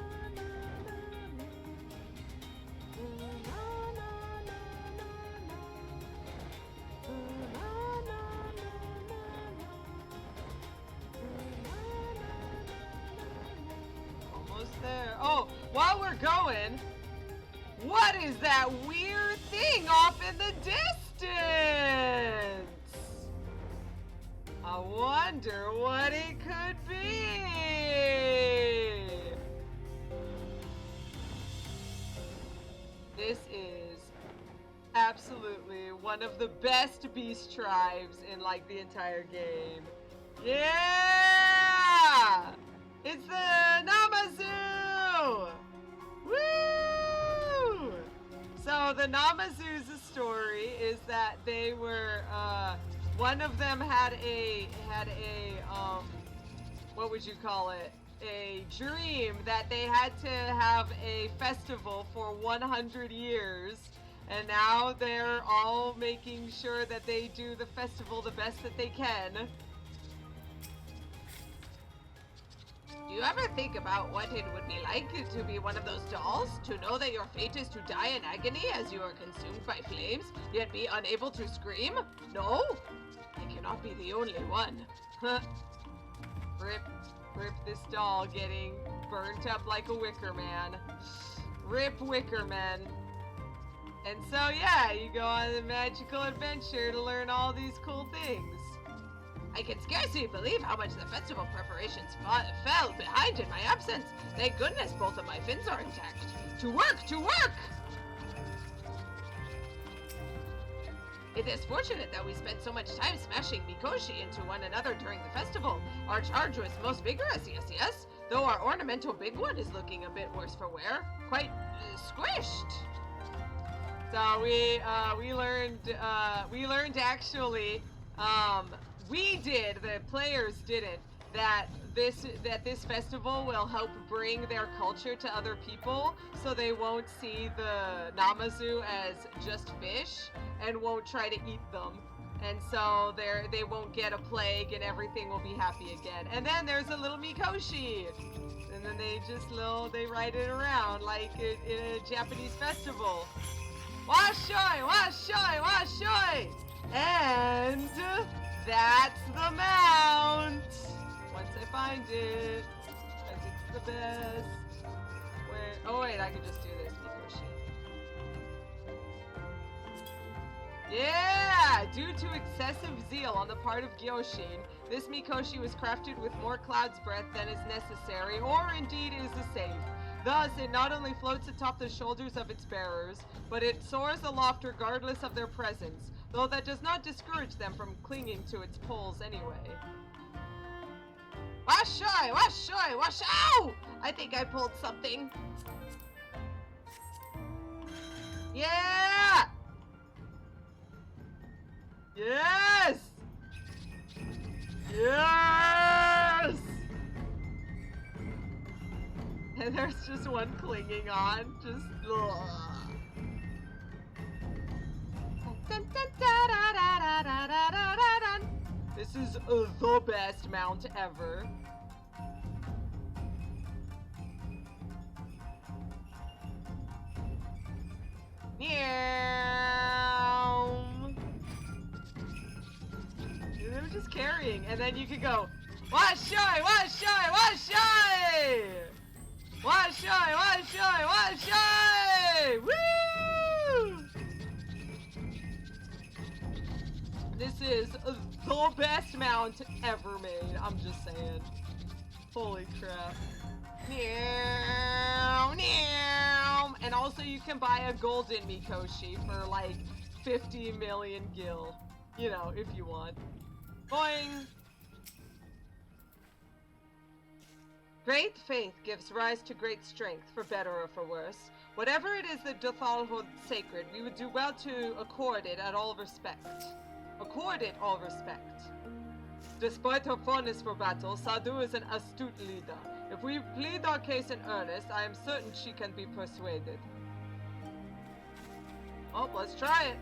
Almost there. Oh, while we're going, what is that weird thing off in the distance? I wonder what it could be. This is absolutely one of the best beast tribes in like the entire game. Yeah! It's the Namazu! Woo! So the Namazu's story is that they were one of them had a what would you call it? A dream that they had to have a festival for 100 years, and now they're all making sure that they do the festival the best that they can. Do you ever think about what it would be like to be one of those dolls? To know that your fate is to die in agony as you are consumed by flames, yet be unable to scream? No? I cannot be the only one. Rip this doll getting burnt up like a wicker man. Rip wicker man. And so yeah, you go on a magical adventure to learn all these cool things. I can scarcely believe how much the festival preparations fell behind in my absence. Thank goodness both of my fins are intact. To work! To work! It is fortunate that we spent so much time smashing Mikoshi into one another during the festival. Our charge was most vigorous, yes, though our ornamental big one is looking a bit worse for wear. Quite squished. So we learned actually, the players didn't, that this festival will help bring their culture to other people, so they won't see the Namazu as just fish and won't try to eat them, and so they won't get a plague and everything will be happy again. And then there's a little Mikoshi, and then they ride it around like in a Japanese festival. Washoi, washoi, washoi! And that's the mount. Once I find it, because it's the best. Where? Oh wait, I can just do this, Mikoshi. Yeah! Due to excessive zeal on the part of Gyoshin, this Mikoshi was crafted with more cloud's breath than is necessary, or indeed is safe. Thus, it not only floats atop the shoulders of its bearers, but it soars aloft regardless of their presence, though that does not discourage them from clinging to its poles anyway. Washoi! Washoi! Wash! Ow! I think I pulled something. Yeah! Yes! Yes! And there's just one clinging on, just ugh. This is the best mount ever. Meow. They're just carrying, and then you can go, washoi, washoi, washoi! Washoi, washoi, washoi! Woo! This is the best mount ever made, I'm just saying. Holy crap. Meow, meow. And also you can buy a golden Mikoshi for like 50 million gil. You know, if you want. Boing! Great faith gives rise to great strength, for better or for worse. Whatever it is that Dothal holds sacred, we would do well to accord it at all respect. Accord it all respect. Despite her fondness for battle, Sadu is an astute leader. If we plead our case in earnest, I am certain she can be persuaded. Oh, let's try it.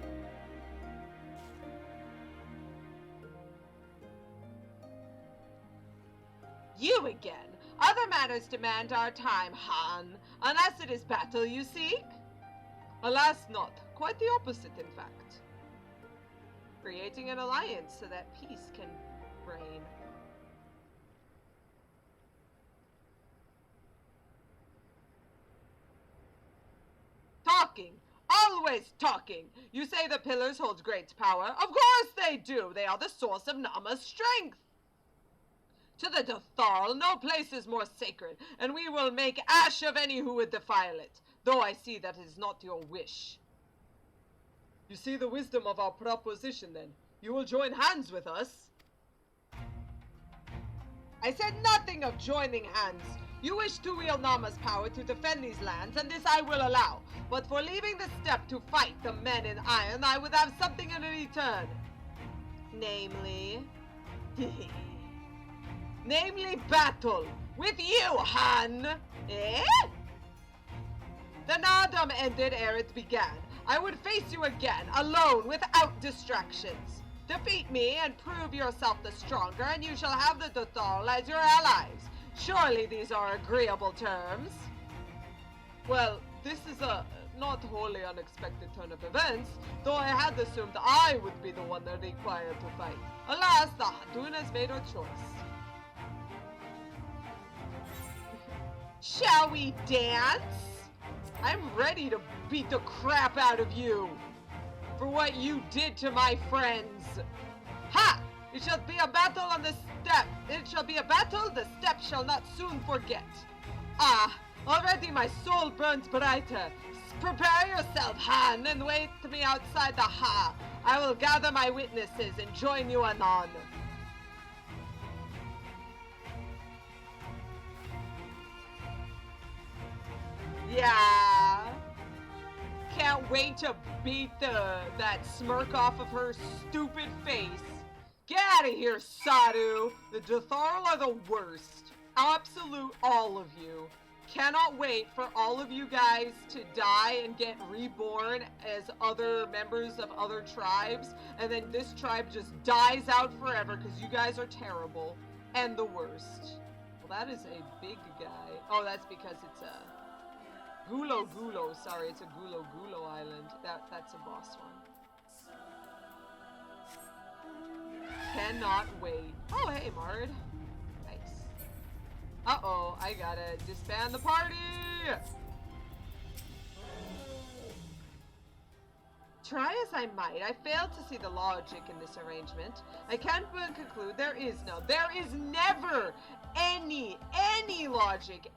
You again. Other matters demand our time, Han. Unless it is battle you seek? Alas not. Quite the opposite, in fact. Creating an alliance so that peace can reign. Talking. Always talking. You say the pillars hold great power. Of course they do. They are the source of Nama's strength. To the Dothal, no place is more sacred, and we will make ash of any who would defile it, though I see that is not your wish. You see the wisdom of our proposition, then. You will join hands with us. I said nothing of joining hands. You wish to wield Nama's power to defend these lands, and this I will allow. But for leaving the steppe to fight the men in iron, I would have something in return. Namely... Namely battle with you, Han! Eh? The Nadam ended ere it began. I would face you again, alone, without distractions. Defeat me and prove yourself the stronger, and you shall have the Dothal as your allies. Surely these are agreeable terms. Well, this is a not wholly unexpected turn of events, though I had assumed I would be the one that required to fight. Alas, the Hatun has made her choice. Shall we dance? I'm ready to beat the crap out of you for what you did to my friends. Ha! It shall be a battle on the steppe. It shall be a battle the steppe shall not soon forget. Ah, already my soul burns brighter. Prepare yourself, Han, and wait me outside the Ha. I will gather my witnesses and join you anon. Yeah. Can't wait to beat that smirk off of her stupid face. Get out of here, Sadu. The Dothal are the worst. Absolute all of you. Cannot wait for all of you guys to die and get reborn as other members of other tribes, and then this tribe just dies out forever because you guys are terrible and the worst. Well, that is a big guy. Oh, that's because it's a Gulo Gulo. Sorry, it's a Gulo Gulo island. That's a boss one. cannot wait. Oh, hey, Mard. Nice. Uh-oh, I gotta disband the party! Try as I might, I failed to see the logic in this arrangement. I can't but conclude there is never any logic,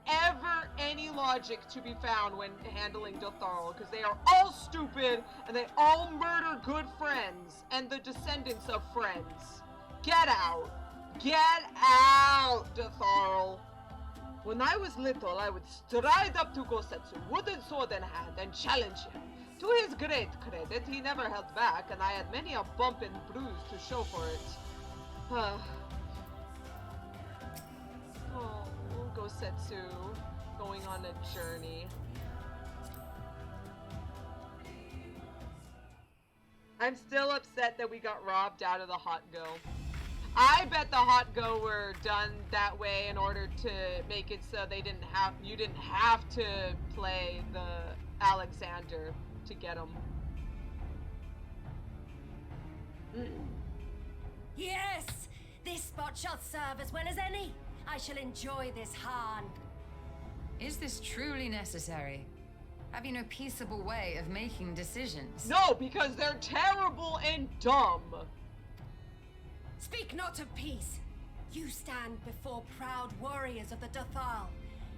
any logic to be found when handling Dotharl, because they are all stupid, and they all murder good friends, and the descendants of friends. Get out! Get out, Dotharl! When I was little, I would stride up to Gosetsu, wooden sword in hand, and challenge him. To his great credit, he never held back, and I had many a bump and bruise to show for it. Oh, Gosetsu, going on a journey. I'm still upset that we got robbed out of the hot go. I bet the hot go were done that way in order to make it so you didn't have to play the Alexander to get him. Yes! This spot shall serve as well as any. I shall enjoy this, Hien. Is this truly necessary? Have you no peaceable way of making decisions? No, because they're terrible and dumb. Speak not of peace. You stand before proud warriors of the Dotharl.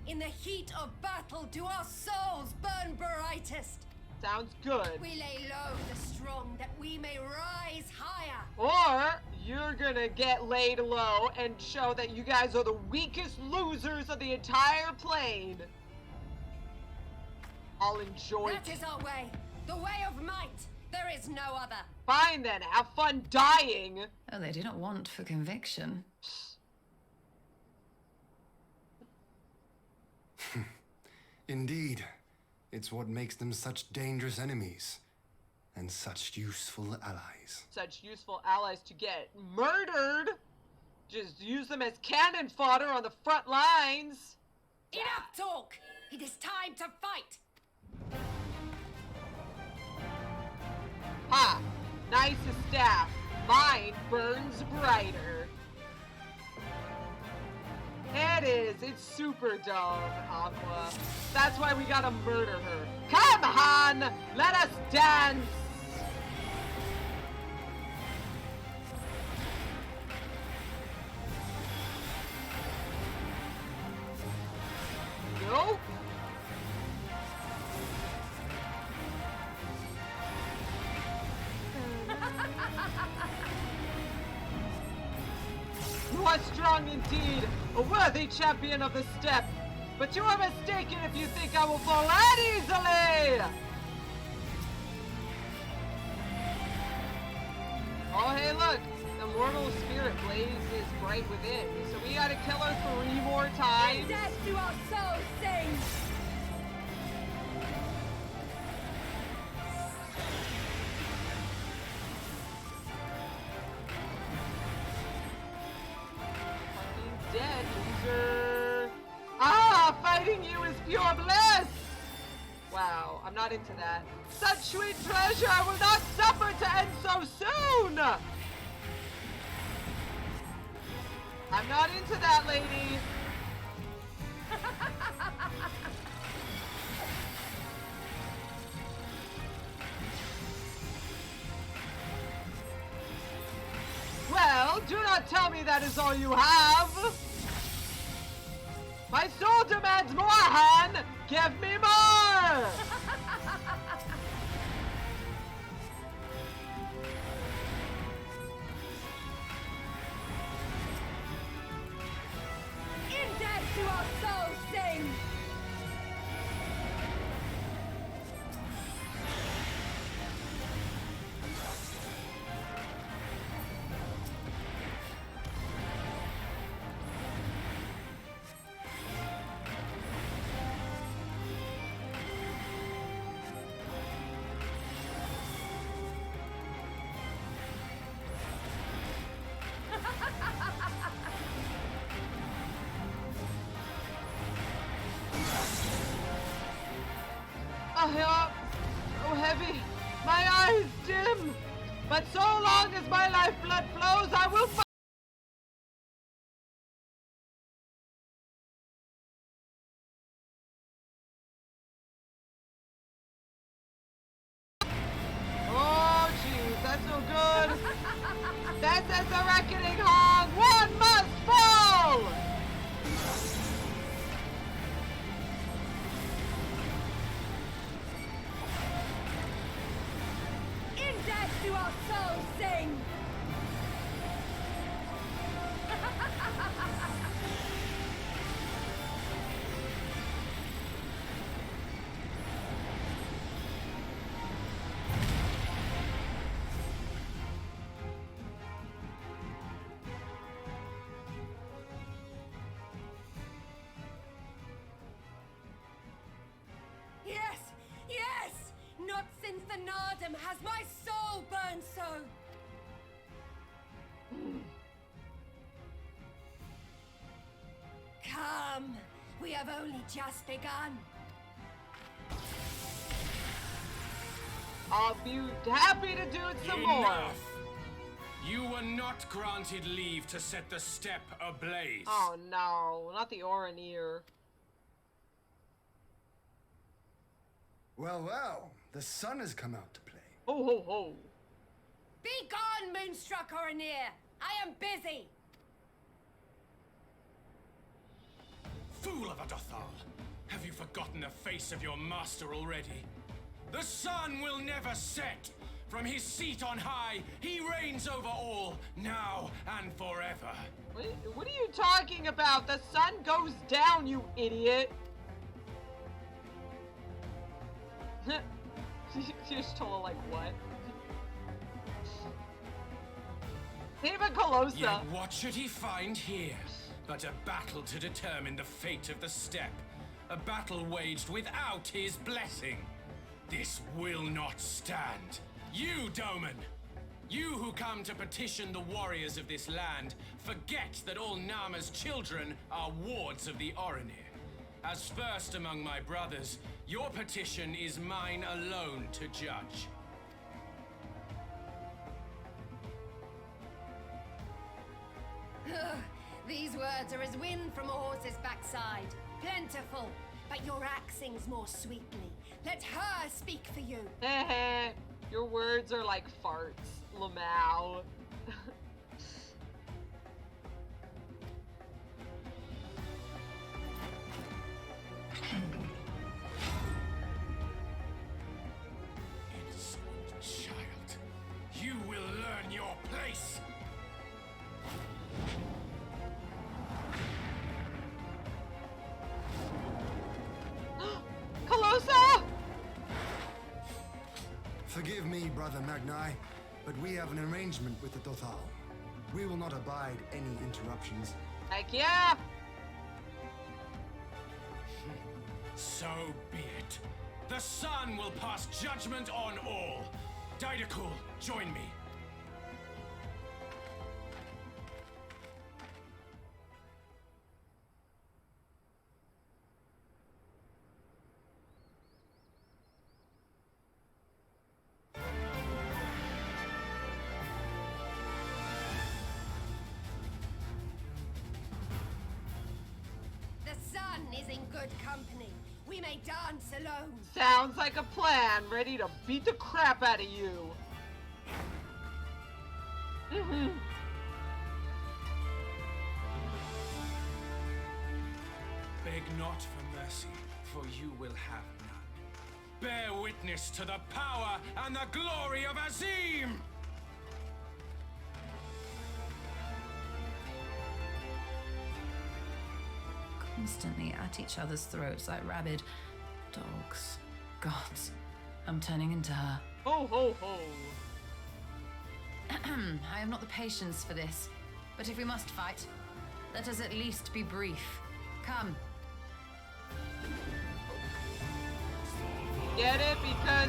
In the heat of battle do our souls burn brightest. Sounds good. We lay low the strong that we may rise higher. Or you're gonna get laid low and show that you guys are the weakest losers of the entire plane. I'll enjoy it. That is our way. The way of might. There is no other. Fine then, have fun dying. Oh, they do not want for conviction. Indeed. It's what makes them such dangerous enemies. And such useful allies. Such useful allies to get murdered. Just use them as cannon fodder on the front lines. Enough talk! It is time to fight! Ha! Nice staff. Mine burns brighter. It is. It's super dumb, Aqua. That's why we gotta murder her. Come on! Let us dance! Nope. You are strong indeed, a worthy champion of the steppe. But you are mistaken if you think I will fall that easily! Oh, hey, look! The mortal spirit blaze is bright within, so we gotta kill her 3 more times. Death to our souls sing! Dead, loser. Ah, fighting you is pure bliss. Wow, I'm not into that. Such sweet pleasure I will not suffer to end so soon. I'm not into that, lady. Well, do not tell me that is all you have! My soul demands more, Han! Give me more! In death to our souls sing! Oh, so heavy. My eyes dim. But so long as my lifeblood flows, I will fight. Oh, jeez, that's no good. This is the reckoning, Hog. One must fall. In death do our souls sing! Yes! Yes! Not since the Nardum has my soul burned so! Come, we have only just begun. I'll be happy to do it some more. Enough! You were not granted leave to set the steppe ablaze. Oh no, not the Urianger. Well, well, the sun has come out to play. Ho ho ho. Be gone, moonstruck Urianger! I am busy! Fool of a Dothal! Have you forgotten the face of your master already? The sun will never set! From his seat on high, he reigns over all, now and forever. What are you talking about? The sun goes down, you idiot! Y'shtola, like, what? Even Calosa. Yet what should he find here? But a battle to determine the fate of the steppe. A battle waged without his blessing. This will not stand. You, Doman! You who come to petition the warriors of this land, forget that all Nama's children are wards of the Urianger. As first among my brothers, your petition is mine alone to judge. These words are as wind from a horse's backside. Plentiful, but your axe sings more sweetly. Let her speak for you. Heh. Your words are like farts, Lamau. Insolent child, you will learn your place. Calosa! Forgive me, Brother Magni, but we have an arrangement with the Dothal. We will not abide any interruptions. Heck yeah! So be it. The sun will pass judgment on all. Didakul, join me. The sun is in good company. We may dance alone. Sounds like a plan, ready to beat the crap out of you. Beg not for mercy, for you will have none. Bear witness to the power and the glory of Azim! Constantly at each other's throats like rabid dogs. Gods, I'm turning into her. Ho ho ho. I have not the patience for this, but if we must fight, let us at least be brief. Come. Get it? Because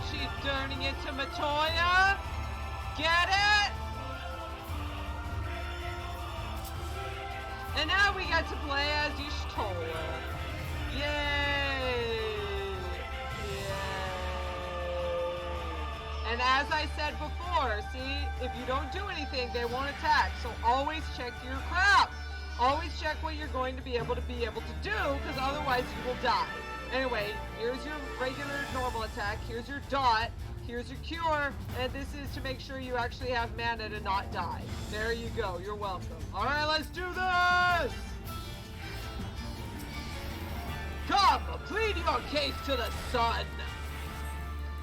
she's turning into Matoya? Get it? And now we get to play as Y'shtola. Yay! Yay! And as I said before, see, if you don't do anything, they won't attack. So always check your crap. Always check what you're going to be able to do, because otherwise you will die. Anyway, here's your regular normal attack. Here's your dot. Here's your cure. And this is to make sure you actually have mana to not die. There you go. You're welcome. All right, let's do this. Come, plead your case to the sun.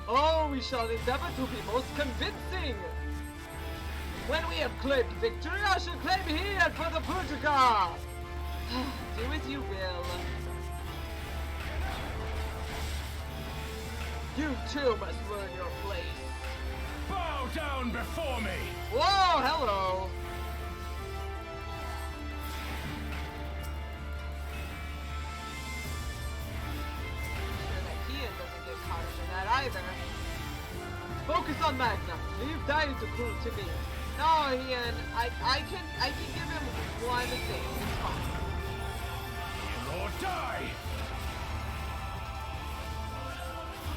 Oh, we shall endeavor to be most convincing. When we have claimed victory, I shall claim Hien for the Putuka. Do as you will. You too must learn your place. Bow down before me! Whoa, hello. Either. Focus on Magna. Leave dying to cool to me. No, Hien, I can give him one thing. It's fine. Or die!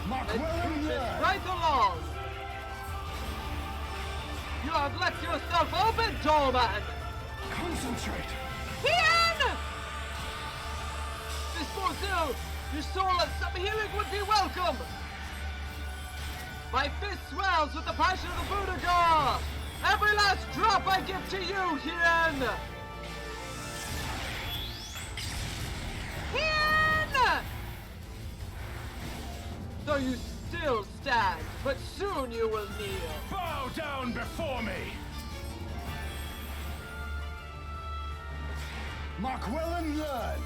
Let's right along. You have left yourself open, Doma. Concentrate. Hien! This Y'shtola, your soul and some healing would be welcome. My fist swells with the passion of the Buddha. Every last drop I give to you, Hien! Hien! Though you still stand, but soon you will kneel. Bow down before me! Mark well and learn!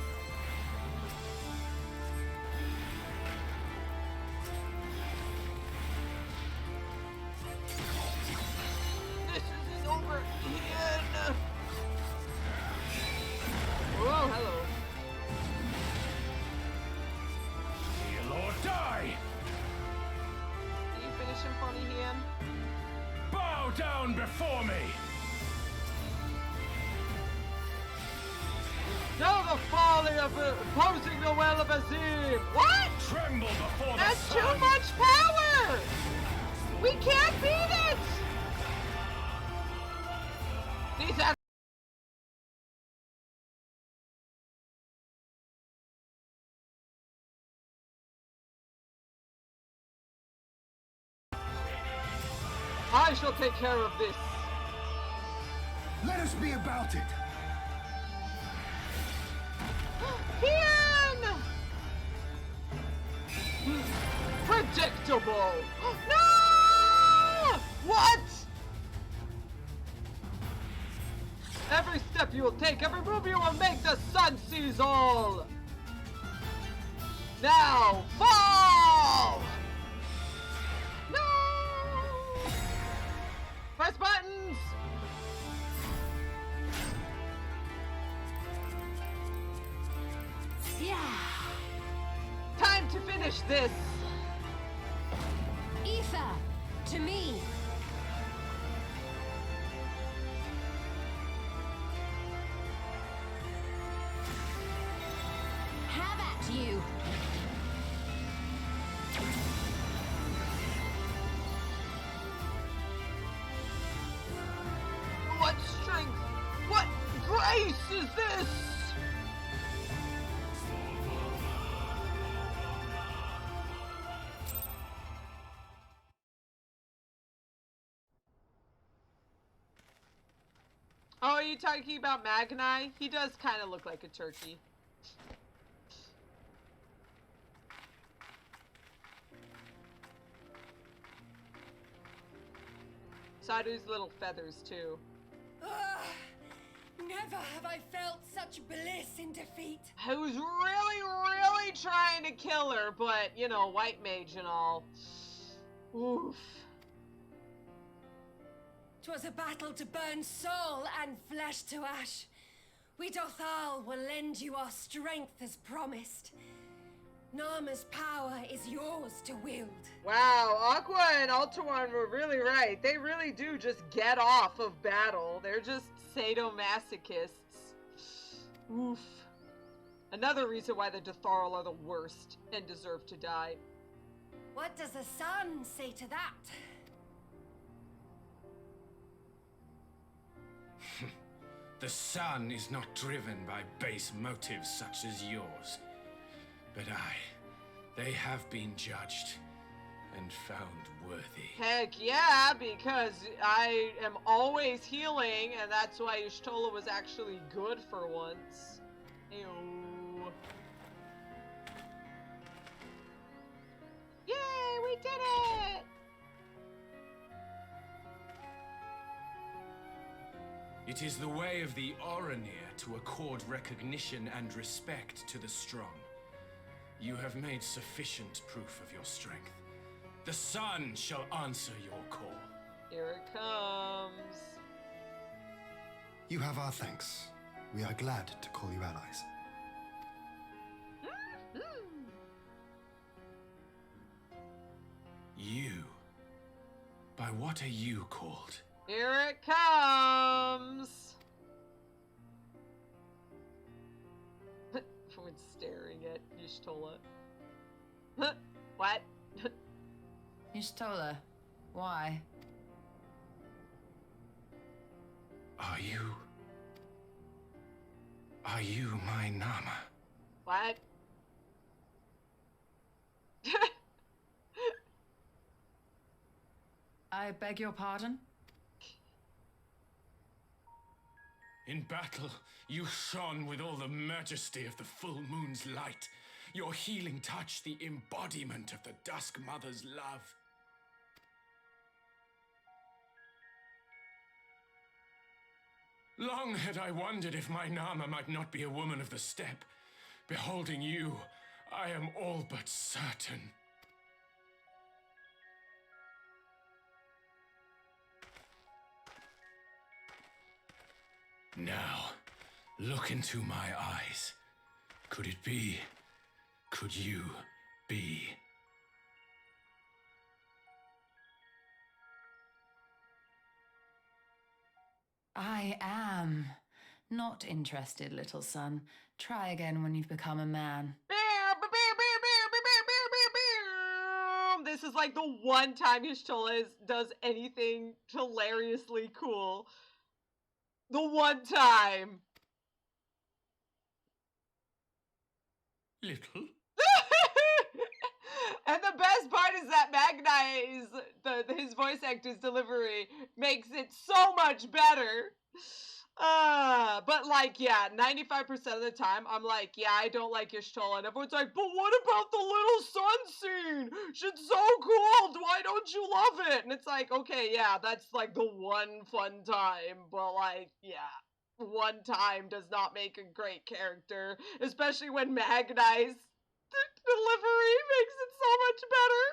Hien! Whoa, hello. Heal or die! Can you finish him for me, Hien? Bow down before me! Know the folly of opposing the well of Azim! What? Tremble before the That's sun! too much power! We can't beat it! These are I shall take care of this. Let us be about it! Hien! Predictable! No! What? Every step you will take, every move you will make, the sun sees all! Now, fall! No! Press buttons! Yeah. Time to finish this! Aether, to me. Have at you. What strength? What grace is this? Oh, are you talking about Magnai? He does kind of look like a turkey. Sadu's little feathers, too. Never have I felt such bliss in defeat. I was really trying to kill her, but, you know, white mage and all. Oof. 'Twas a battle to burn soul and flesh to ash. We Dothal will lend you our strength as promised. Nama's power is yours to wield. Wow, Aqua and Altawan were really right. They really do just get off of battle. They're just sadomasochists. Oof. Another reason why the Dothal are the worst and deserve to die. What does the sun say to that? The sun is not driven by base motives such as yours. But they have been judged and found worthy. Heck yeah, because I am always healing, and that's why Y'shtola was actually good for once. Ew. Yay, we did it! It is the way of the Urianger to accord recognition and respect to the strong. You have made sufficient proof of your strength. The sun shall answer your call. Here it comes. You have our thanks. We are glad to call you allies. You? By what are you called? Here it comes. Everyone's staring at Y'shtola. What? Y'shtola, why? Are you my Nama? What? I beg your pardon? In battle, you shone with all the majesty of the full moon's light. Your healing touch, the embodiment of the Dusk Mother's love. Long had I wondered if my Nama might not be a woman of the steppe. Beholding you, I am all but certain. Now, look into my eyes. Could it be? Could you be? I am not interested, little son. Try again when you've become a man. This is like the one time Y'shtola does anything hilariously cool. The one time. Little? And the best part is that Magni's, his voice actor's delivery makes it so much better. But like, yeah, 95% of the time, I'm like, yeah, I don't like Y'shtola. And everyone's like, but what about the little sun scene? She's so cool. Why don't you love it? And it's like, okay, yeah, that's like the one fun time. But like, yeah, one time does not make a great character. Especially when Magni's delivery makes it so much better.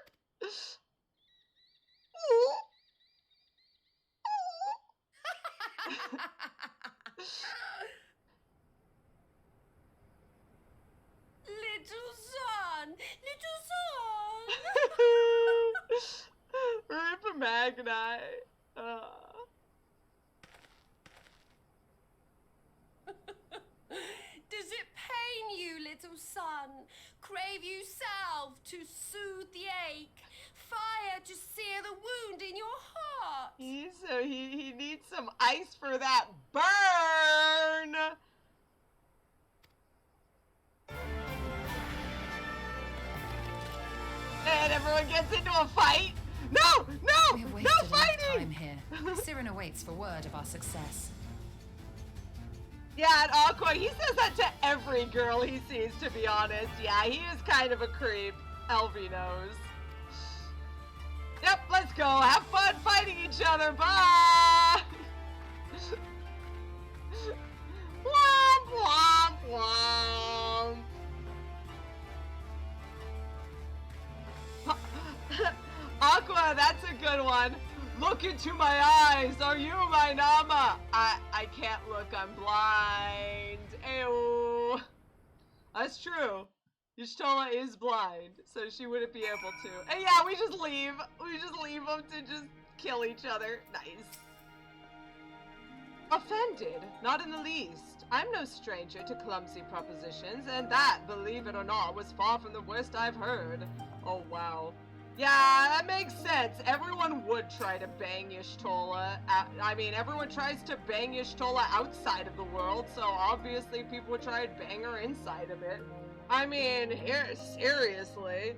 Little son! Little son! Rip Magni. Does it pain you, little son? Crave you salve to soothe the ache? Fire to sear the wound in your heart? He needs some ice for that burn! And everyone gets into a fight? No! No! We have No wasted enough fighting! time here. Siren awaits for word of our success. Yeah, and Aqua, he says that to every girl he sees, to be honest. Yeah, he is kind of a creep. Elvie knows. Yep, let's go. Have fun fighting each other. Bye! Womp, womp, womp. Aqua, that's a good one. Look into my eyes. Are you my Nama? I can't look. I'm blind. Ew. That's true. Y'shtola is blind, so she wouldn't be able to. And yeah, we just leave. We just leave them to just kill each other. Nice. Offended? Not in the least. I'm no stranger to clumsy propositions, and that, believe it or not, was far from the worst I've heard. Oh, wow. Yeah, that makes sense. Everyone would try to bang Y'shtola. I mean, everyone tries to bang Y'shtola outside of the world, so obviously people would try to bang her inside of it. I mean, here, seriously.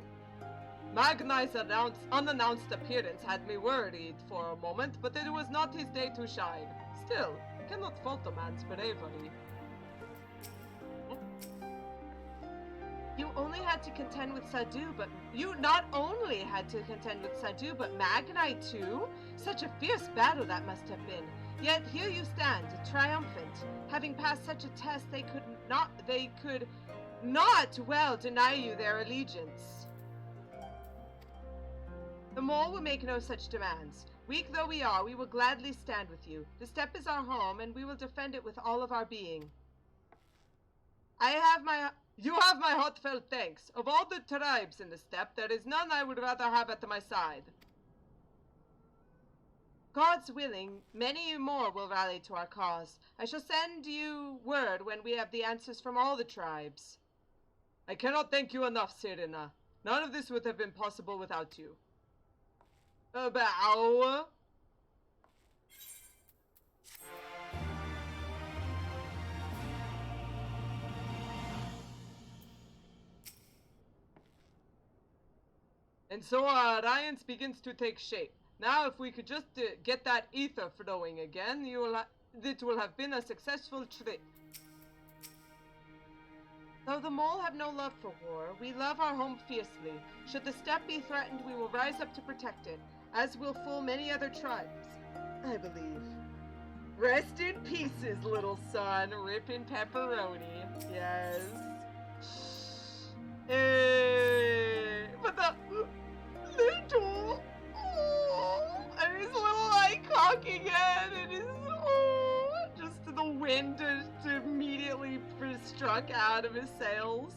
Magnai's unannounced appearance had me worried for a moment, but it was not his day to shine. Still, cannot fault a man's bravery. You only had to contend with Sadu, but you not only had to contend with Sadu, but Magnai too? Such a fierce battle that must have been. Yet here you stand, triumphant. Having passed such a test, they could not well deny you their allegiance. The mole will make no such demands. Weak though we are, we will gladly stand with you. The steppe is our home, and we will defend it with all of our being. You have my heartfelt thanks. Of all the tribes in the steppe, there is none I would rather have at my side. God's willing, many more will rally to our cause. I shall send you word when we have the answers from all the tribes. I cannot thank you enough, Serena. None of this would have been possible without you. Bow. And so our alliance begins to take shape. Now if we could just get that ether flowing again, it will have been a successful trip. Though the mole have no love for war, we love our home fiercely. Should the steppe be threatened, we will rise up to protect it, as will full many other tribes, I believe. Rest in pieces, little son. Rippin' pepperoni. Yes. But the little, and his little eye cocking head, and his, just the wind to immediately struck out of his sails.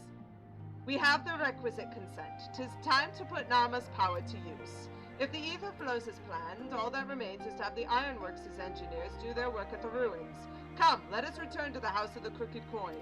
We have the requisite consent. 'Tis time to put Nama's power to use. If the ether flows as planned, all that remains is to have the Ironworks' engineers do their work at the ruins. Come, let us return to the House of the Crooked Coin.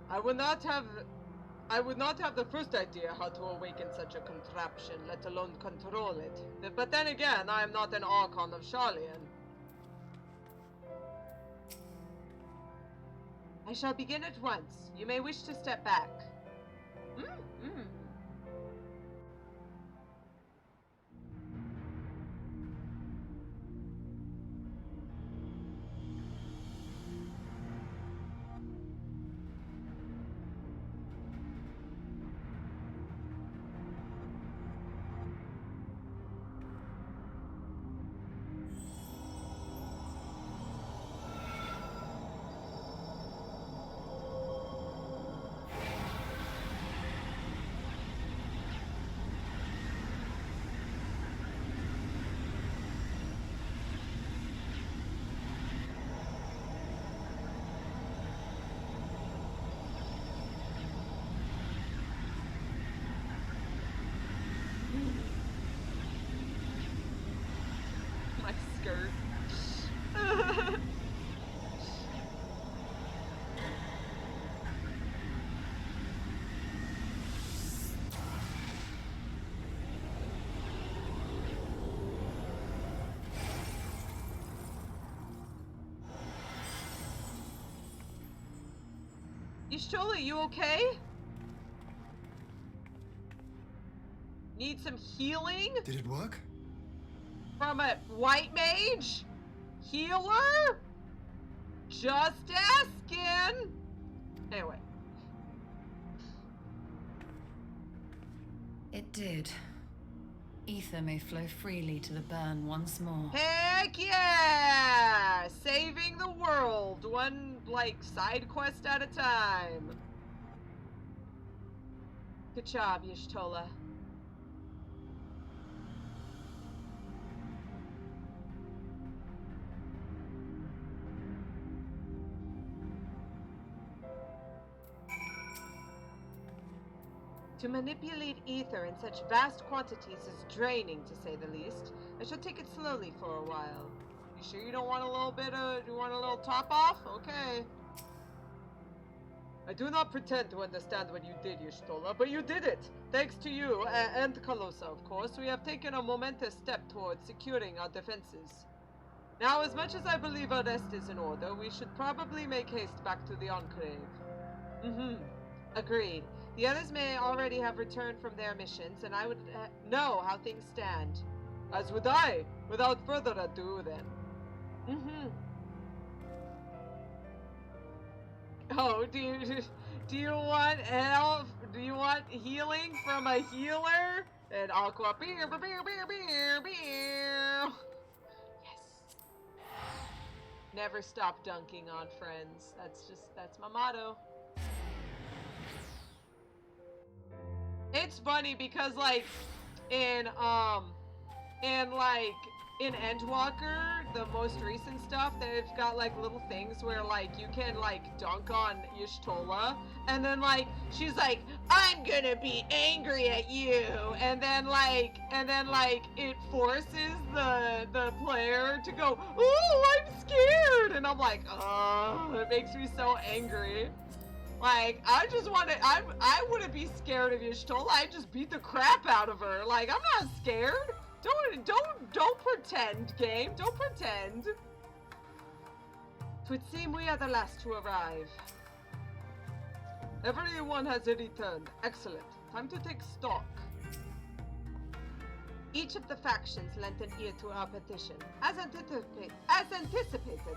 I would not have the first idea how to awaken such a contraption, let alone control it. But then again, I am not an Archon of Garlean. I shall begin at once. You may wish to step back. My skirt. Y'shtola, you okay? Need some healing? Did it work? From a white mage? Healer? Just asking. Anyway. It did. Ether may flow freely to the burn once more. Heck yeah! saving the world, one, like, side quest at a time. Good job, Y'shtola. To manipulate ether in such vast quantities is draining, to say the least. I shall take it slowly for a while. You sure you don't want a little bit of, you want a little top off? Okay. I do not pretend to understand what you did, Y'shtola, but you did it! Thanks to you, and Calosa, of course, we have taken a momentous step towards securing our defenses. Now, as much as I believe our rest is in order, we should probably make haste back to the Enclave. Agreed. The others may already have returned from their missions, and I would know how things stand. As would I! Without further ado, then. Oh, do you want help? Do you want healing from a healer? And Aqua, beer, beer, beer, beer, beer. Yes. Never stop dunking on friends. That's my motto. It's funny because, like, in Endwalker, the most recent stuff, they've got, like, little things where, like, you can, like, dunk on Y'shtola, and then, like, she's like, I'm gonna be angry at you, and then, like, it forces the player to go, oh, I'm scared, and I'm like, oh, it makes me so angry. Like, I just want to, I wouldn't be scared of Y'shtola. I'd just beat the crap out of her. Like, I'm not scared. Don't pretend, game. Don't pretend. It would seem we are the last to arrive. Everyone has returned. Excellent. Time to take stock. Each of the factions lent an ear to our petition. As anticipated,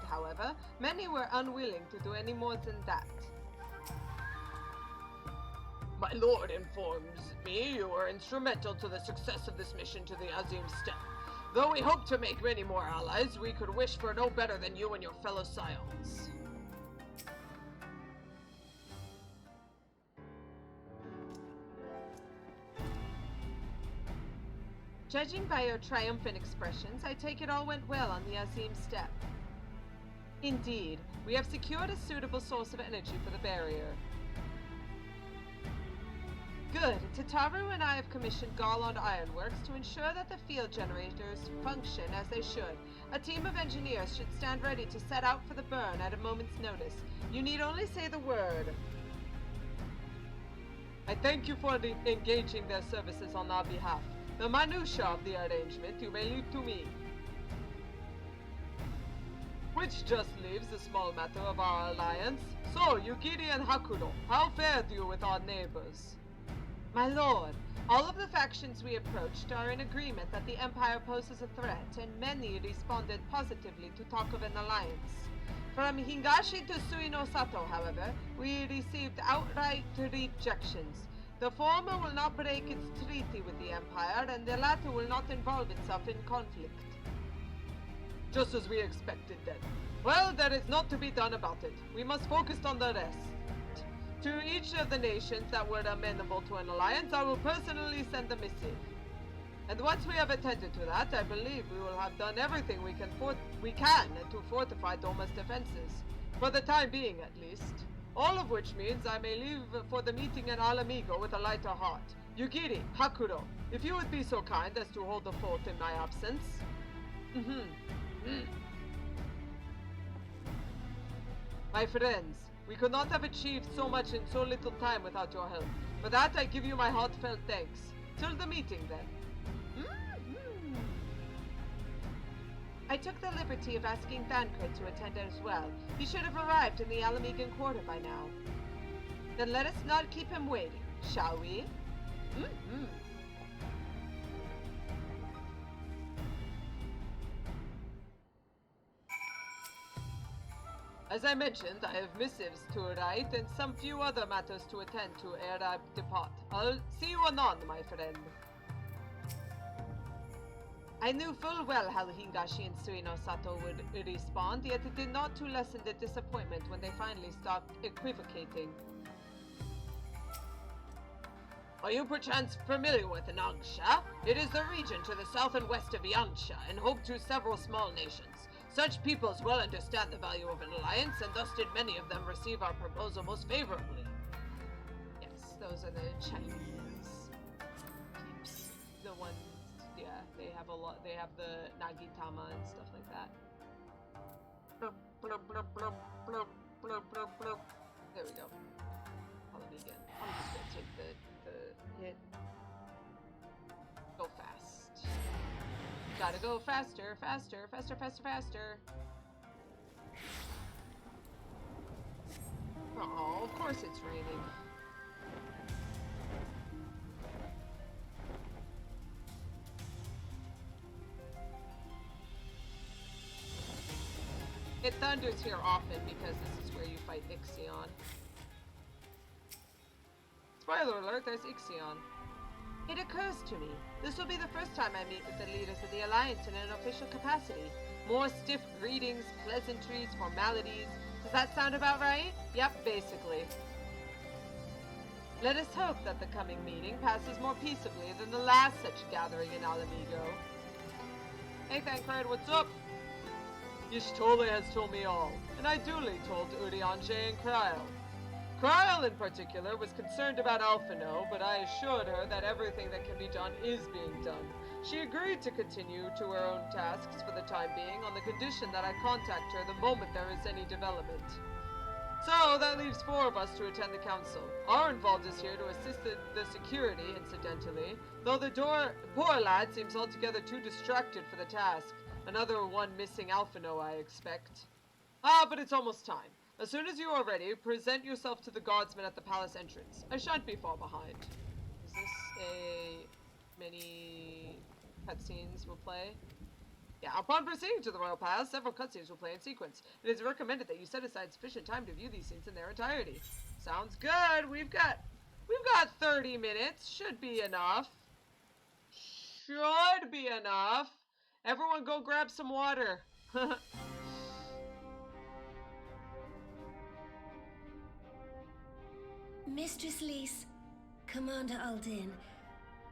however, many were unwilling to do any more than that. My lord informs me you were instrumental to the success of this mission to the Azim Steppe. Though we hope to make many more allies, we could wish for no better than you and your fellow Scions. Judging by your triumphant expressions, I take it all went well on the Azim Steppe. Indeed, we have secured a suitable source of energy for the barrier. Good. Tataru and I have commissioned Garlean Ironworks to ensure that the field generators function as they should. A team of engineers should stand ready to set out for the burn at a moment's notice. You need only say the word. I thank you for engaging their services on our behalf. The minutiae of the arrangement you may leave to me. Which just leaves the small matter of our alliance. So, Yukiri and Hakudo, how fared you with our neighbors? My lord, all of the factions we approached are in agreement that the Empire poses a threat, and many responded positively to talk of an alliance. From Hingashi to Suino Sato, however, we received outright rejections. The former will not break its treaty with the Empire, and the latter will not involve itself in conflict. Just as we expected, then. Well, there is naught to be done about it. We must focus on the rest. To each of the nations that were amenable to an alliance, I will personally send a missive. And once we have attended to that, I believe we will have done everything we can to fortify Doma's defenses. For the time being, at least. All of which means I may leave for the meeting in Alamigo with a lighter heart. Yukiri, Hakudo, if you would be so kind as to hold the fort in my absence. My friends, we could not have achieved so much in so little time without your help. For that I give you my heartfelt thanks. Till the meeting, then. I took the liberty of asking Thancred to attend as well. He should have arrived in the Alamigan quarter by now. Then let us not keep him waiting, shall we? As I mentioned, I have missives to write and some few other matters to attend to ere I depart. I'll see you anon, my friend. I knew full well how Hingashi and Suino Sato would respond, yet it did not to lessen the disappointment when they finally stopped equivocating. Are you perchance familiar with Yanxia? It is the region to the south and west of Yanxia, and home to several small nations. Such peoples well understand the value of an alliance, and thus did many of them receive our proposal most favorably. Yes, those are the Chinese peeps. The ones, yeah, they have a lot. They have the Nagitama and stuff like that. Blub, blub, blub, blub, blub, blub, blub, blub. There we go. Follow me again. I'm just gonna take the hit. Go fast. Gotta go faster, faster, faster, faster, faster. Oh, of course it's raining. It thunders here often because this is where you fight Ixion. Spoiler alert, there's Ixion. It occurs to me, this will be the first time I meet with the leaders of the Alliance in an official capacity. More stiff greetings, pleasantries, formalities. Does that sound about right? Yep, basically. Let us hope that the coming meeting passes more peaceably than the last such gathering in Alamigo. Hey Thancred, what's up? Y'shtola has told me all, and I duly told Urianger and Cryle. Cryle, in particular, was concerned about Alphinaud, but I assured her that everything that can be done is being done. She agreed to continue to her own tasks for the time being on the condition that I contact her the moment there is any development. So, that leaves 4 of us to attend the council. Arnvald is here to assist the security, incidentally, though the poor lad seems altogether too distracted for the task. Another one missing Alphinaud, I expect. Ah, but it's almost time. As soon as you are ready, present yourself to the guardsmen at the palace entrance. I shan't be far behind. Is this a mini cutscenes will play? Yeah, upon proceeding to the royal palace, several cutscenes will play in sequence. It is recommended that you set aside sufficient time to view these scenes in their entirety. Sounds good. We've got 30 minutes. Should be enough. Should be enough. Everyone go grab some water. Mistress Lys, Commander Aldin,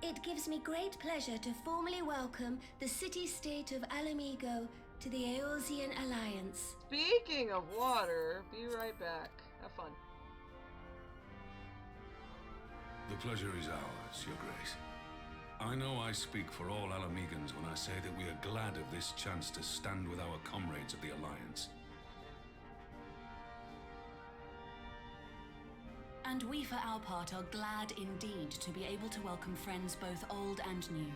it gives me great pleasure to formally welcome the city-state of Alamigo to the Eorzean Alliance. Speaking of water, be right back. Have fun. The pleasure is ours, Your Grace. I know I speak for all Alamegans when I say that we are glad of this chance to stand with our comrades of the Alliance. And we, for our part, are glad indeed to be able to welcome friends both old and new.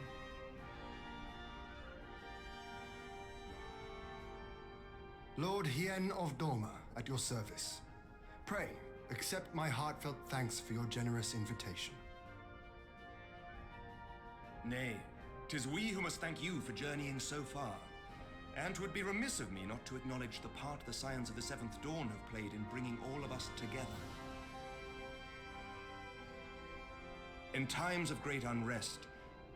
Lord Hien of Doma, at your service. Pray, accept my heartfelt thanks for your generous invitation. Nay, 'tis we who must thank you for journeying so far. And 'twould be remiss of me not to acknowledge the part the Scions of the Seventh Dawn have played in bringing all of us together. In times of great unrest,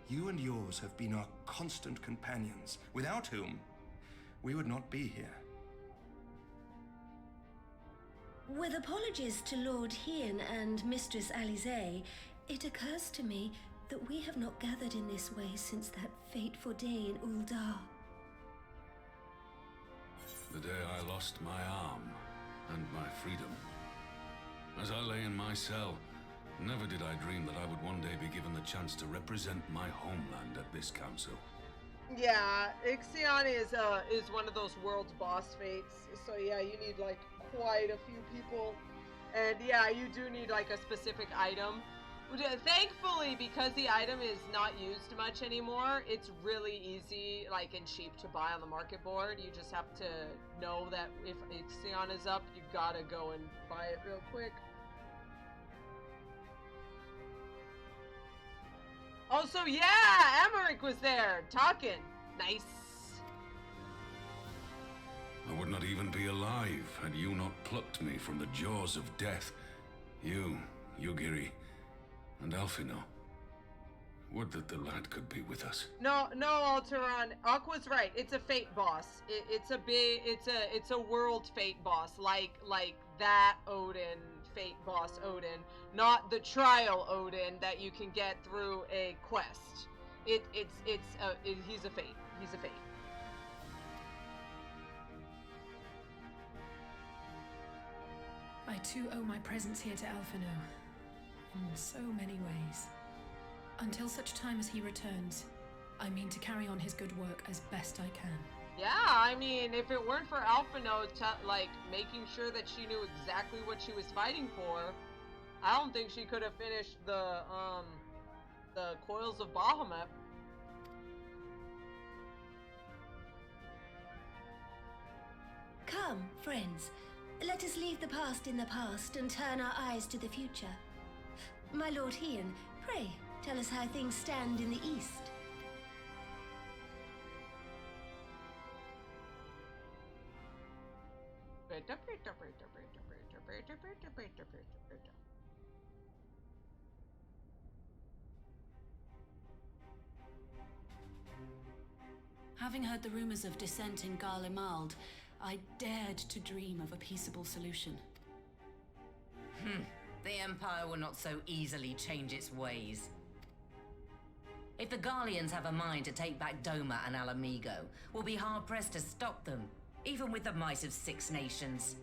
you and yours have been our constant companions, without whom we would not be here. With apologies to Lord Hien and Mistress Alisaie, it occurs to me that we have not gathered in this way since that fateful day in Uldar. The day I lost my arm and my freedom. As I lay in my cell, never did I dream that I would one day be given the chance to represent my homeland at this council. Yeah, Ixion is one of those world's boss fates. So yeah, you need like quite a few people, and yeah, you do need like a specific item. Thankfully, because the item is not used much anymore, it's really easy, like, and cheap to buy on the market board. You just have to know that if Ixion is up, you gotta go and buy it real quick. Also, yeah, Emmerich was there, talking. Nice. I would not even be alive had you not plucked me from the jaws of death. You, Yugiri, and Alphinaud. Would that the lad could be with us. No, Alteron. Aqua's right. It's a fate boss. It's a world fate boss, like that Odin fate boss Odin, not the trial Odin that you can get through a quest. He's a fate. He's a fate. I too owe my presence here to Alphinaud, in so many ways. Until such time as he returns, I mean to carry on his good work as best I can. Yeah, I mean, if it weren't for Alphinaud, making sure that she knew exactly what she was fighting for, I don't think she could have finished the Coils of Bahamut. Come, friends. Let us leave the past in the past and turn our eyes to the future. My Lord Hien, pray, tell us how things stand in the east. Having heard the rumors of dissent in Garlean, I dared to dream of a peaceable solution. The Empire will not so easily change its ways. If the Garleans have a mind to take back Doma and Alamigo, we'll be hard-pressed to stop them, even with the might of 6 nations.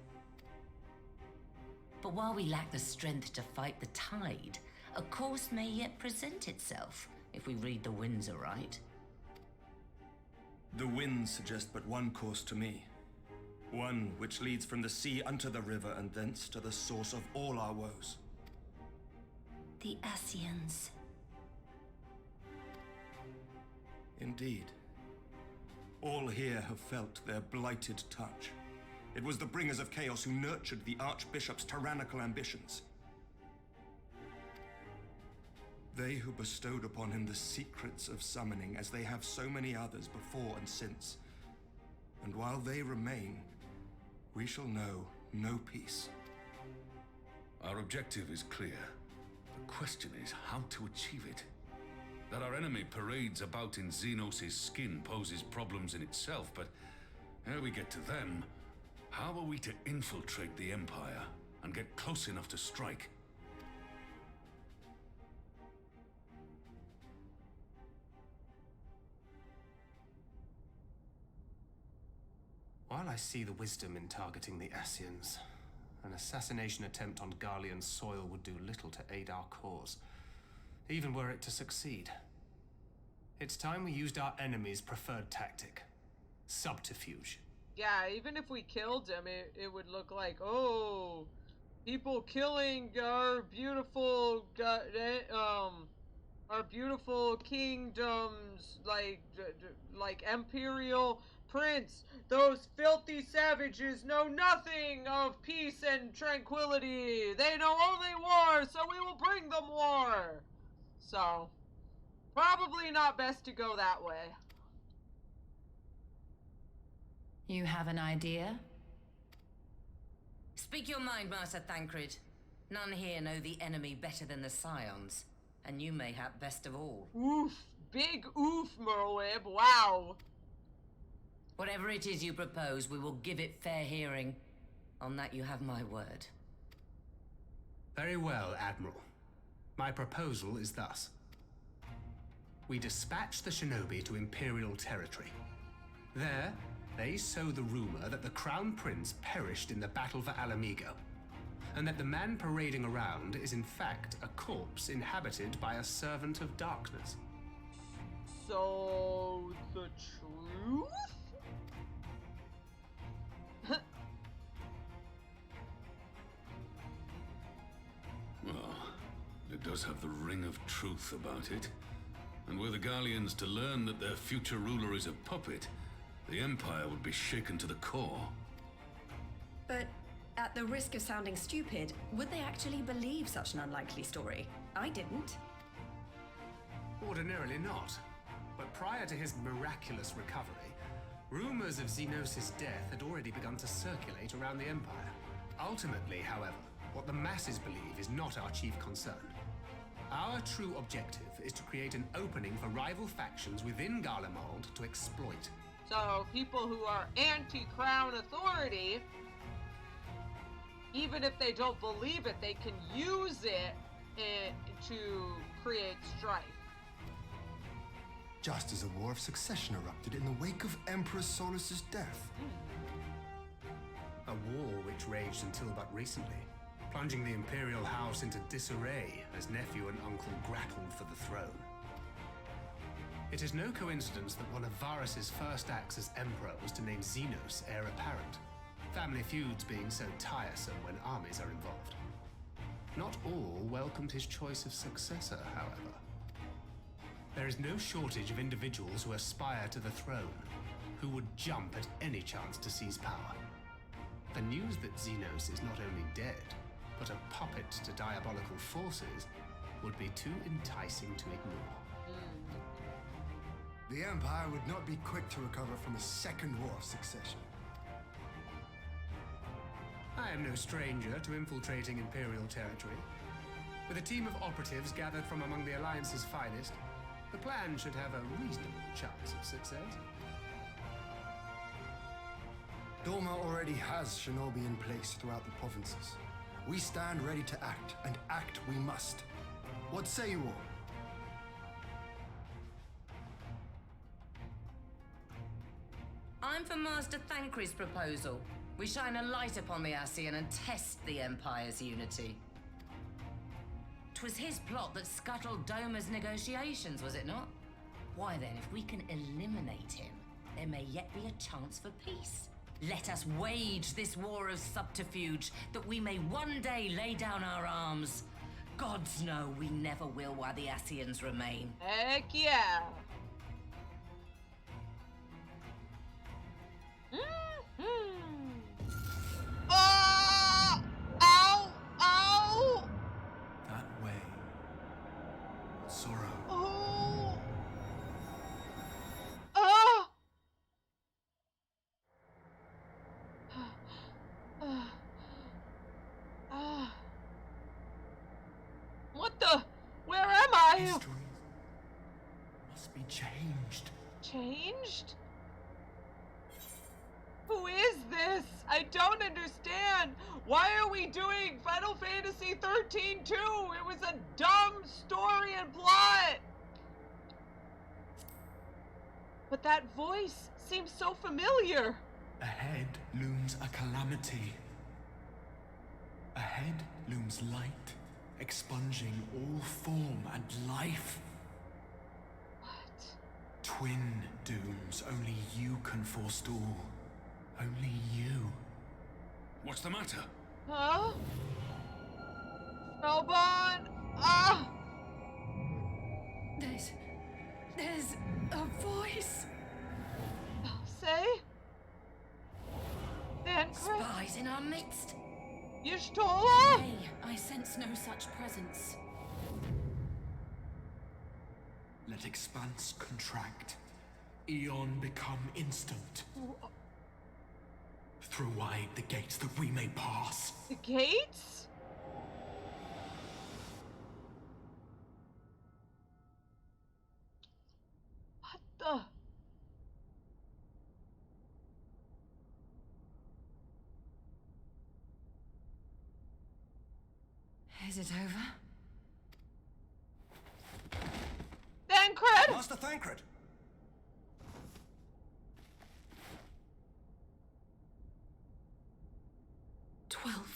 But while we lack the strength to fight the tide, a course may yet present itself, if we read the winds aright. The winds suggest but one course to me. One which leads from the sea unto the river and thence to the source of all our woes. The Scions. Indeed. All here have felt their blighted touch. It was the bringers of chaos who nurtured the Archbishop's tyrannical ambitions. They who bestowed upon him the secrets of summoning, as they have so many others before and since. And while they remain, we shall know no peace. Our objective is clear. The question is how to achieve it. That our enemy parades about in Xenos' skin poses problems in itself, but ere we get to them, how are we to infiltrate the Empire and get close enough to strike? While I see the wisdom in targeting the Scions, an assassination attempt on Garlean soil would do little to aid our cause, even were it to succeed. It's time we used our enemy's preferred tactic: subterfuge. Yeah, even if we killed him, it would look like, oh, people killing our beautiful kingdoms, like Imperial Prince. Those filthy savages know nothing of peace and tranquility. They know only war, so we will bring them war. So, probably not best to go that way. You have an idea? Speak your mind, Master Thancred. None here know the enemy better than the Scions, and you mayhap best of all. Oof. Big oof, Merwib. Wow. Whatever it is you propose, we will give it fair hearing. On that you have my word. Very well, Admiral. My proposal is thus. We dispatch the shinobi to Imperial territory. There, they sow the rumor that the Crown Prince perished in the battle for Alamigo, and that the man parading around is in fact a corpse inhabited by a servant of darkness. So, the truth? Well, it does have the ring of truth about it. And were the Garleans to learn that their future ruler is a puppet, the Empire would be shaken to the core. But at the risk of sounding stupid, would they actually believe such an unlikely story? I didn't. Ordinarily not. But prior to his miraculous recovery, rumors of Xenos' death had already begun to circulate around the Empire. Ultimately, however, what the masses believe is not our chief concern. Our true objective is to create an opening for rival factions within Garlean to exploit. So people who are anti-crown authority, even if they don't believe it, they can use it to create strife. Just as a war of succession erupted in the wake of Emperor Solus's death. A war which raged until but recently, plunging the Imperial house into disarray as nephew and uncle grappled for the throne. It is no coincidence that one of Varus's first acts as Emperor was to name Xenos heir apparent, family feuds being so tiresome when armies are involved. Not all welcomed his choice of successor, however. There is no shortage of individuals who aspire to the throne, who would jump at any chance to seize power. The news that Xenos is not only dead, but a puppet to diabolical forces would be too enticing to ignore. The Empire would not be quick to recover from a second war of succession. I am no stranger to infiltrating Imperial territory. With a team of operatives gathered from among the Alliance's finest, the plan should have a reasonable chance of success. Doma already has shinobi in place throughout the provinces. We stand ready to act, and act we must. What say you all? I'm for Master Thancred's proposal. We shine a light upon the Ascian and test the Empire's unity. 'Twas his plot that scuttled Doma's negotiations, was it not? Why then, if we can eliminate him, there may yet be a chance for peace. Let us wage this war of subterfuge, that we may one day lay down our arms. Gods know we never will while the Ascians remain. Heck yeah! Oh! Ow! Ow! That way. Sorrow. Oh! Oh! What the? Where am I? History must be changed. Changed? Who is this? I don't understand. Why are we doing Final Fantasy 13 too? It was a dumb story and plot. But that voice seems so familiar. Ahead looms a calamity. Ahead looms light, expunging all form and life. What? Twin dooms only you can forestall. Only you. What's the matter? Huh? Spellbond? Ah! There's a voice. Say? Thancred? Spies in our midst. Y'shtola? Nay, I sense no such presence. Let expanse contract. Eon become instant. Throw wide the gates that we may pass. The gates? What the? Is it over? Thancred? Master Thancred!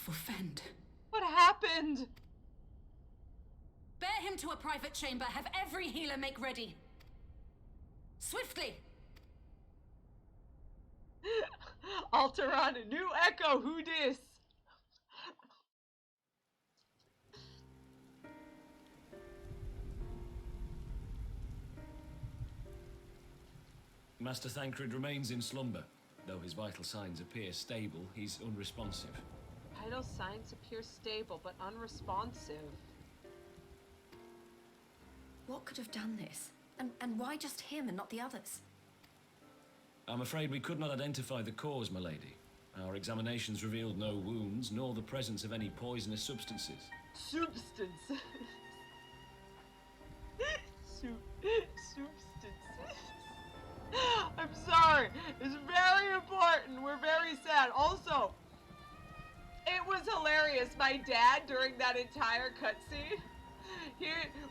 For Fend. What happened? Bear him to a private chamber. Have every healer make ready. Swiftly! Alteron, new echo, who dis? Master Thancred remains in slumber. Though his vital signs appear stable, he's unresponsive. Vital signs appear stable, but unresponsive. What could have done this? And why just him and not the others? I'm afraid we could not identify the cause, my lady. Our examinations revealed no wounds, nor the presence of any poisonous substances. Substance. substances. I'm sorry. It's very important. We're very sad. Also, it was hilarious. My dad, during that entire cutscene,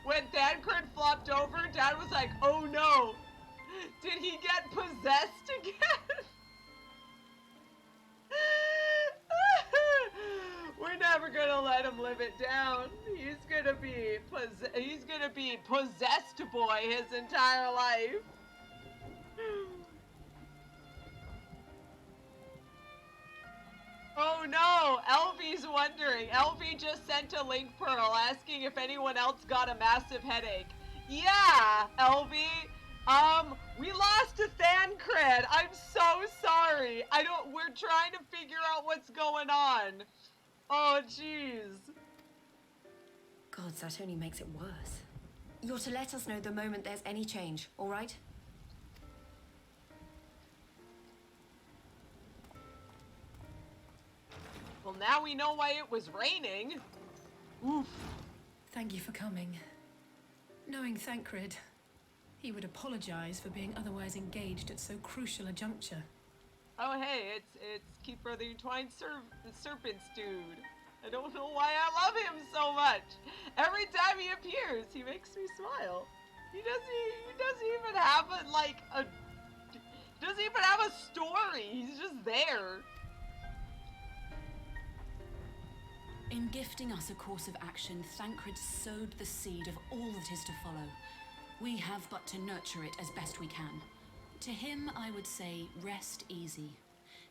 when Thancred flopped over, Dad was like, "Oh no, did he get possessed again?" We're never gonna let him live it down. He's gonna be possessed boy his entire life. Oh no, Elvie's wondering. Elvie just sent a link pearl asking if anyone else got a massive headache. Yeah, Elvie. We lost to Thancred. I'm so sorry. We're trying to figure out what's going on. Oh, jeez. God, that only makes it worse. You're to let us know the moment there's any change, all right? Well, now we know why it was raining. Oof. Thank you for coming. Knowing Thancred, he would apologize for being otherwise engaged at so crucial a juncture. Oh, hey, it's Keeper of the Entwined Serpents dude. I don't know why I love him so much. Every time he appears, he makes me smile. He doesn't even have a story. He's just there. In gifting us a course of action, Thancred sowed the seed of all that is to follow. We have but to nurture it as best we can. To him, I would say, rest easy,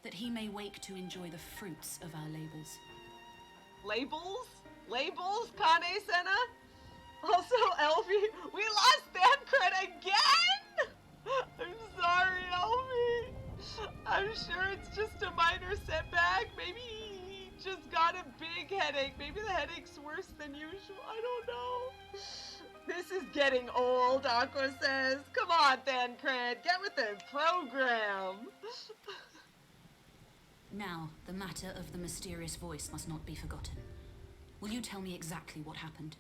that he may wake to enjoy the fruits of our labors. Labels? Labels, Kane Senna? Also, Elvie, we lost Thancred again! I'm sorry, Elvie. I'm sure it's just a minor setback. Maybe he just got a big headache. Maybe the headache's worse than usual. I don't know. This is getting old, Aqua says. Come on, Thancred, get with the program. Now, the matter of the mysterious voice must not be forgotten. Will you tell me exactly what happened?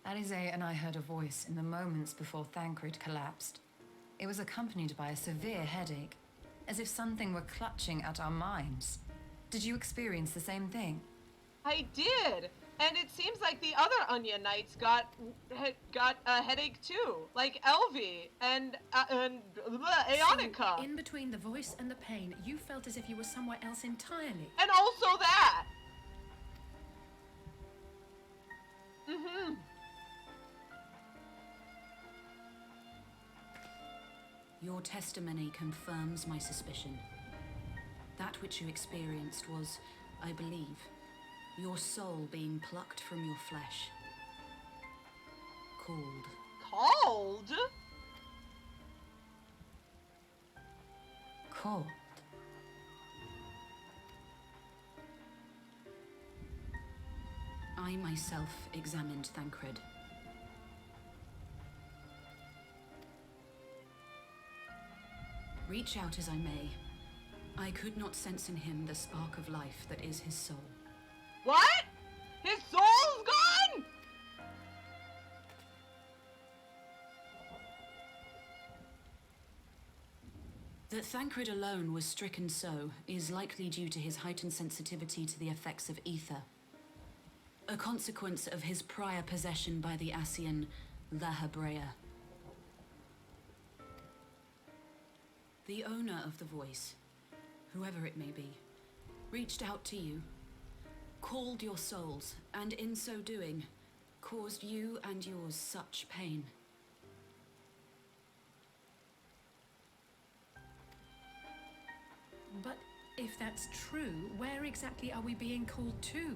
Alisaie and I heard a voice in the moments before Thancred collapsed. It was accompanied by a severe headache, as if something were clutching at our minds. Did you experience the same thing? I did, and it seems like the other Onion Knights got a headache too, like Elvie and Aeonica. So, in between the voice and the pain, you felt as if you were somewhere else entirely. And also that. Mm-hmm. Your testimony confirms my suspicion. That which you experienced was, I believe, your soul being plucked from your flesh. Called. Called? Called. I myself examined Thancred. Reach out as I may, I could not sense in him the spark of life that is his soul. What? His soul's gone? That Thancred alone was stricken so is likely due to his heightened sensitivity to the effects of aether, a consequence of his prior possession by the Ascian Y'shtola. The owner of the voice, whoever it may be, reached out to you, called your souls, and in so doing, caused you and yours such pain. But if that's true, where exactly are we being called to?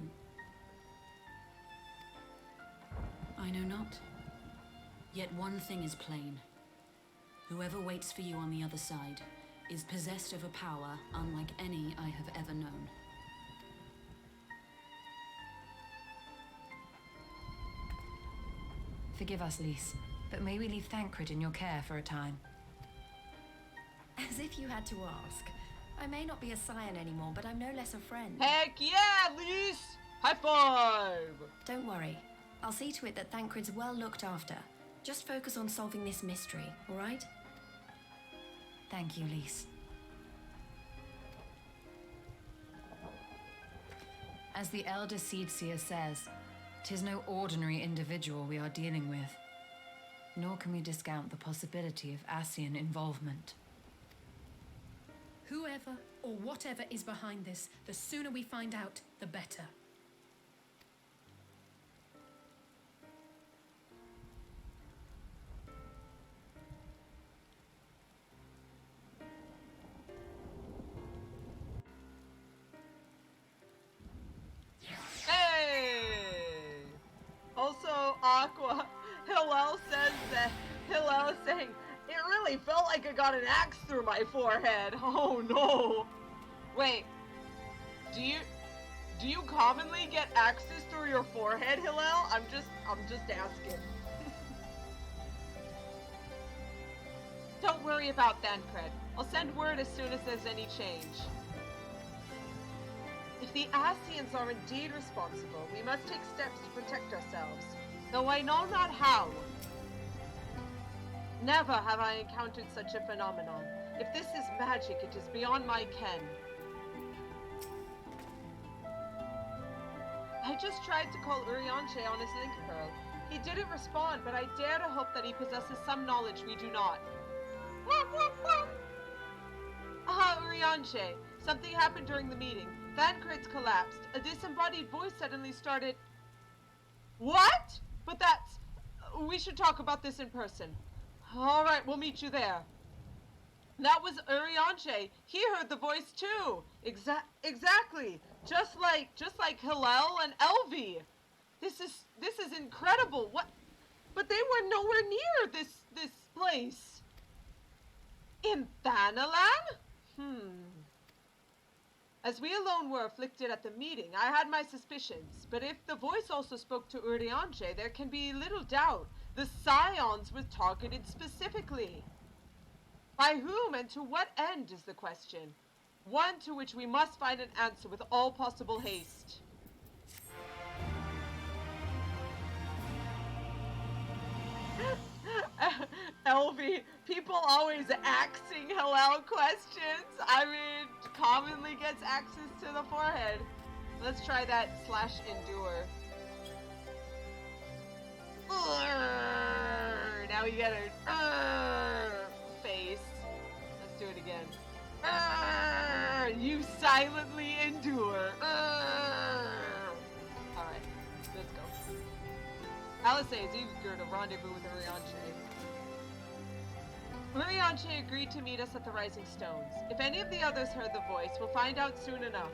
I know not. Yet one thing is plain. Whoever waits for you on the other side is possessed of a power unlike any I have ever known. Forgive us, Lys, but may we leave Thancred in your care for a time? As if you had to ask. I may not be a Scion anymore, but I'm no less a friend. Heck yeah, Lys! High five! Don't worry. I'll see to it that Thancred's well looked after, Just focus on solving this mystery, all right? Thank you, Lys. As the Elder Seedseer says, 'tis no ordinary individual we are dealing with. Nor can we discount the possibility of Ascian involvement. Whoever or whatever is behind this, the sooner we find out, the better. Also, Hillel says that Hillel is saying, it really felt like I got an axe through my forehead. Oh no. Wait, do you commonly get axes through your forehead, Hillel? I'm just asking. Don't worry about Thancred. I'll send word as soon as there's any change. If the Ascians are indeed responsible, we must take steps to protect ourselves, though I know not how. Never have I encountered such a phenomenon. If this is magic, it is beyond my ken. I just tried to call Urianger on his link pearl. He didn't respond, but I dare to hope that he possesses some knowledge we do not. Aha, Urianger. Something happened during the meeting. Thancred's collapsed. A disembodied voice suddenly started... What? But that's... We should talk about this in person. Alright, we'll meet you there. That was Urianger. He heard the voice too. Exactly. Just like Hillel and Elvi. This is incredible. What? But they were nowhere near this place. In Thanalan? As we alone were afflicted at the meeting, I had my suspicions, but if the voice also spoke to Urianger, there can be little doubt. The Scions was targeted specifically. By whom and to what end is the question. One to which we must find an answer with all possible haste. Elvie, people always axing Hillel questions. I mean, commonly gets axes to the forehead. Let's try that /endure. Now we get a face. Let's do it again. You silently endure. Alright, let's go. Alisaie is eager to rendezvous with Urianger. Urianger agreed to meet us at the Rising Stones. If any of the others heard the voice, we'll find out soon enough.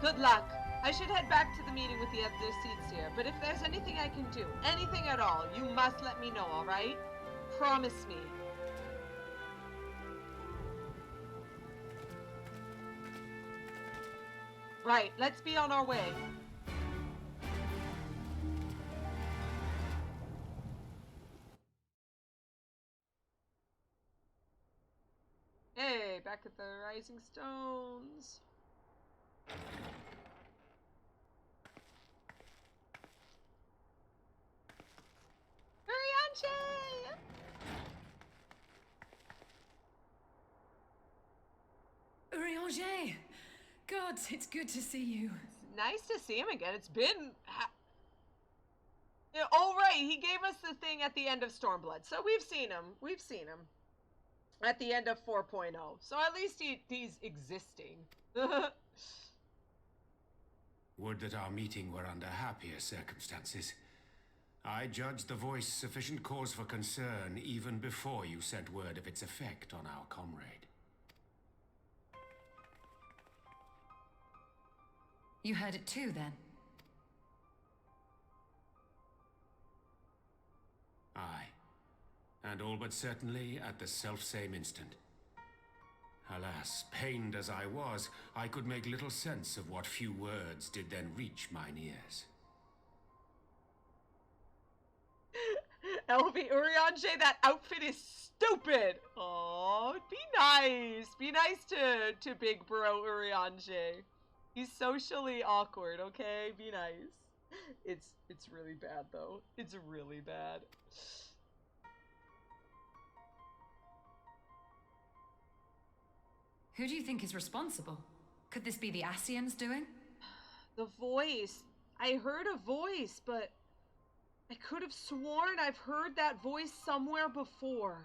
Good luck. I should head back to the meeting with the other Seedseer, but if there's anything I can do, anything at all, you must let me know, alright? Promise me. Right, let's be on our way. Hey, back at the Rising Stones. Urianger! Urianger! God, it's good to see you. It's nice to see him again. It's been... Oh, right, he gave us the thing at the end of Stormblood. So we've seen him. We've seen him. At the end of 4.0. So at least he's existing. Would that our meeting were under happier circumstances. I judged the voice sufficient cause for concern even before you sent word of its effect on our comrade. You heard it too, then? Aye. And all but certainly at the selfsame instant. Alas, pained as I was, I could make little sense of what few words did then reach mine ears. Elvie, Urianger, that outfit is stupid! Oh, be nice. Be nice to big bro Urianger. He's socially awkward, okay? Be nice. It's really bad though. It's really bad. Who do you think is responsible? Could this be the Scions doing? The voice. I heard a voice, but I could have sworn I've heard that voice somewhere before.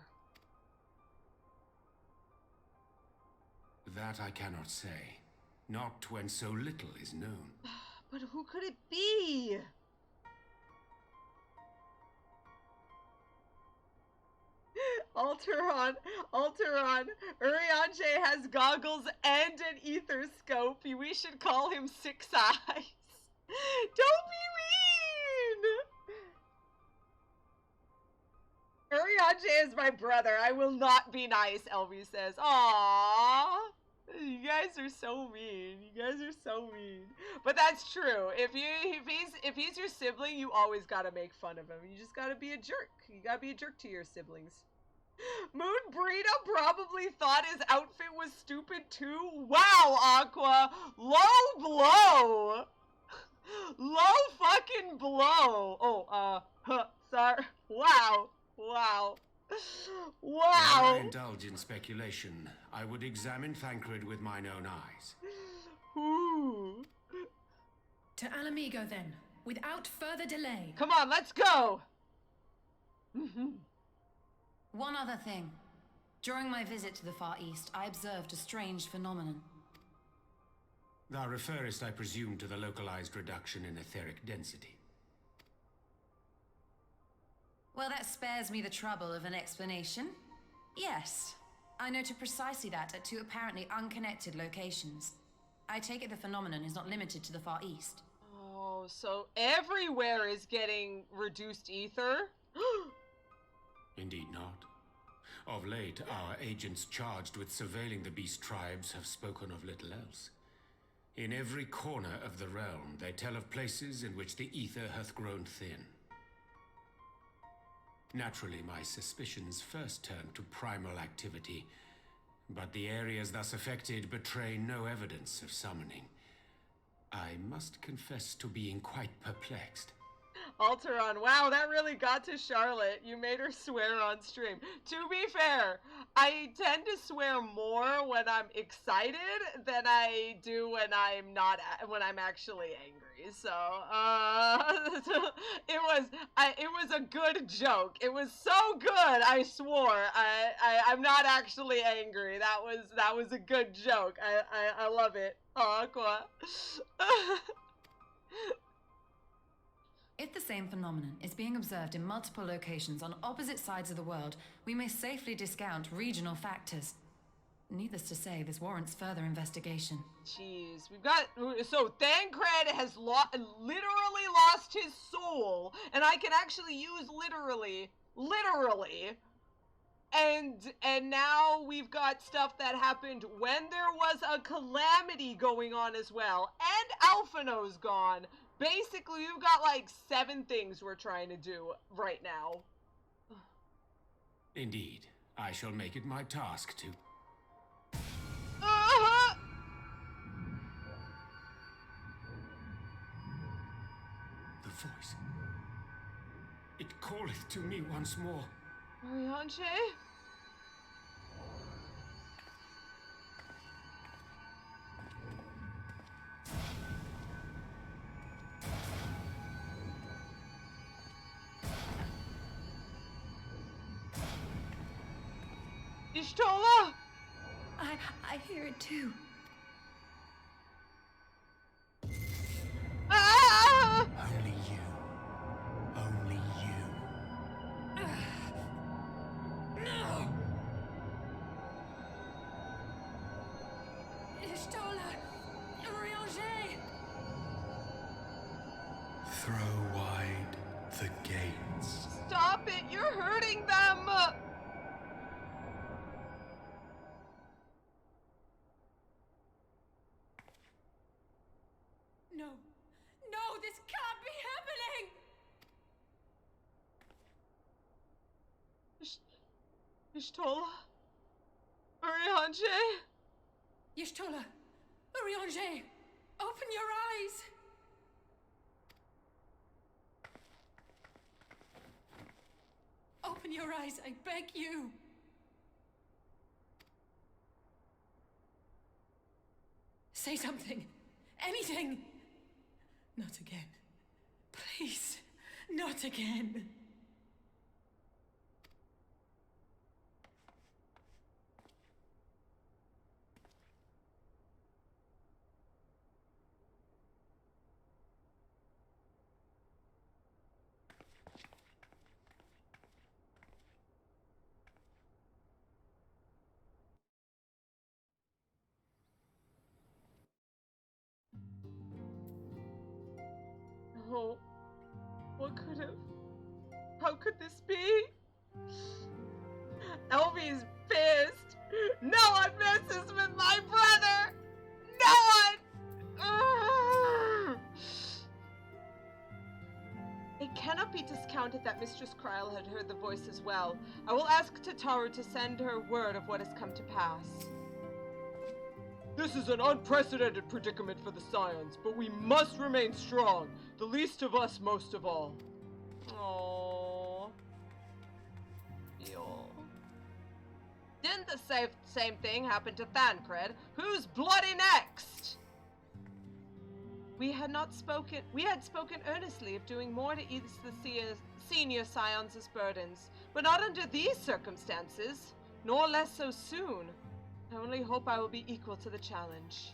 That I cannot say. Not when so little is known. But who could it be? Alteron, Urianger has goggles and an ether scope. We should call him Six Eyes. Don't be mean! Urianger is my brother. I will not be nice, Elvie says. Aww. You guys are so mean. You guys are so mean. But that's true. If he's your sibling, you always gotta make fun of him. You just gotta be a jerk. You gotta be a jerk to your siblings. Moon Brita probably thought his outfit was stupid too. Wow, Aqua. Low blow. Low fucking blow. Oh, sorry. Wow. Wow. Wow. If I indulge in speculation, I would examine Thancred with mine own eyes. Ooh. To Alamigo then, without further delay. Come on, let's go. One other thing. During my visit to the Far East, I observed a strange phenomenon. Thou referrest, I presume, to the localized reduction in etheric density. Well, that spares me the trouble of an explanation. Yes, I noted precisely that at two apparently unconnected locations. I take it the phenomenon is not limited to the Far East. Oh, so everywhere is getting reduced ether? Indeed not. Of late, our agents charged with surveilling the beast tribes have spoken of little else. In every corner of the realm, they tell of places in which the ether hath grown thin. Naturally, my suspicions first turned to primal activity, but the areas thus affected betray no evidence of summoning. I must confess to being quite perplexed. Alteron, wow, that really got to Charlotte. You made her swear on stream. To be fair, I tend to swear more when I'm excited than I do when I'm actually angry. So, it was a good joke. It was so good, I swore. I'm not actually angry. That was a good joke. I love it. Aqua. If the same phenomenon is being observed in multiple locations on opposite sides of the world, we may safely discount regional factors. Needless to say, this warrants further investigation. Jeez, so Thancred has literally lost his soul, and I can actually use literally, and now we've got stuff that happened when there was a calamity going on as well, and Alphinaud's gone. Basically, we've got like 7 things we're trying to do right now. Indeed, I shall make it my task to... The voice. It calleth to me once more. Urianger? Y'shtola! I hear it too. Ah! Only you. Only you. No! Y'shtola! Urianger! Throw wide the gates. Stop it! You're hurting them! No, this can't be happening! Y'shtola? Urianger? Y'shtola! Urianger! Open your eyes! Open your eyes, I beg you. Say something. Anything. Not again. Please, not again. Oh, what could have... How could this be? Elvie's pissed. No one messes with my brother. No one. It cannot be discounted that Mistress Kryl had heard the voice as well. I will ask Tataru to send her word of what has come to pass. This is an unprecedented predicament for the Scions, but we must remain strong. The least of us most of all. Aww. Yo. Didn't the same thing happen to Thancred? Who's bloody next? We had spoken earnestly of doing more to ease the senior Scions' burdens, but not under these circumstances, nor less so soon. I only hope I will be equal to the challenge.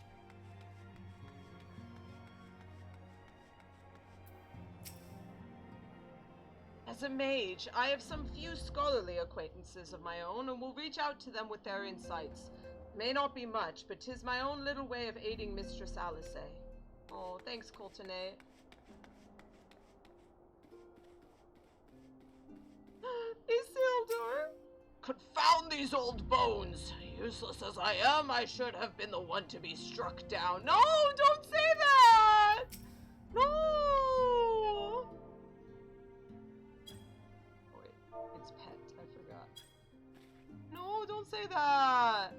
As a mage, I have some few scholarly acquaintances of my own, and will reach out to them with their insights. May not be much, but 'tis my own little way of aiding Mistress Alisaie. Oh, thanks, Coltonate. Isildur! Confound these old bones! Useless as I am, I should have been the one to be struck down. No, don't say that! No! Wait, it's pet, I forgot. No, don't say that!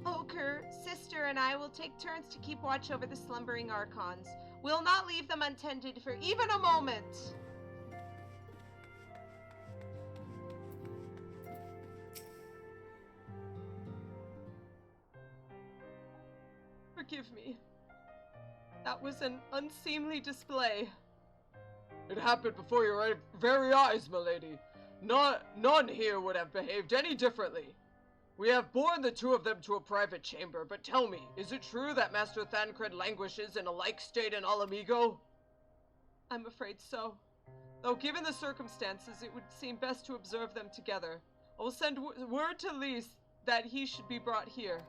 Oker, sister, and I will take turns to keep watch over the slumbering Archons. We'll not leave them untended for even a moment. Forgive me. That was an unseemly display. It happened before your very eyes, milady. None here would have behaved any differently. We have borne the two of them to a private chamber, but tell me, is it true that Master Thancred languishes in a like state in Alamigo? I'm afraid so. Though given the circumstances, it would seem best to observe them together. I will send word to Lys that he should be brought here.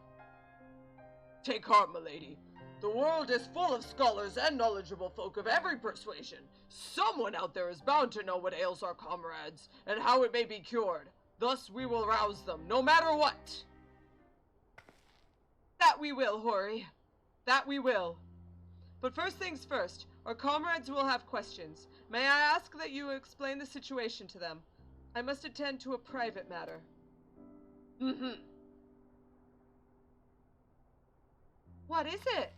Take heart, milady. The world is full of scholars and knowledgeable folk of every persuasion. Someone out there is bound to know what ails our comrades, and how it may be cured. Thus we will rouse them, no matter what. That we will, Hori. That we will. But first things first, our comrades will have questions. May I ask that you explain the situation to them? I must attend to a private matter. What is it?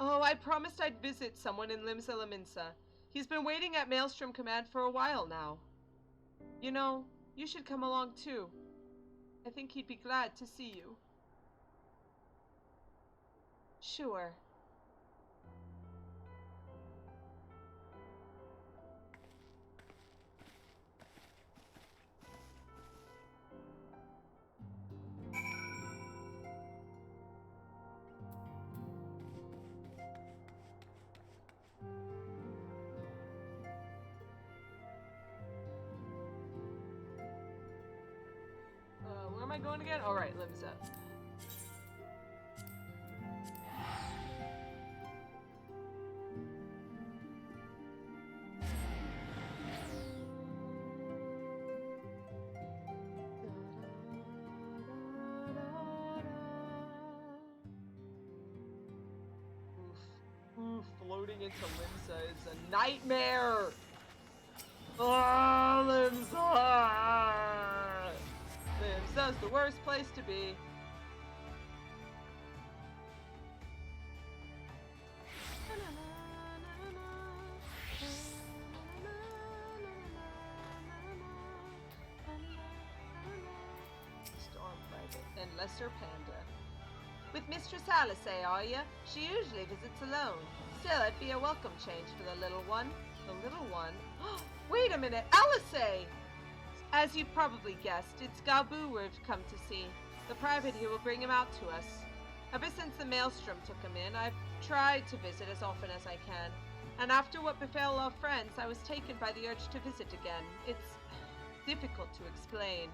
Oh, I promised I'd visit someone in Limsa Laminsa. He's been waiting at Maelstrom Command for a while now. You know, you should come along too. I think he'd be glad to see you. Sure. Where am I going again? All right, Limsa. Oof, floating into Limsa is a nightmare! Oh, Limsa! Limsa's the worst place to be. Lesser Panda. With Mistress Alisaie, are you? She usually visits alone. Still, it'd be a welcome change for the little one. The little one? Wait a minute, Alisaie! As you've probably guessed, it's Gabu we've come to see. The private who will bring him out to us. Ever since the Maelstrom took him in, I've tried to visit as often as I can. And after what befell our friends, I was taken by the urge to visit again. It's difficult to explain.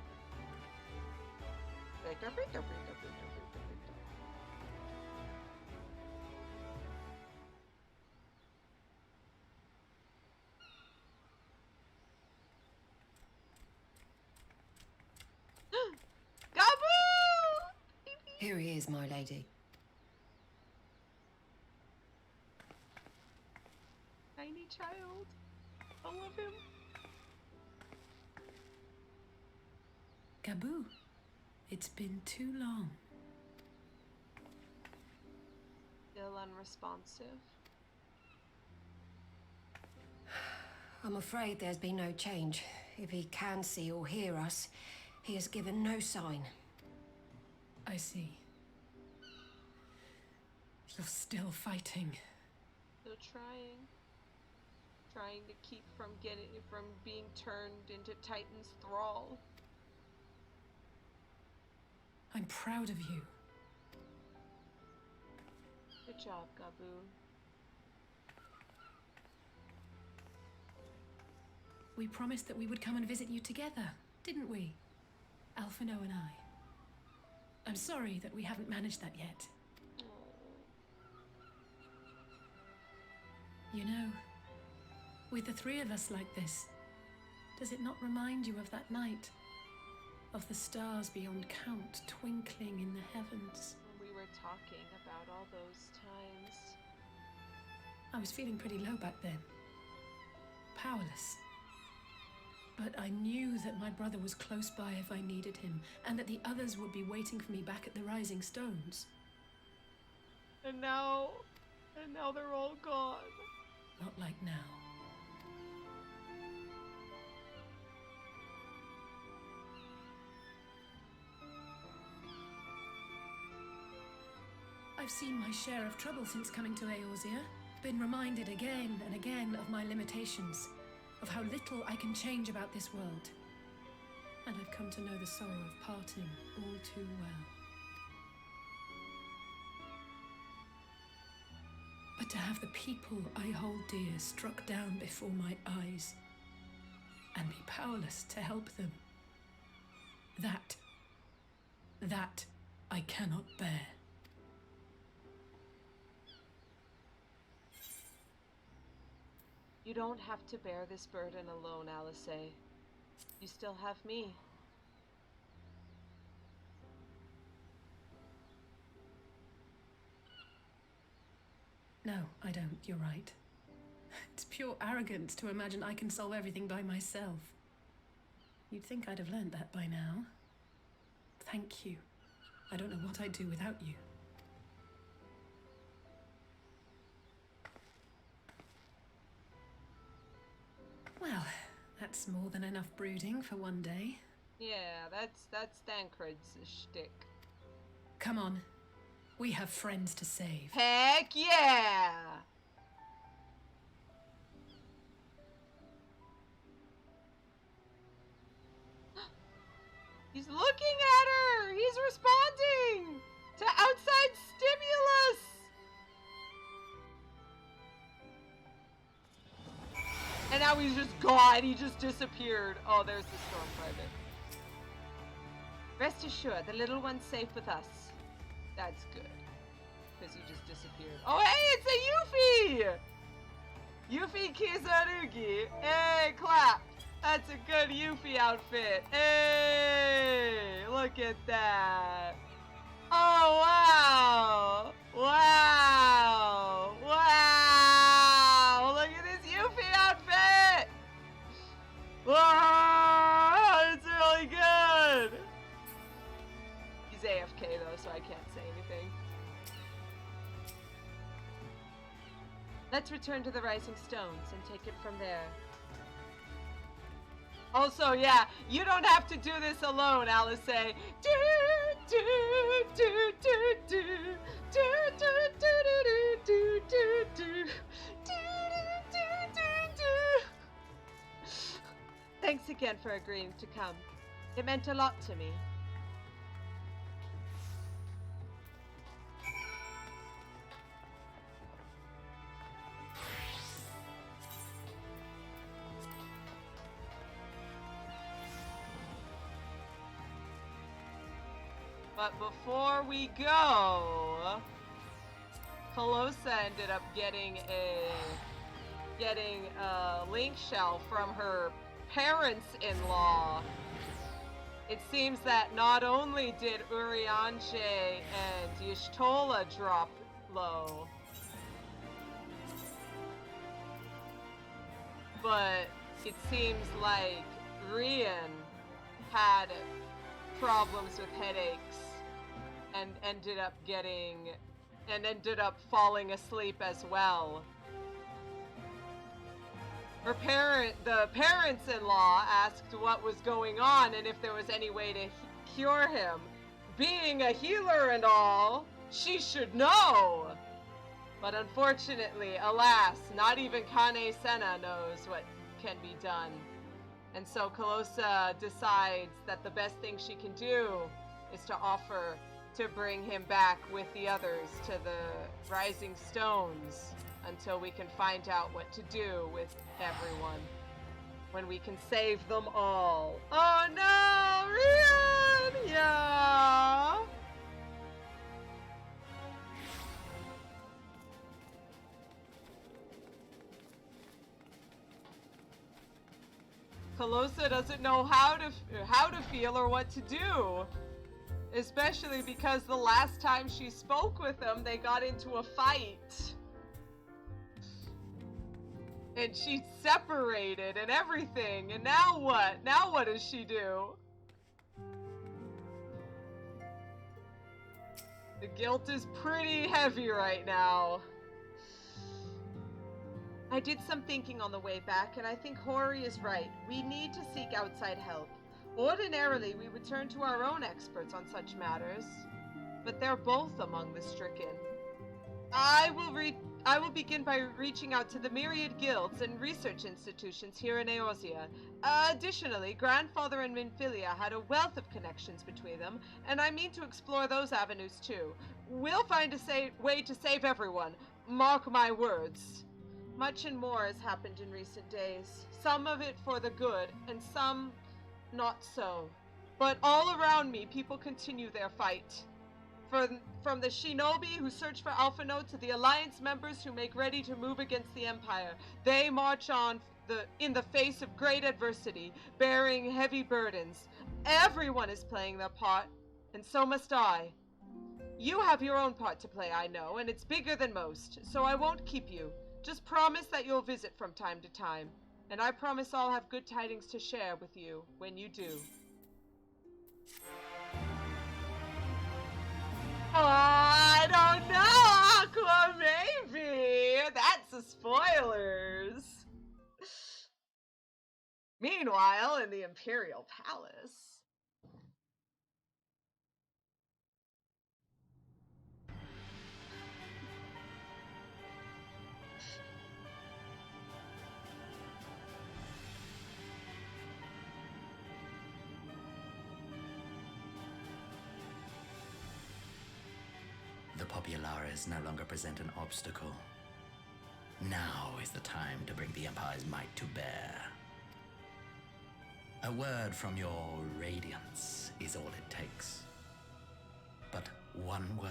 Here he is, my lady. Tiny child. I love him. Gabu, it's been too long. Still unresponsive. I'm afraid there's been no change. If he can see or hear us, he has given no sign. I see. You're still fighting. Still trying. Trying to keep from being turned into Titan's thrall. I'm proud of you. Good job, Gabu. We promised that we would come and visit you together, didn't we? Alphinaud and I. I'm sorry that we haven't managed that yet. You know, with the three of us like this, does it not remind you of that night? Of the stars beyond count twinkling in the heavens? We were talking about all those times. I was feeling pretty low back then. Powerless. But I knew that my brother was close by if I needed him, and that the others would be waiting for me back at the Rising Stones. And now they're all gone. Not like now. I've seen my share of trouble since coming to Eorzea. Been reminded again and again of my limitations. Of how little I can change about this world. And I've come to know the sorrow of parting all too well. But to have the people I hold dear struck down before my eyes, and be powerless to help them, that I cannot bear. You don't have to bear this burden alone, Alisaie. You still have me. No, I don't. You're right. It's pure arrogance to imagine I can solve everything by myself. You'd think I'd have learned that by now. Thank you. I don't know what I'd do without you. Well, that's more than enough brooding for one day. Yeah, that's Thancred's shtick. Come on. We have friends to save. Heck yeah! He's looking at her! He's responding to outside stimulus! And now he's just gone. He just disappeared. Oh, there's the storm private. Rest assured, the little one's safe with us. That's good. Because he just disappeared. Oh, hey, it's a Yuffie! Yuffie Kizarugi. Hey, clap. That's a good Yuffie outfit. Hey, look at that. Oh, wow. Wow. Wow. Look at this Yuffie outfit. Wow, it's really good. He's AFK though, so I can't say anything. Let's return to the Rising Stones and take it from there. Also, yeah, you don't have to do this alone, Alisaie. do do do do do do do do do do do. Thanks again for agreeing to come. It meant a lot to me. But before we go, Calosa ended up getting a link shell from her parents-in-law. It seems that not only did Urianger and Y'shtola drop low, but it seems like Rian had problems with headaches and ended up falling asleep as well. The parents-in-law asked what was going on and if there was any way to cure him. Being a healer and all, she should know. But unfortunately, alas, not even Kane Senna knows what can be done. And so Calosa decides that the best thing she can do is to offer to bring him back with the others to the Rising Stones until we can find out what to do with everyone. When we can save them all. Oh no, Rian! Yeah! Calosa doesn't know how to feel or what to do. Especially because the last time she spoke with them, they got into a fight. And she separated and everything. And now what? Now what does she do? The guilt is pretty heavy right now. I did some thinking on the way back, and I think Hori is right. We need to seek outside help. Ordinarily, we would turn to our own experts on such matters, but they're both among the stricken. I will begin by reaching out to the myriad guilds and research institutions here in Eorzea. Additionally, Grandfather and Minfilia had a wealth of connections between them, and I mean to explore those avenues too. We'll find a way to save everyone. Mark my words. Much and more has happened in recent days. Some of it for the good, and some not so. But all around me, people continue their fight. From the shinobi who search for Alphinaud to the Alliance members who make ready to move against the Empire, they march on in the face of great adversity, bearing heavy burdens. Everyone is playing their part, and so must I. You have your own part to play, I know, and it's bigger than most, so I won't keep you. Just promise that you'll visit from time to time, and I promise I'll have good tidings to share with you when you do. I don't know, Aqua, maybe. That's the spoilers. Meanwhile, in the Imperial Palace. The Populares no longer present an obstacle. Now is the time to bring the Empire's might to bear. A word from your radiance is all it takes. But one word,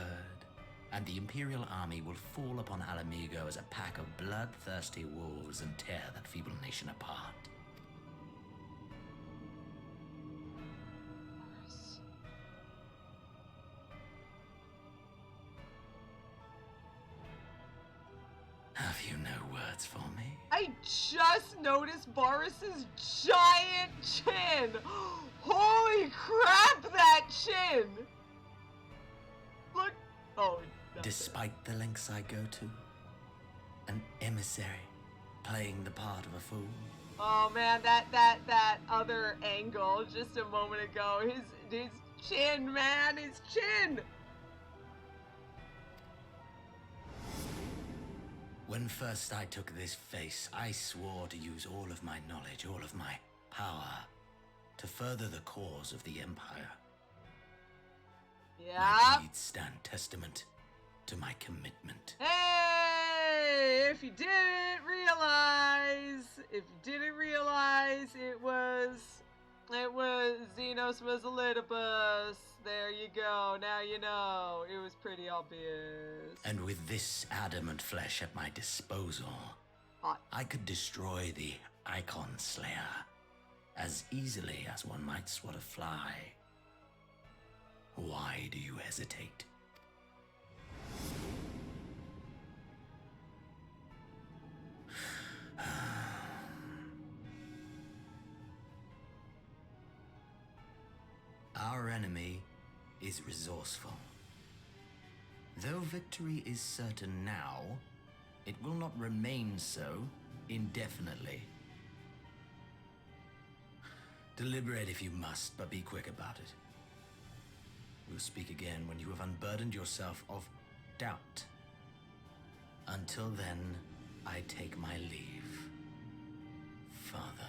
and the Imperial army will fall upon Alamigo as a pack of bloodthirsty wolves and tear that feeble nation apart. Have you no words for me? I just noticed Boris's giant chin! Holy crap, that chin! Look. Oh. Despite the lengths I go to, an emissary playing the part of a fool. Oh man, that other angle just a moment ago, his chin, man, his chin! When first I took this face, I swore to use all of my knowledge, all of my power, to further the cause of the Empire. Yeah. My deeds stand testament to my commitment. Hey! If you didn't realize, it was Xenos was a Litibus. There you go. Now you know. It was pretty obvious. And with this adamant flesh at my disposal, I could destroy the Icon Slayer as easily as one might swat a fly. Why do you hesitate? Our enemy is resourceful. Though victory is certain now, it will not remain so indefinitely. Deliberate if you must, but be quick about it. We'll speak again when you have unburdened yourself of doubt. Until then, I take my leave, Father.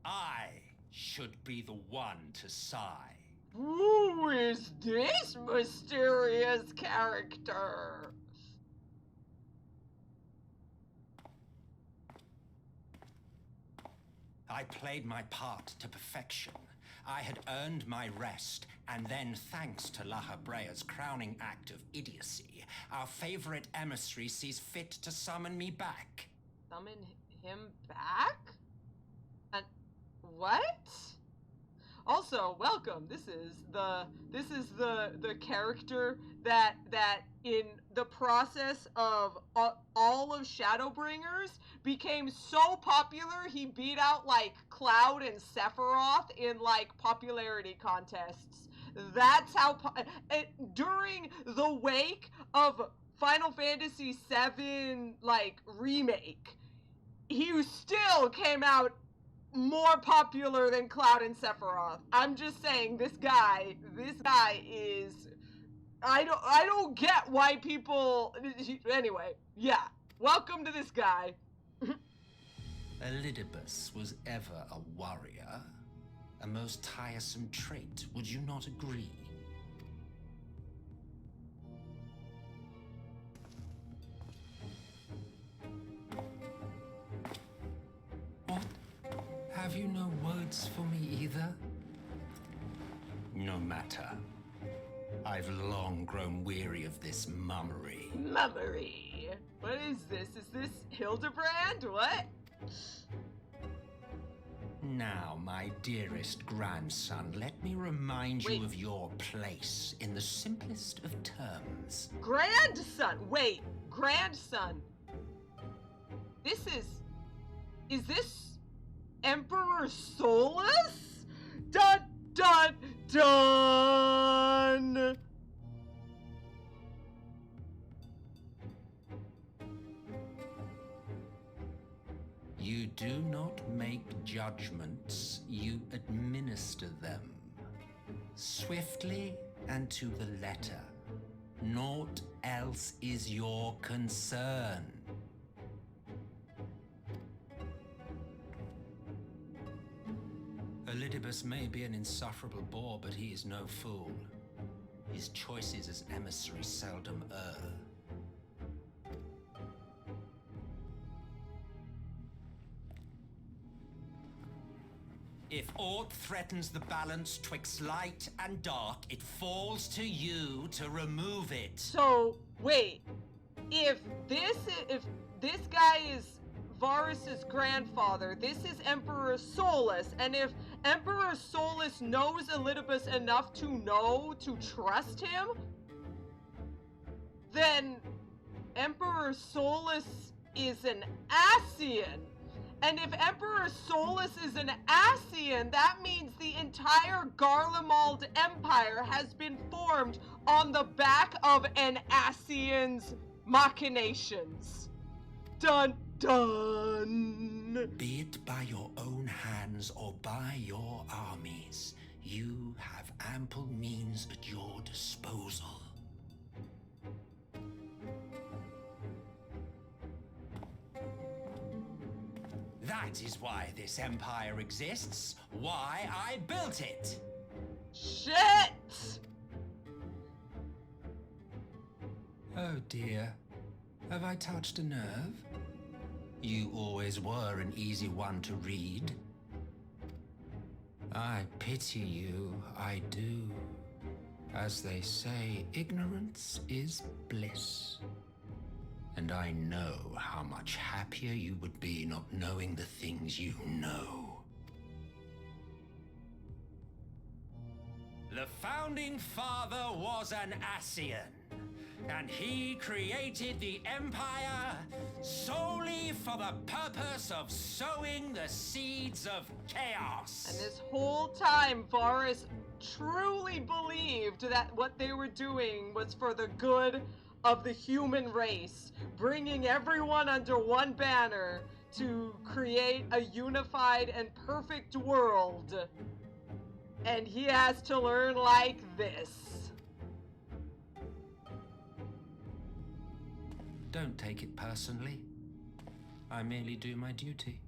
I should be the one to sigh. Who is this mysterious character? I played my part to perfection. I had earned my rest, and then thanks to Lahabrea's crowning act of idiocy, our favorite emissary sees fit to summon me back. Summon him back? And what? Also, welcome. This is the character that in the process of all of Shadowbringers became so popular he beat out like Cloud and Sephiroth in like popularity contests. That's how during the wake of Final Fantasy VII like remake, he still came out more popular than Cloud and Sephiroth. I'm just saying, this guy is, I don't get why people, anyway, yeah, welcome to this guy. Elidibus was ever a warrior, a most tiresome trait, would you not agree? What? Have you no words for me either? No matter. I've long grown weary of this mummery. Mummery? What is this? Is this Hildebrand? What? Now, my dearest grandson, let me remind you of your place in the simplest of terms. Grandson? Wait, grandson. Is this Emperor Solus? Dun dun dun! You do not make judgments, you administer them. Swiftly and to the letter. Naught else is your concern. Elidibus may be an insufferable bore, but he is no fool. His choices as emissary seldom err. If aught threatens the balance twixt light and dark, it falls to you to remove it. So, wait. If this guy is Varus's grandfather, this is Emperor Solus, and if Emperor Solus knows Elidibus enough to know to trust him, then Emperor Solus is an Ascian. And if Emperor Solus is an Ascian, that means the entire Garlemald Empire has been formed on the back of an Ascian's machinations. Dun dun! Be it by your own hands or by your armies, you have ample means at your disposal. That is why this empire exists, why I built it! Shit! Oh dear, have I touched a nerve? You always were an easy one to read. I pity you, I do. As they say, ignorance is bliss. And I know how much happier you would be not knowing the things you know. The founding father was an Ascian, and he created the Empire solely for the purpose of sowing the seeds of chaos. And this whole time, Varus truly believed that what they were doing was for the good of the human race, bringing everyone under one banner to create a unified and perfect world. And he has to learn like this. Don't take it personally. I merely do my duty.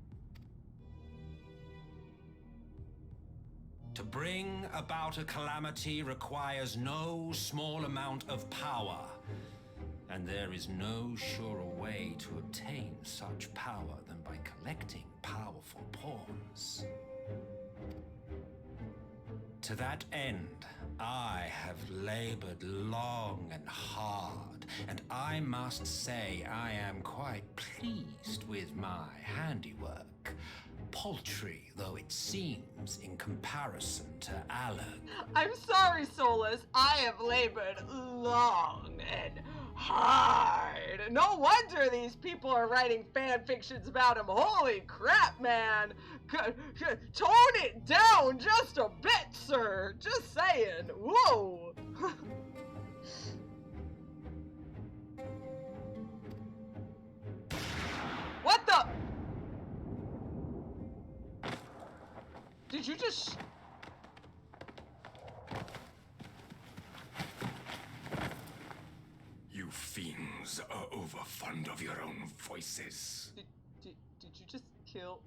To bring about a calamity requires no small amount of power. And there is no surer way to obtain such power than by collecting powerful pawns. To that end, I have labored long and hard, and I must say I am quite pleased with my handiwork, paltry though it seems in comparison to Alan. I'm sorry, Solus. I have labored long and hard. No wonder these people are writing fan fictions about him. Holy crap, man. Tone it down just a bit, sir. Just saying. Whoa. What the? Did you just... You fiends are overfond of your own voices. Did you just kill?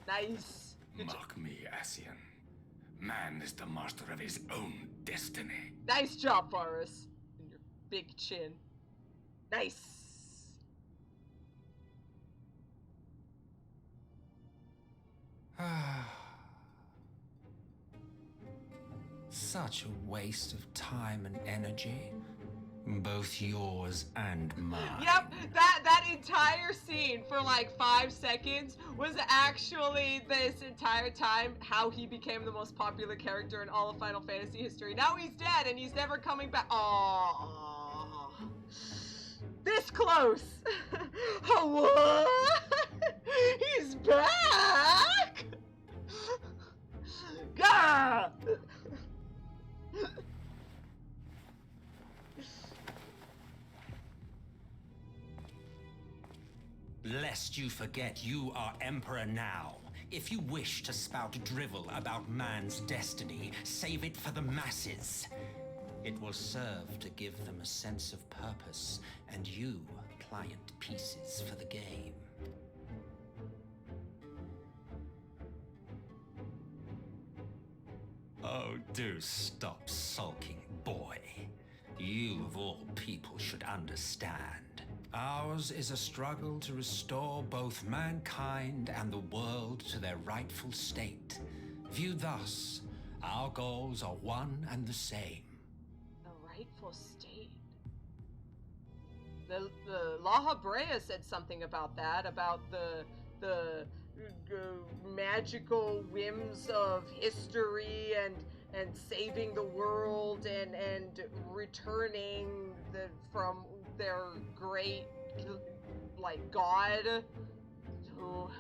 Nice. Mock me, Ascian. Man is the master of his own destiny. Nice job, Varus. And your big chin. Nice. Such a waste of time and energy. Both yours and mine. Yep, that entire scene for like 5 seconds was actually this entire time how he became the most popular character in all of Final Fantasy history. Now he's dead and he's never coming back. Oh, this close. What? He's back. Gah! Lest you forget you are Emperor now. If you wish to spout drivel about man's destiny, save it for the masses. It will serve to give them a sense of purpose, and you pliant pieces for the game. Oh, do stop sulking, boy. You of all people should understand. Ours is a struggle to restore both mankind and the world to their rightful state. Viewed thus, our goals are one and the same. The rightful state. The La Habrea said something about that, about the magical whims of history and saving the world and returning from their great like, god. Who...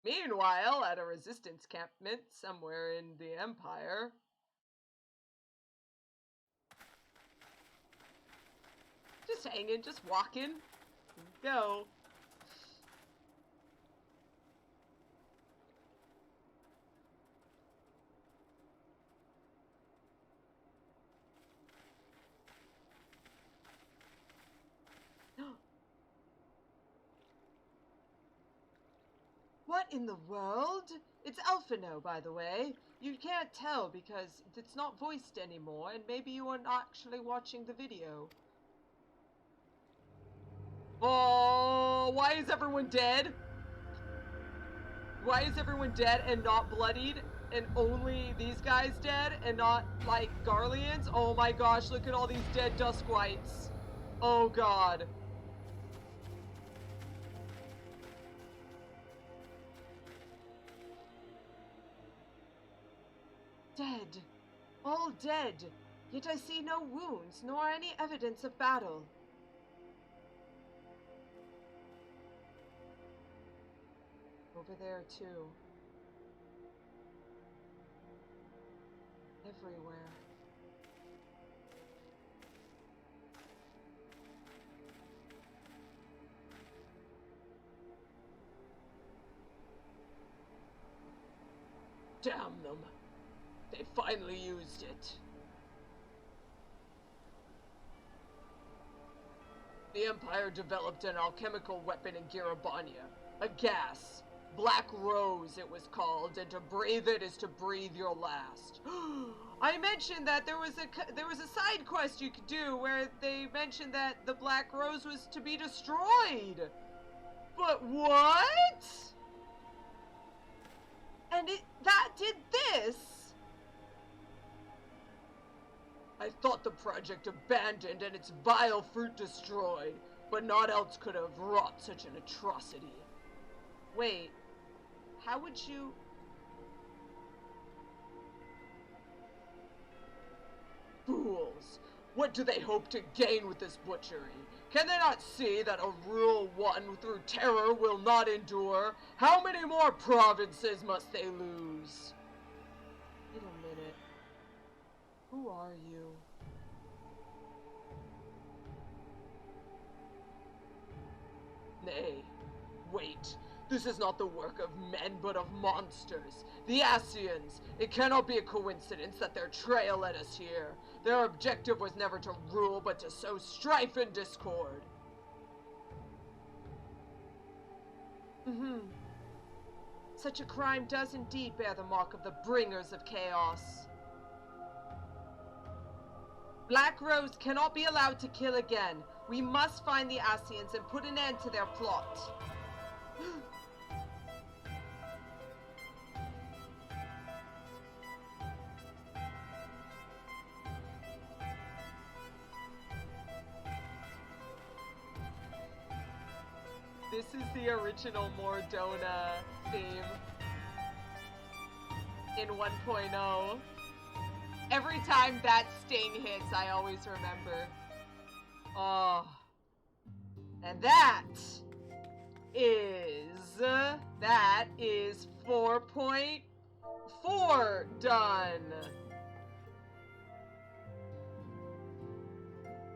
Meanwhile, at a resistance encampment somewhere in the Empire, just hanging, just walking. Go. What in the world? It's Alphinaud, by the way. You can't tell because it's not voiced anymore, and maybe you weren't actually watching the video. Oh, why is everyone dead? Why is everyone dead and not bloodied? And only these guys dead and not, like, Garleans? Oh my gosh, look at all these dead Duskwights. Oh god. Dead. All dead. Yet I see no wounds, nor any evidence of battle. Over there, too. Everywhere. Damn them. They finally used it. The Empire developed an alchemical weapon in Garabania. A gas. Black Rose, it was called, and to breathe it is to breathe your last. I mentioned that there was a side quest you could do where they mentioned that the Black Rose was to be destroyed. But what? And that did this? I thought the project abandoned and its vile fruit destroyed, but naught else could have wrought such an atrocity. Wait, how would you... Fools! What do they hope to gain with this butchery? Can they not see that a rule won through terror will not endure? How many more provinces must they lose? Wait a minute. Who are you? Nay, wait. This is not the work of men, but of monsters. The Scions. It cannot be a coincidence that their trail led us here. Their objective was never to rule, but to sow strife and discord. Such a crime does indeed bear the mark of the bringers of chaos. Black Rose cannot be allowed to kill again. We must find the Scions and put an end to their plot. This is the original Mordona theme in 1.0. Every time that sting hits, I always remember. Oh. And that is 4.4 done.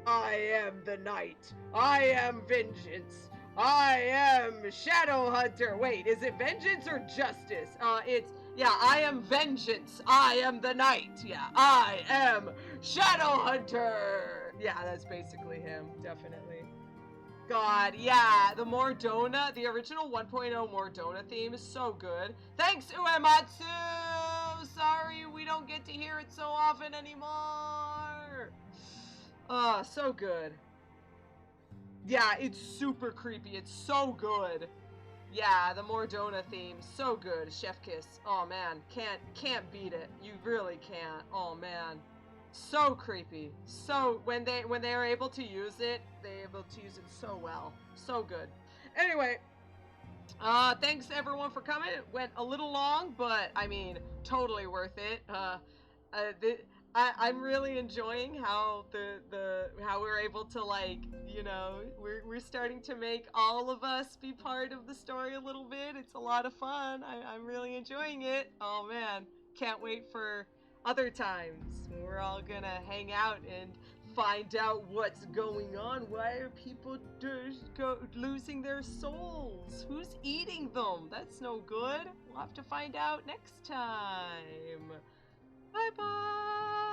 I am the night. I am vengeance. I am Shadow Hunter. Wait, is it vengeance or justice? I am vengeance. I am the night. Yeah, I am Shadow Hunter. Yeah, that's basically him, definitely. God, yeah, the Mordona, the original 1.0 Mordona theme is so good. Thanks, Uematsu! Sorry, we don't get to hear it so often anymore. Oh, so good. Yeah, it's super creepy. It's so good. Yeah, the Mordona theme, so good. Chef Kiss. Oh man, can't beat it. You really can't. Oh man, so creepy. So when they are able to use it, they're able to use it so well, so good. Anyway, thanks everyone for coming. It went a little long, but I mean, totally worth it. I'm really enjoying how how we're able to, like, you know, we're starting to make all of us be part of the story a little bit. It's a lot of fun. I'm really enjoying it. Oh man, can't wait for other times. We're all gonna hang out and find out what's going on. Why are people losing their souls? Who's eating them? That's no good. We'll have to find out next time. Bye bye.